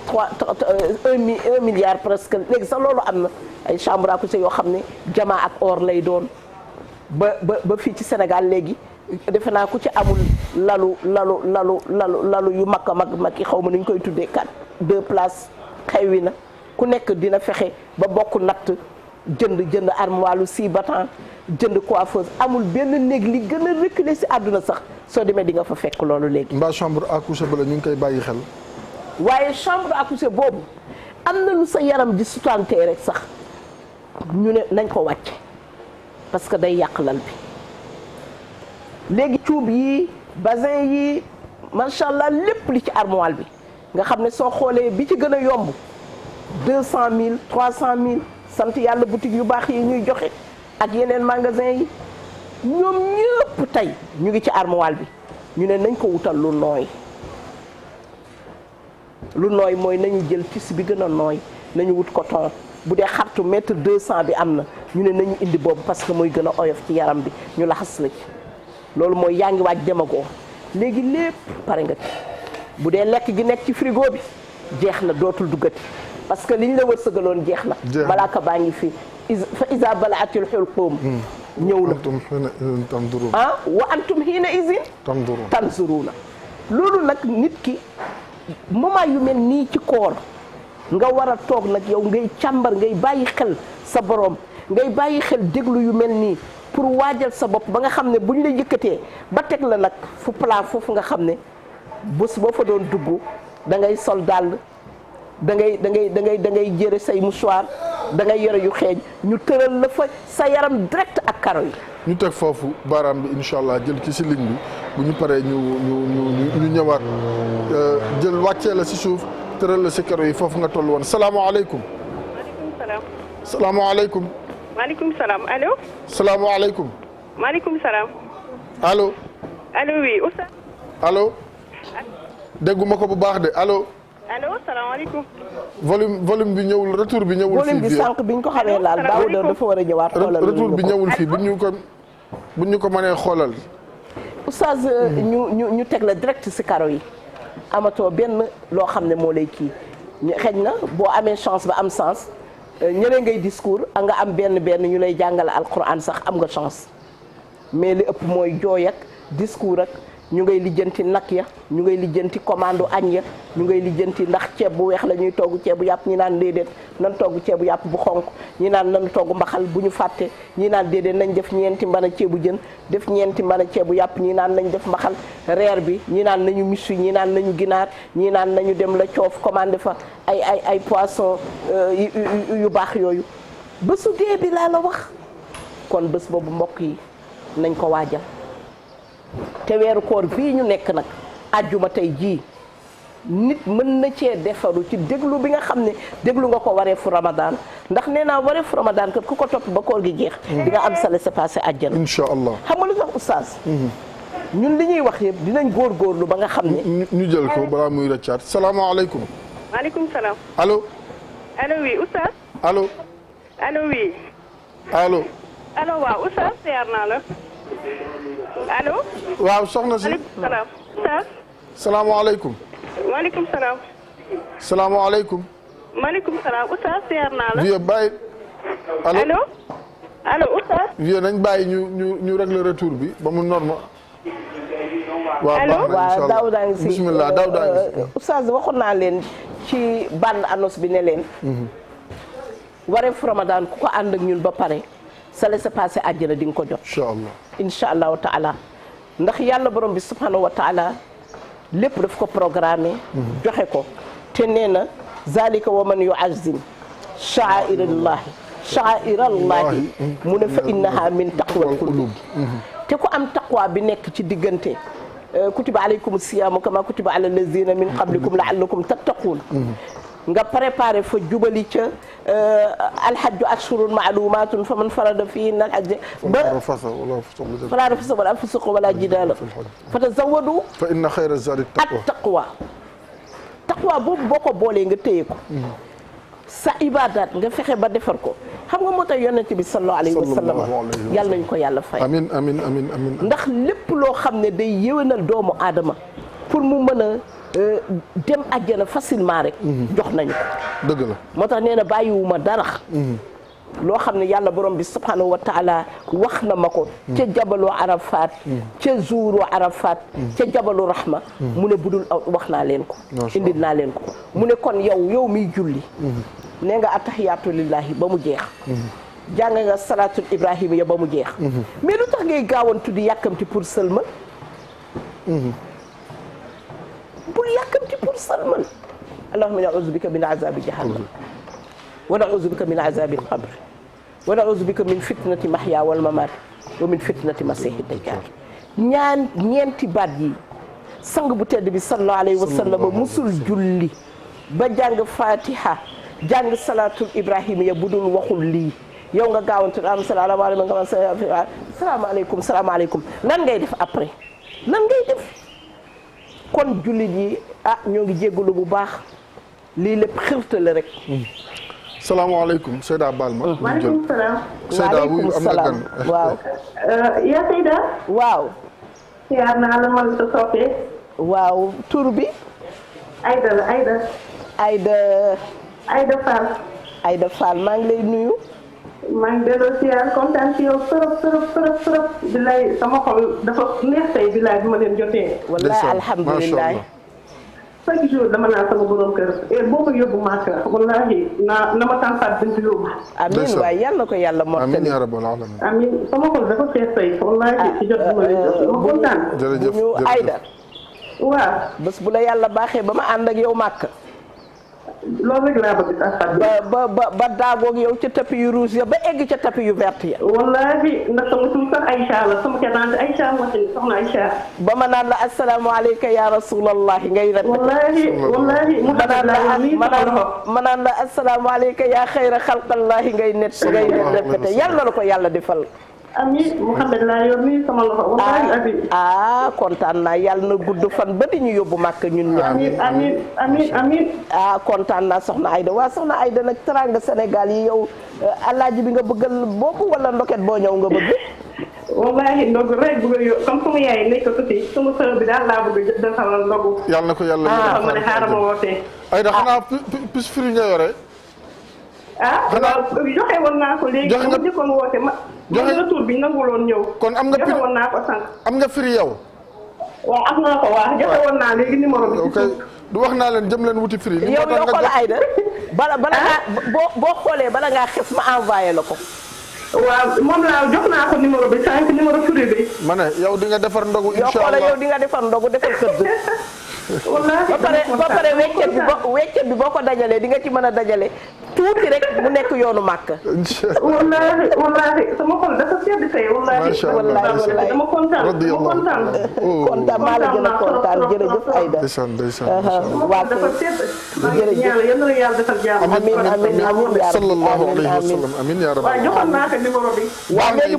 1 milliard presque léegi sax loolu am na ay chambre à coucher yoo xam ne jamaa ak or lay doon ba fii ci Sénégal léegi defe naa ku ci amul lalu yu mag a mag yi xaw ma nu ñu koy tuddee 2 places xewwi na ku nekk dina fexe ba bokk natt jënd armoire lu 6 battant jënd coiffeuse amul benn néeg li gën a reculé si àdduna sax soo demee di nga fa fekk loolu léegi. mbaa chambre à coucher ba la ñu ngi koy bàyyi xel. waaye chambre à coucher boobu am na lu sa yaram di sutantee rek sax ñu ne nañ ko wàcce parce que day yàq lal bi léegi cuub yi basin yi macha allah lépp li ci armoire bi nga xam ne soo xoolee bi ci gën a yomb 200 000 300 000 sant yàlla boutique yu baax yi ñuy joxe ak yeneen magasin yi ñoom ñëpp tey ñu ngi ci armoire bi ñu ne nañ ko wutal lu nooy mooy nañu jël tissu bi gën a nooy nañu wut coton bu dee xartu mètre 200 bi am na ñu ne nañu indi boobu parce que mooy gën a oyof ci yaram bi ñu laxas la ci loolu mooy yaa ngi waaj demagoo léegi lépp pare nga ci bu dee lekk gi nekk ci frigo bi jeex na dootul duggati parce que liñ la wërsëgaloon jeex na malaaka baa ngi fi fa iza balaatil xulqum ñëw na ah wa antum hiina izin tanzuruuna loolu nag nit ki moment yu mel nii ci koor nga war a toog nag yow ngay càmbar ngay bàyyi xel sa borom ngay bàyyi xel déglu yu mel nii pour waajal sa bopp ba nga xam ne bu ñu la yëkkatee ba teg la nag fu plat foofu nga xam ne bés boo fa doon dugg da ngay sol dàll da ngay jëre say mouchoir da ngay yore yu xeeñ ñu tëral la fa sa yaram direct ak karo yi. ñu teg foofu baaraam bi incha allah jël ci si ligne bi bu ñu paree ñu ñëwaat jël wàccee la si suuf tëral la si karo yi foofu nga toll woon salaamaaleykum. maaleykum salaam. salaamaaleykum. maaleykum salaam allo. salaamaaleykum. maaleykum salaam. allo. allo oui oustaz. allo. dégguma ko bu baax de allo. allo salaamaaleykum. volume bi ñëwul retour bi ñëwul. fii volume bi sànq bi ñu ko xamee laal Daouda dafa war a ñëwaat. xoolal retour bi ñëwul fii bu ñu ko mënee xoolal. oustaz ñu teg la direct si karo yi amatoo benn loo xam ne moo lay kii xëj na boo amee chance ba am sens ñële ngay discours a nga am benn ñu lay jàngale alquran sax am nga chance mais li ëpp mooy jooy ak discours ak ñu ngay lijjanti nag ya ñu ngay lijjanti commande añ ya ñu ngay lijjanti ndax ceeb bu weex la ñuy togg ceebu yàpp ñi naan déedéet nan togg ceebu yàpp bu xonk ñi naan nan togg mbaxal bu ñu fàtte ñi naan déedéet nañ def ñeenti mbana ceebu jën def ñeenti mbana ceebu yàpp ñi naan nañ def mbaxal reer bi ñi naan nañu misu ñi naan nañu ginaar ñi naan nañu dem la coof commandé fa ay poisson yu baax yooyu bésu dee bi laa la wax kon bés boobu mbokk yi nañ ko waajal te weeru koor bii ñu nekk nag àjjuma tey jii nit mën na cee defaru ci déglu bi nga xam ne déglu nga ko wareefu Ramadan ndax nee naa wareefu Ramadan kat ku ko topp ba koor gi jeex. di nga am sa laissez-passer àjjana. incha allah xam nga lu tax oustaz. ñun li ñuy wax yëpp dinañ góorgóorlu ba nga xam ne. ñu jël ko balaa muy rëccaat salaamaaleykum. maaleykum salaam. allo. allo oui oustaz. allo. allo oui. allo. allo waaw oustaz siyaar naa la. allo. waaw soxna si. maaleykum salaam. oustaz. salaamaaleykum. maaleykum salaam. salaamaaleykum. maaleykum salaam oustaz siyaar naa la. vieux bàyyi. allo. allo oustaz. vieux nañ bàyyi ñu régler retour bi ba mu normal. allo waaw Daouda ngi si bismillah Daouda ngi si. oustaz waxoon naa leen ci bande annonce bi ne leen. wareefu Ramadan ku ko ànd ak ñun ba pare sa laissez-passer àjjana di nga ko jot. incha allah incha allahu taala ndax yàlla borom bi subhanahu wa taala lépp daf ko programmé. joxe ko te nee na zalika wa man yu'azzim sha'airallahi mu ne fa innaha min taqwal qulub te ku am taqwa bi nekk ci diggante kutiba alaykum siyaamu kama kutiba ala allazina min qablikum la'allakum tattaqun nga préparé fa jubali ca alhajju ashhurun ma'lumatun fa man farada fihinna alhajja fala rafasa wala fusuqa wala jidala fa tazawwadu fa inna khayra zadi taqwa boobu boo ko boolee nga téye ko sa ibadat nga fexe ba defar ko xam nga moo tax yonent bi sallallahu alayhi wa sallam yàlla nañu ko yàlla fay. amiin amiin amiin amiin. ndax lépp loo xam ne day yéwénal doomu aadama pour mu mën a dem àjjana facilement rek. jox nañu ko. dëgg la moo tax nee na bàyyiwuma dara. loo xam ne yàlla borom bi subhanahu wa taala wax na ma ko. ca jabalu Arafat. ca zuuru Arafat. ca jabalu Rahma. mu ne budul wax naa leen ko. indil naa leen ko mu ne kon yow miy julli. nee nga attahiyaatu lillahi ba mu jeex. jàng nga salaatul Ibrahima ya ba mu jeex. mais lu tax ngay gaawantu di yàkkamti pour sëlmal. bul yàkkamti pour sëlmal. allahumma na'uuzu bika min azaabi jahannam. wa na'uuzu bika min azaabil qabr. wa na'uuzu bika min fitnati mahyaa wal mamaat wa min fitnati masiihi dajjaal. ñeenti baat yi sang bu tedd bi sallallahu alayhi wa sallam musul julli ba jàng Fatiha jàng salaatul Ibrahima ya budul waxul lii. yow nga gaawantu am salaamaaleykum nga salaamaaleykum salaamaaleykum lan ngay def après lan ngay def kon jullit yi ñoo ngi jéggalu bu baax lii lépp xirta la rek. salaamaaleykum Seyda Baal ma. maaleykum salaam. Seyda wuyu am na gan. waaw. yaa Seyda. waaw. siyaar naa la man sa soppee. waaw tur bi. Aïda la Aïda. Aïda Fall. Aïda Fall maa ngi lay nuyu. maa ngi delloo siyaar kontaan ci yow trop. bilaay sama xol dafa neex tey bilaay bi ma leen jotee. wallaay alhamdulilah. chaque jour dama naa sama borom kër boo ko yóbbu Màkka wallaahi na ma tànfaat dañ ci yóbbu. amiin waay yal na ko yàlla mottali. amiin yaa rabbal aalamiin. amiin sama xol dafa fees tey wallaahi ci jot bi ma leen jot ma kontaan. jërëjëf bu ñu Aïda. waaw. bés bu la yàlla baaxee ba ma ànd ak yow Màkka. loolu rek laa bëgg tànfaat. ba daagoog yow ca tapis yu rouge ya ba egg ca tapis yu vert ya. wallaahi ndax sama tur sax Aïcha la sama kàddaante Aïcha moo ci soxna Aïcha. ba ma naan la asalaamaaleykum ya rasulallah ngay répété. wallaahi ma naan la asalaamaaleykum ya xayra xalqallahi ngay répété yàlla na la ko yàlla defal. amiin Mouhamed laa yor nii sama loxo. wallaahi kontaan naa yàlla na gudd fan ba di ñu yóbbu màkk ñun ñëpp. amiin. kontaan naa soxna Aïda waa soxna Aïda nag teranga Sénégal yi yow alaaji bi nga bëggal boobu wala ndoket boo ñëw nga bëgg. wallaahi ndogu rek bëgg a yób comme sama yaay nekk tuuti sama sœur bi daal laa bëgg a defal ndogu. yàlla na ko yàlla ma ne xaaral ma wootee. Aïda xanaa pis firi nga yore. joxe woon naa ko léegi. joxe nga njëkkoon woote ma. joxe retour bi nanguloon ñëw. kon am nga joxe woon naa ko sànq. am nga firi yow. waaw am naa ko waaw joxe woon naa léegi numéro bi. ok du wax naa leen jëm leen wuti firi. li yow yoo xool Aïda bala ngaa boo xoolee bala ngaa xef ma envoyé la ko. waaw moom laa jox naa ko numéro bi sànq numéro firi bi. ma ne yow di nga defar ndogu incha allah yow di nga defar ndogu defar këdd. wallaahi ba pare weccet bi boo ko dajalee di nga ci mën a dajale tuuti rek mu nekk yoonu màkk. wallaahi sama xol dafa sedd tey wallaahi dama kontaan kontaan maa la gën a kontaan jërëjëf Aïda. waa dafa sedd jërëjëf yal na yàlla defal jàmm. amiin sallallahu alayhi wa sallam amiin yaa rabbi. waaw joxoon naa ko numéro bi. waaw léegi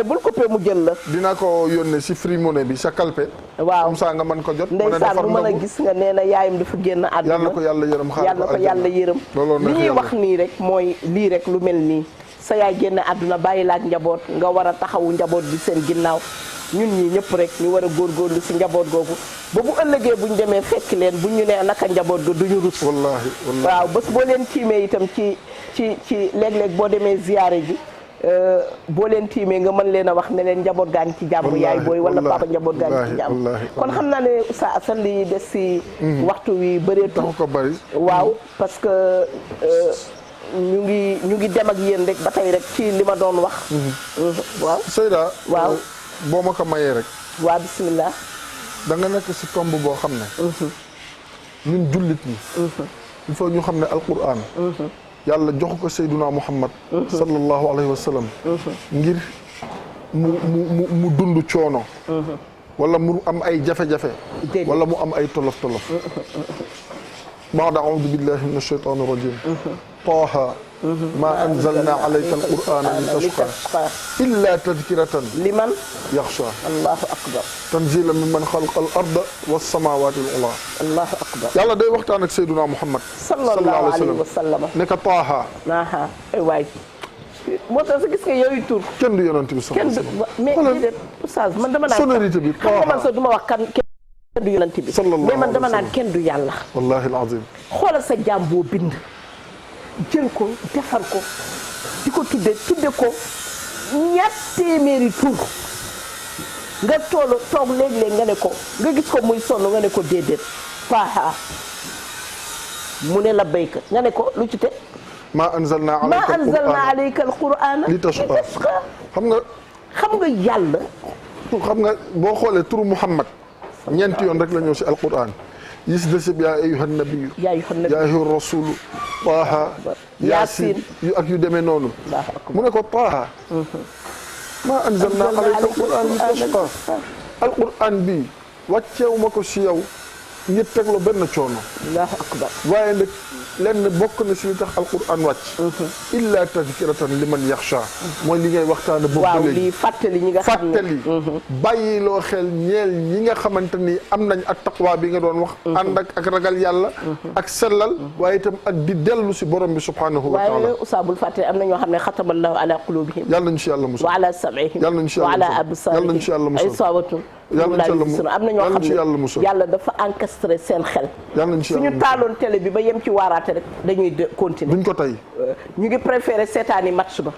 bul coupé mu jël la. dina ko yónnee si Free Money bi sa kalpe. waaw comme ça nga mën ko jot. ndeysaan bu mën a gis nga nee na yaayam dafa génn àdduna. yàlla na ko yàlla yërëm xaar yàlla na ko yàlla yërëm. li ñuy wax nii rek mooy lii rek lu mel nii sa yaay génn àdduna bàyyi la ak njaboot nga war a taxawu njaboot bi seen ginnaaw ñun ñii ñëpp rek ñu war a góorgóorlu si njaboot googu ba bu ëllëgee buñ demee fekk leen buñ ñu nee naka njaboot ga duñu rus. wallaahi waaw bés boo leen tiimee itam ci léeg-léeg boo demee ziyaare ji boo leen tiimee nga mën leen a wax ne leen njaboot gaa ngi ci jàmm yaay booy wala papa njaboot gaa ngi ci jàmm kon xam naa ne Oustaz Assane li des si waxtu wi bëreetu ko bari waaw parce que ñu ngi dem ak yéen rek ba tey rek ci li ma doon wax waaw Seyda waaw boo ma ko mayee rek waaw bismillah da nga nekk si tomb boo xam ne ñun jullit ñi il faut ñu xam ne alquran yàlla jox ko Seyduna Muhammad sallallahu alayhi wa sallam ngir mu dund coono wala mu am ay jafe-jafe wala mu am ay tolof-tolof baada audu billahi min ashaytani rajim taaha ma anzalna alayka alqur'ana litashqa illa tadhkiratan liman yaxsha allahu akbar tanzilan mimman xalaqa al arda wassamawati al ula allahu akbar yàlla day waxtaan ak Seyduna Muhammad sallallahu alayhi wa sallam ne ko taaha ay waay moo tax gis nga yooyu tur. kenn du yonent bi kenn du mais déedéet oustaz man dama naan sonorité bi xam nga man sax du ma wax kan kenn du yonent bi mais man dama naan kenn du yàlla. wallahi alazim. xoolal sa jaam boo bind jël ko defar ko di ko tudde ko ñaar téeméeri tur nga toog léeg-léeg nga ne ko nga gis ko muy sonn nga ne ko déedéet Taaha mu ne la béykat nga ne ko lu ci te ma anzalna alayka alqur'ana li tashqa xam nga yàlla. xam nga boo xoolee turu Muhammad ñeenti yoon rek la ñëw si alquran yis desib yaa ayyuhan nabiyyu yaa ayyuhar rasulu Taaha Yaasin yu ak yu demee noonu mu ne ko Taaha ma anzalna alayka alquran li tashqa alquran bi wàcceewu ma ko si yow ngir teg la benn coono. allahu akbar. waaye nag lenn bokk na si li tax alquran wàcc. illa tadkiratan liman yaxsha. mooy li ngay waxtaane boobu ba léegi. waaw lii fàttali ñi nga xam ne fàttali. bàyyi loo xel ñeel ñi nga xamante ni am nañ ak taqwa bi nga doon wax. ànd ak ragal yàlla. ak sellal. waaye itam ak di dellu si borom bi subhanahu wa taala. waaye usaabul fàttali am na ñoo xam ne xatamallahu ala qulubihim. yàlla nañu si yàlla musal. wa ala sam'ihim. yàlla nañu si yàlla musal. wa ala absaarihim. yàlla nañu si yàlla musal. ay sawatun. yàlla nañu si yàlla musal. am na ñoo xam ne yàlla dafa encastré seen xel. yàlla nañu si yàlla suñu taaloon télé bi ba yem ci waaraate rek dañuy continuer. duñ ko tey. ñu ngi préféré seetaani match ba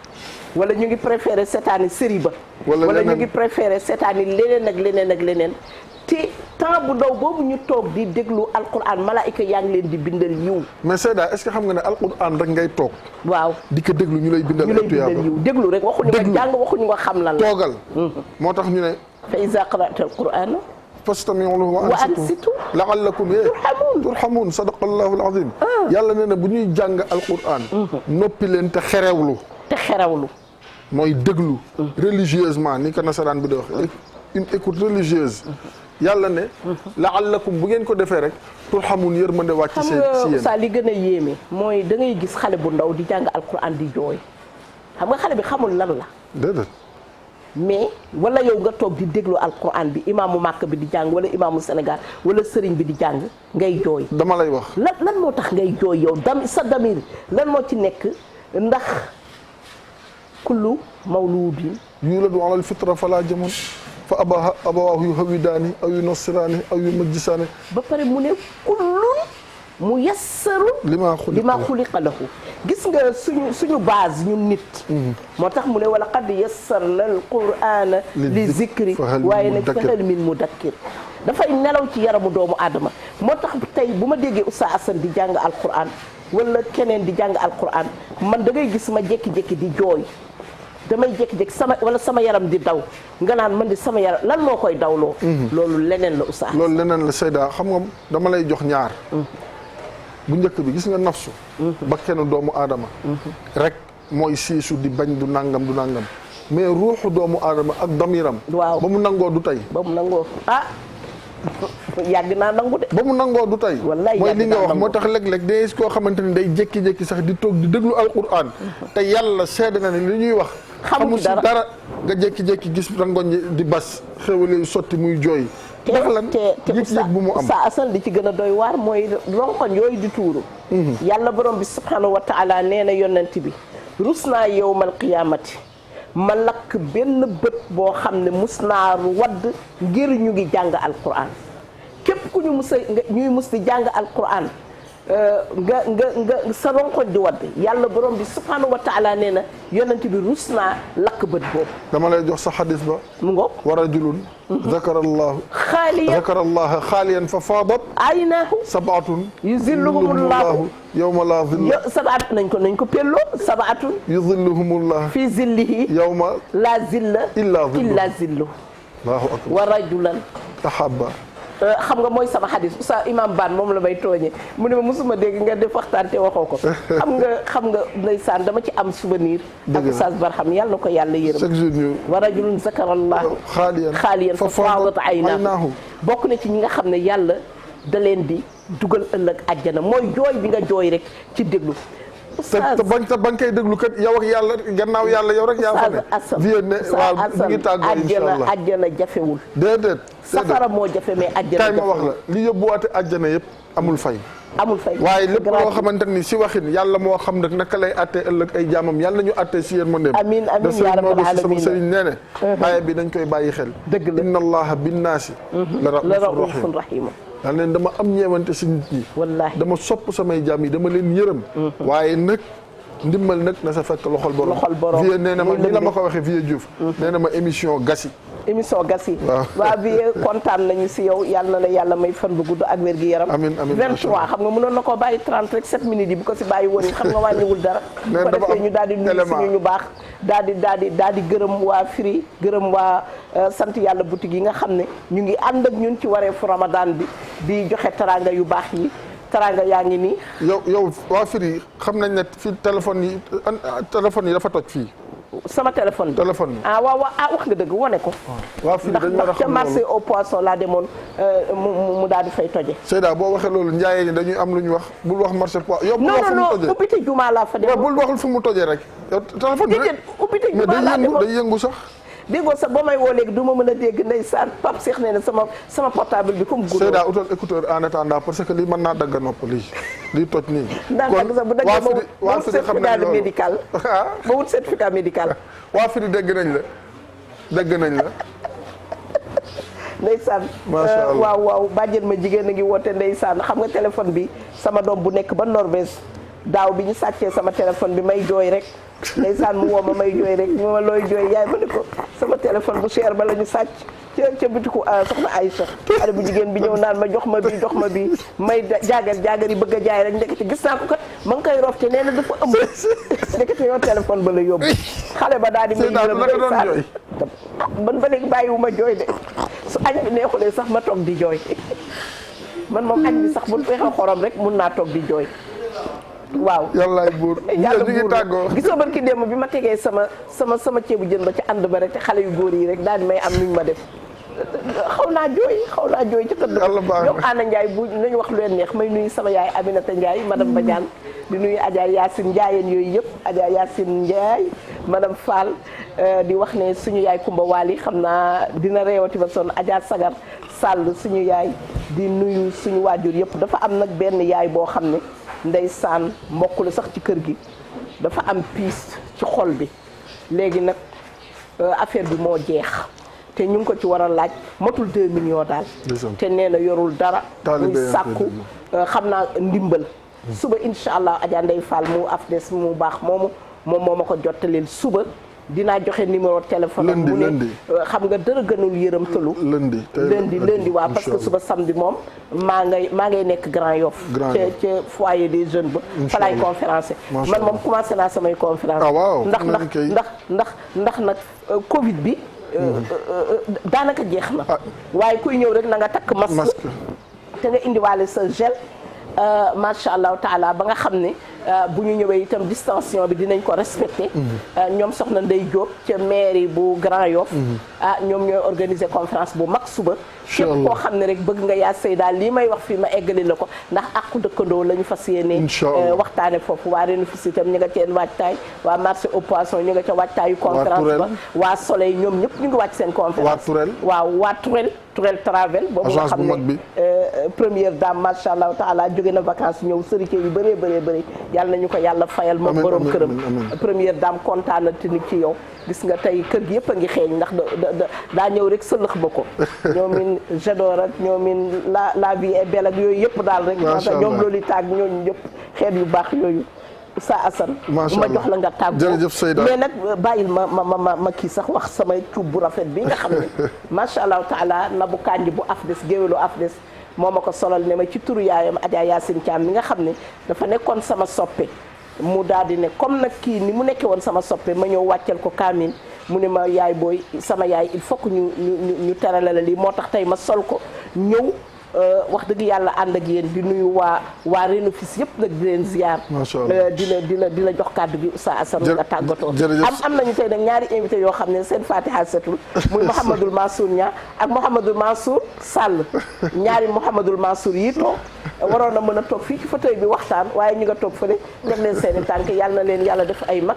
wala ñu ngi préféré seetaani série ba. wala ñu ngi préféré seetaani leneen ak leneen ak leneen. te temps bu ndaw boobu ñu toog di déglu alquran malaayika yaa ngi leen di bindal yiw. mais Seyda est-ce que xam nga ne alquran rek ngay toog. waaw di ko déglu ñu lay bindal ay tuyaaba yiw déglu rek waxuñu nga jàng waxuñu nga xam lan la. toogal. moo tax ñu ne. fa iza qara'ta alqur'ana fastami'u lahu wa ansitu la'allakum turhamun sadaqallahu alazim. yàlla nee na bu ñuy jàng alquran. noppi leen te xerewlu. mooy déglu. religieusement ni ko nasaraan bi di wax une écoute religieuse. yàlla ne. la'allakum bu ngeen ko defee rek. turhamun yërmande wàcc si yéen. xam nga li gën a yéeme mooy da ngay gis xale bu ndaw di jàng alquran di jooy xam nga xale bi xamul lan la. déedéet. mais wala yow nga toog di déglu alquran bi imaamu Màkk bi di jàng wala imaamu Sénégal wala sëriñ bi di jàng ngay jooy. dama lay wax. lan moo tax ngay jooy yow sa damir lan moo ci nekk ndax kullu mawludin yuladu ala alfitra fala jamun fa abawaahu yuhawwidaani aw yunassiraani aw yumajjisaani. ba pare mu ne kullun mu yassaru lima xuliqa lahu. gis nga suñu base ñun nit. moo tax mu ne wala qad yassarna alqur'ana li zikri waaye nag fahal min mudakkir. dafay nelaw ci yaramu doomu aadama moo tax tey bu ma déggee Oustaz Assane di jàng alqur'an wala keneen di jàng alqur'an man da ngay gis ma jékki-jékki di jooy damay jékki-jékki sama yaram di daw nga naan man di sama yaram lan moo koy dawloo. loolu leneen la Oustaz. loolu leneen la Seyda xam nga dama lay jox ñaar. bu njëkk bi gis nga nafsu. bakkenu doomu aadama. rek mooy siisu di bañ du nangam mais ruuxu doomu aadama ak damiram. waaw ba mu nangoo du tey. ba mu nangoo yàgg naa nangu de. ba mu nangoo du tey. wallaay mooy li nga wax moo tax léeg-léeg day gis koo xamante ni day jékki-jékki sax di toog di déglu alquran. te yàlla seede na ne li ñuy wax. xamul si dara nga jékki-jékki gis rangoñ di bas xéwale sotti muy jooy. ndax lan yëg-yëg bu mu am sa asal li ci gën a doy waar mooy ronkoñ yooyu di tuuru. yàlla borom bi subhanahu wa taala nee na yonent bi rus naa yawmal qiyaamati ma lakk benn bët boo xam ne mus naa wadd ngir ñu ngi jàng alquran képp ku ñu ñuy mus di jàng alquran nga sa ronkoñ di wadd yàlla borom bi subhanahu wa taala nee na yonent bi rus naa lakk bët boobu. dama lay jox sa xadis ba. mu ngoog wa rajulun. zakarallaha xaaliyan fa faadat aynaahu sabaatun yuzilluhumullahu yawma laa zilla. sabaat nañ ko pelloo sabaatun yuzilluhumullahu fi zillihi yawma laa zilla illa zillu. allahu akbar. wa rajulan tahabba. xam nga mooy sama xadis Oustaz Imam Ban moom la may tooñee mu ne ma mosuma dégg nga def waxtaan te waxoo ko. xam nga ndeysaan dama ci am souvenir. ak Oustaz Barham yàlla na ko yàlla yërëm. chaque jour ñu. wa rajulun zakarallahu xaaliyan fa faadat aynaahu bokk na ci ñi nga xam ne yàlla da leen di dugal ëllëg àjjana mooy jooy bi nga jooy rek ci déglu. te bañ koy déglu kat yow ak yàlla gannaaw yàlla yow rek yaa fa ne. vie ne waaw ñu ngi tàggoo incha allah àjjana jafewul. déedéet. safara moo jafe mais àjjana kay ma wax la li yóbbuwaate àjjana yëpp amul fay. amul fay waaye lépp loo xamante ni si waxin yàlla moo xam nag naka lay attee ëllëg ay jaamam yàlla ñu attee si yéen ma ndem. amiin amiin yaa rabbal aalamiin sama sëriñ nee ne aaya bi dañ koy bàyyi xel. dëgg la inna allaha binnaasi la raufun rahim. daa leen dama am ñeewante si nit ñi. wallaahi dama sopp samay jaam yi dama leen yërëm. waaye nag ndimbal nag na sa fekk loxol borom. vie nee na ma ni la ma ko waxee vie Diouf. nee na ma émission gasi. émission gas yi waaw bi kontaan nañu si yow yàlla na la yàlla may fan bu gudd ak wér gi yaram. amiin amiin 23 xam nga mënoon na koo bàyyi 30 rek 7 minutes yi bu ko si bàyyi woon xam nga wàññiwul dara. bu ko defee ñu daal di nuyu suñu ñu baax. daal di gërëm waa Firi gërëm waa sant yàlla boutique yi nga xam ne ñu ngi ànd ak ñun ci wareefu Ramadan bi di joxe taranga yu baax yi. taranga yaa ngi nii. yow waa Firi xam nañ ne fii téléphone yi dafa toj fii. sama téléphone bi waaw wax nga dëgg wane ko. waa fii dañu war a xam ndax marché au poisson laa demoon mu daal di fay toje. Seyda boo waxee loolu njaayee ni dañuy am lu ñu wax bul wax marché poisson. yow bul wax fu mu tojee non ubbite jumaa laa fa demoon. bul waxul fu mu tojee rek. yow téléphone bi rek ubbite jumaa laa demoon day yëngu sax. déggoo sax boo may woo léegi du ma mën a dégg ndeysaan Pape Cheikh nee na sama portable bi comme. Seyda utal écouteur en attendant parce que lii mën naa dagg nopp lii toj nii. kon sax bu daggee ma wut certificat médical. ma wut certificat médical. waa Firi dégg nañ la. ndeysaan macha allah waaw bàjjen ma jigéen a ngi woote ndeysaan xam nga téléphone bi sama doom bu nekk ba Norvège daaw bi ñu sàccee sama téléphone bi may jooy rek ndeysaan mu woo ma may jooy rek mu ma looy jooy yaay ma ne ko sama téléphone bu cher ba la ñu sàcc ca bitiku soxna Aïcha xale bu jigéen bi ñëw naan ma jox ma bi may jaagar yi bëgg a jaay rek ndekete gis naa ko kat ma ngi koy rof te nee na dafa ëmb ndekete yow téléphone ba la yóbbu xale ba daal di may yërëm ndeysaan man ba léegi bàyyiwu ma jooy de su añ bi neexulee sax ma toog di jooy man moom añ bi sax bu fexe xorom rek mun naa toog di jooy waaw yàllaay buur yàlla ñu ngi tàggoo gisoo barki démb bi ma tegee sama ceebu jën ba ci ànd ba rek te xale yu góor yi rek daal di may am nuñ ma def xaw naa jooy ci tëdd ñoom Anna Ndiaye bu nañu wax lu leen neex may nuyu sama yaay Aminata Ndiaye madame Badiane di nuyu Adja Yacine Ndiayeen yooyu yëpp Adja Yacine Ndiaye madame Fall di wax ne suñu yaay Kumba Waali xam naa dina reewati ba sonn Adja Sagar Sall suñu yaay di nuyu suñu waajur yëpp dafa am nag benn yaay boo xam ne ndeysaan mbokk la sax ci kër gi dafa am piis ci xol bi léegi nag affaire bi moo jeex te ñu ngi ko ci war a laaj motul 2 millions daal te nee na yorul dara muy sàkku xam naa ndimbal suba incha allah Adja Ndeye Fall mu AFDES mu baax moom moo ma ko jottaleel suba dinaa joxe numéro téléphone am mu ne xam nga dara gënul yërëmtalu lundi waaw parce que suba samedi moom maa ngay nekk Grand Yoff ca foyer des jeunes ba fa laay conférencé man moom commencé naa samay conférence ndax nag Covid bi daanaka jeex na waaye kuy ñëw rek na nga takk masque te nga indiwaale sa gel macha allahu taala ba nga xam ne bu ñu ñëwee itam distanciation bi dinañ ko respecté ñoom soxna Ndey Diop ca mairie bu Grand Yoff ñoom ñooy organiser conférence bu mag suba képp koo xam ne rek bëgg nga yaa sëy daal lii may wax fii ma eggali la ko ndax àqu dëkkandoo la ñu fas yéene waxtaane foofu waa Renefis itam ñi nga ceen waajtaay waa marché au poisson ñi nga ca waajtaayu conférence ba waa Soleil ñoom ñëpp ñu ngi wàcc seen conférence waa Tourel Travel boobu nga xam ne première dame macha allah taala jóge na vacances ñëw sërité yu bëree yàlla nañu ko yàlla fayal moom borom këram première dame kontaan na te ni ci yow gis nga tey kër gi yëpp a ngi xeeñ ndax daa ñëw rek sëlëx ba ko ñoomin j'adore ak ñoomin la vie est belle ak yooyu yëpp daal rek moo tax ñoom loolu taag ñooñu ñëpp xeet yu baax yooyu sa Assane ma jox la nga tàggu jërëjëf Seyda mais nag bàyyil ma kii sax wax samay cuub bu rafet bi nga xam ne macha allahu taala Nabou Kanji bu AFDES géwélu AFDES moo ma ko solal ne ma ci turu yaayam Adja Yacine Thiam mi nga xam ne dafa nekkoon sama soppe mu daal di ne comme nag kii ni mu nekkee woon sama soppe ma ñëw wàccel ko kaamin mu ne ma yaay booy sama yaay il faut que ñu terale la lii moo tax tey ma sol ko ñëw wax dëgg yàlla ànd ak yéen di nuyu waa Renofis yëpp nag di leen ziar. macha allah di la jox kàddu gi Oustaz Assane nga tàggatoo. am nañu tey nag ñaari invité yoo xam ne seen fatiha setul muy Mouhamadul Mansour Niang ak Mouhamadul Mansour Sall ñaari Mouhamadul Mansour yi toog waroon na mën a toog fii ci fauteuil bi waxtaan waaye ñu nga toog fële def leen seen i tànk yàlla na leen yàlla def ay mag.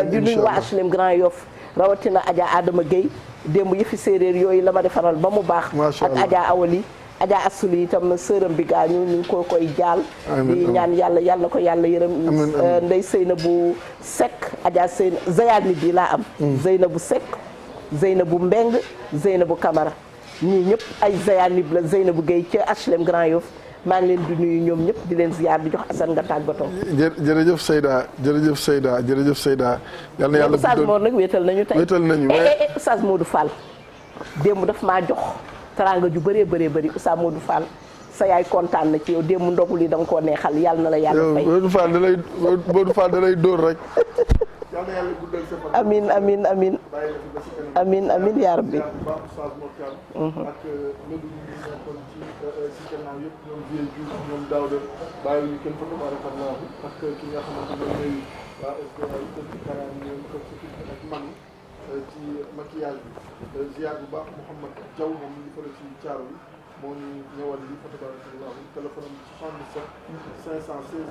di nuyu waa HLM Grand Yoff rawatina Adja Adama Gueye démb yëfi séeréer yooyu la ma defaral ba mu baax. ak Adja Awali Adja Asuli itam sërëm bi gaañu ñu ngi ko koy jaal. di ñaan yàlla na ko yàlla yërëm. Ndey Seynabu Seck Adja Zeyani bi laa am. Zeynabu Seck Zeynabu Mbeng Zeynabu Camara ñii ñëpp ay Zeyanib la Zeynabu Gueye ca HLM Grand Yoff maa ngi leen di nuyu ñoom ñëpp di leen ziar di jox Assane nga tàggatoo. jërëjëf Seyda yal na yàlla Oustaz Mor nag wéetal nañu tey Oustaz Modou Fall démb daf maa jox teraanga ju bëree bëri Oustaz Modou Fall sa yaay kontaan na ci yow démb ndogu li da nga koo neexal yàlla na la yàlla fay. Modou Fall da lay dóor rek. amin yaa rabbi. si gannaaw yëpp ñoom Vieux Diouf ñoom Daouda bàyyi ñu kenn fa tabarakallah ak ki nga xamante ne mooy waa SDA yi Karam ñoom ko ak man ci maquillage bi ziar bu baax Mouhamad Diaw moom ñu ngi fële ci caaro yi moo ñu ñëwal li fa tabarakallah téléphone am 77 516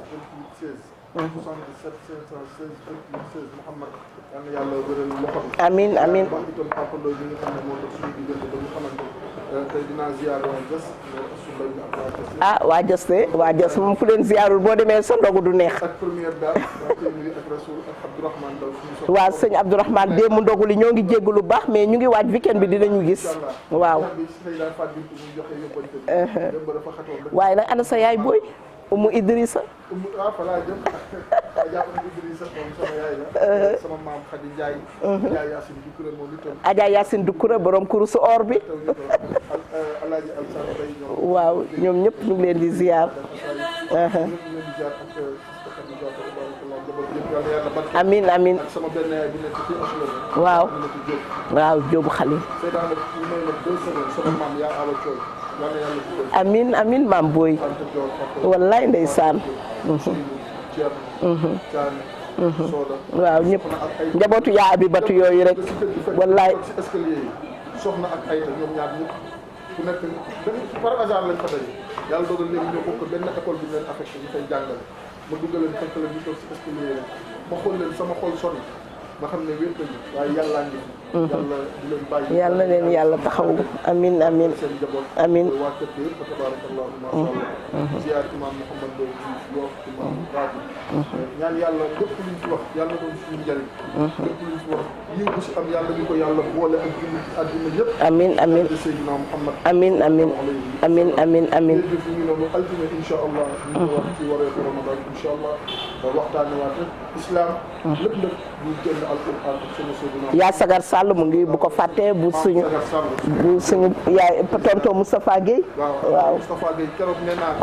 28 16 77 516 28 16 Mouhamad yal na yàlla wéral loxo bi. amiin wax itam Papa Ndoye bi nga xam ne moo tax suñu diggante ba ñu xamante tey dinaa ziar waa Dias waa Dias de waa Dias moom ku leen ziarul boo demee sa ndogu du neex. ak première dame ak Rasoul ak Abdourahmane Daw suñu waaw sëñ Abdourahmane démb ndogu li ñoo ngi jégg lu baax mais ñu ngi waaj weekend bi dinañu gis. waaw. waaye nag ana sa yaay booy. Umu Idrissa. falaa jëm Idrissa moom sama yaay la. sama maam Khady Ndiaye. Adja Yacine Doucouré moom itam. Adja Yacine Doucouré borom kurusu or bi. Alaaji Alsane Mbaye ñoom. waaw ñoom ñëpp ñu ngi leen di ziar. amin sama benn yaay bi nekk ci HLM. waaw Jóobu Xalil. sama maam yaa Awa Thioy. amin maam booy. wallaay ndeysaan. waaw ñëpp njabootu yaa abibatu yooyu rek. wallaay. soxna ak ay ñoom ñaar ñëpp ku nekk par hasard lañ fa daje yàlla dogal léegi ñoo bokk benn école bi ñu leen affecté ñu fay jàngale ma dugg leen fekk leen ñu toog si escalier rek ma xool leen sama xol sori ma xam ne wéet nañu waaye yàllaa ngi yàlla di leen bàyyi yàlla leen yàlla taxaw amin seen njaboot amin waa kër gi yëpp fa tabarakallah masha Allah ziar imam Mouhamad Ndoye Yoff imam rajo ñaan yàlla lépp luñ ci wax yàlla doon suñu njëriñ lépp luñ ci wax yiw bu si am yàlla ñu ko yàlla boole ak jullit ci àddina yëpp amin Seydina Mouhamad amin jëf ñu noonu altine insha Allah ñu ko wax ci wareetu Ramadan insha Allah waxtaane waate islam lépp nag bu génn alquran ak sama Seydina yaa sagar Sall mu ngi bu ko fàttee bu suñu yaay tonton Moustapha Guèye waaw Moustapha Guèye keroog nee naa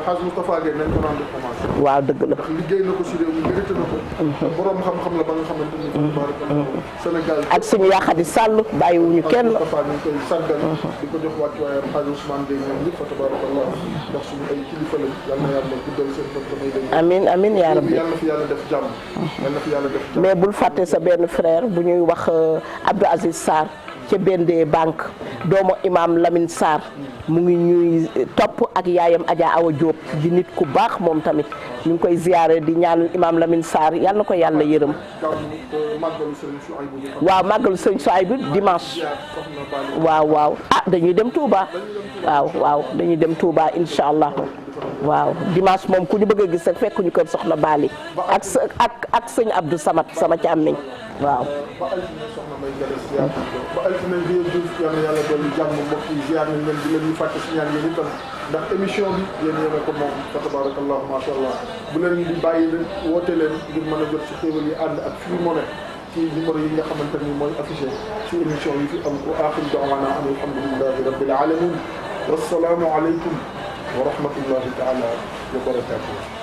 xaaj Moustapha Guèye nañ ko rendre hommage waaw dëgg la ndax liggéey na ko si réew mi mérité na ko borom xam-xam la ba nga xamante ni tabarakallah Sénégal ak suñu yaaxadi Sall bàyyiwuñu kenn Moustapha ñu ngi koy sargal di ko jox wàcc waaye xaaj Ousmane Guèye ñoom ñëpp fa tabarakallah ndax suñu ay kilifa lañ yal na yàlla guddal seen bopp tamay dañ amin yaa rabbi yàlla fi yàlla def jàmm yàlla fi yàlla def jàmm mais bul fàtte sa benn frère bu ñuy wax Abdou Aziz Sarr ca Bendé banque doomu imam Lamine Sarr mu ngi ñuy topp ak yaayam Adja Awa Diop di nit ku baax moom tamit ñu ngi koy ziyaare di ñaanal imam Lamine Sarr yàlla na ko yàlla yërëm. waaw màggalu sëñ Souaïbou dimanche. waaw dañuy dem Touba. waaw dañuy dem Touba incha allah. waaw dimanche moom ku ñu bëgg a gis rek fekk ñu kër Soxna Bali ak sëñ Abdou Samad sama càmmiñ waaw. ba altine soxna May Gale ziar ba altine Vieux Diouf yal na yàlla dolli jàmm mbokk yi ziar nañ leen di leen ñu fàtte si ñaan yéen itam ndax émission bi yéen a ko moom fa tabarakallah masha Allah bu leen di bàyyi leen woote leen ngir mën a jot si xéewal yi ànd ak Free Money ci numéro yi nga xamante ni mooy affiché ci émission yi fi am wa axiru da'wana an alhamdulillahi rabbil alamin wassalaamu aleykum wa rahmatullahi taala wa barakatuh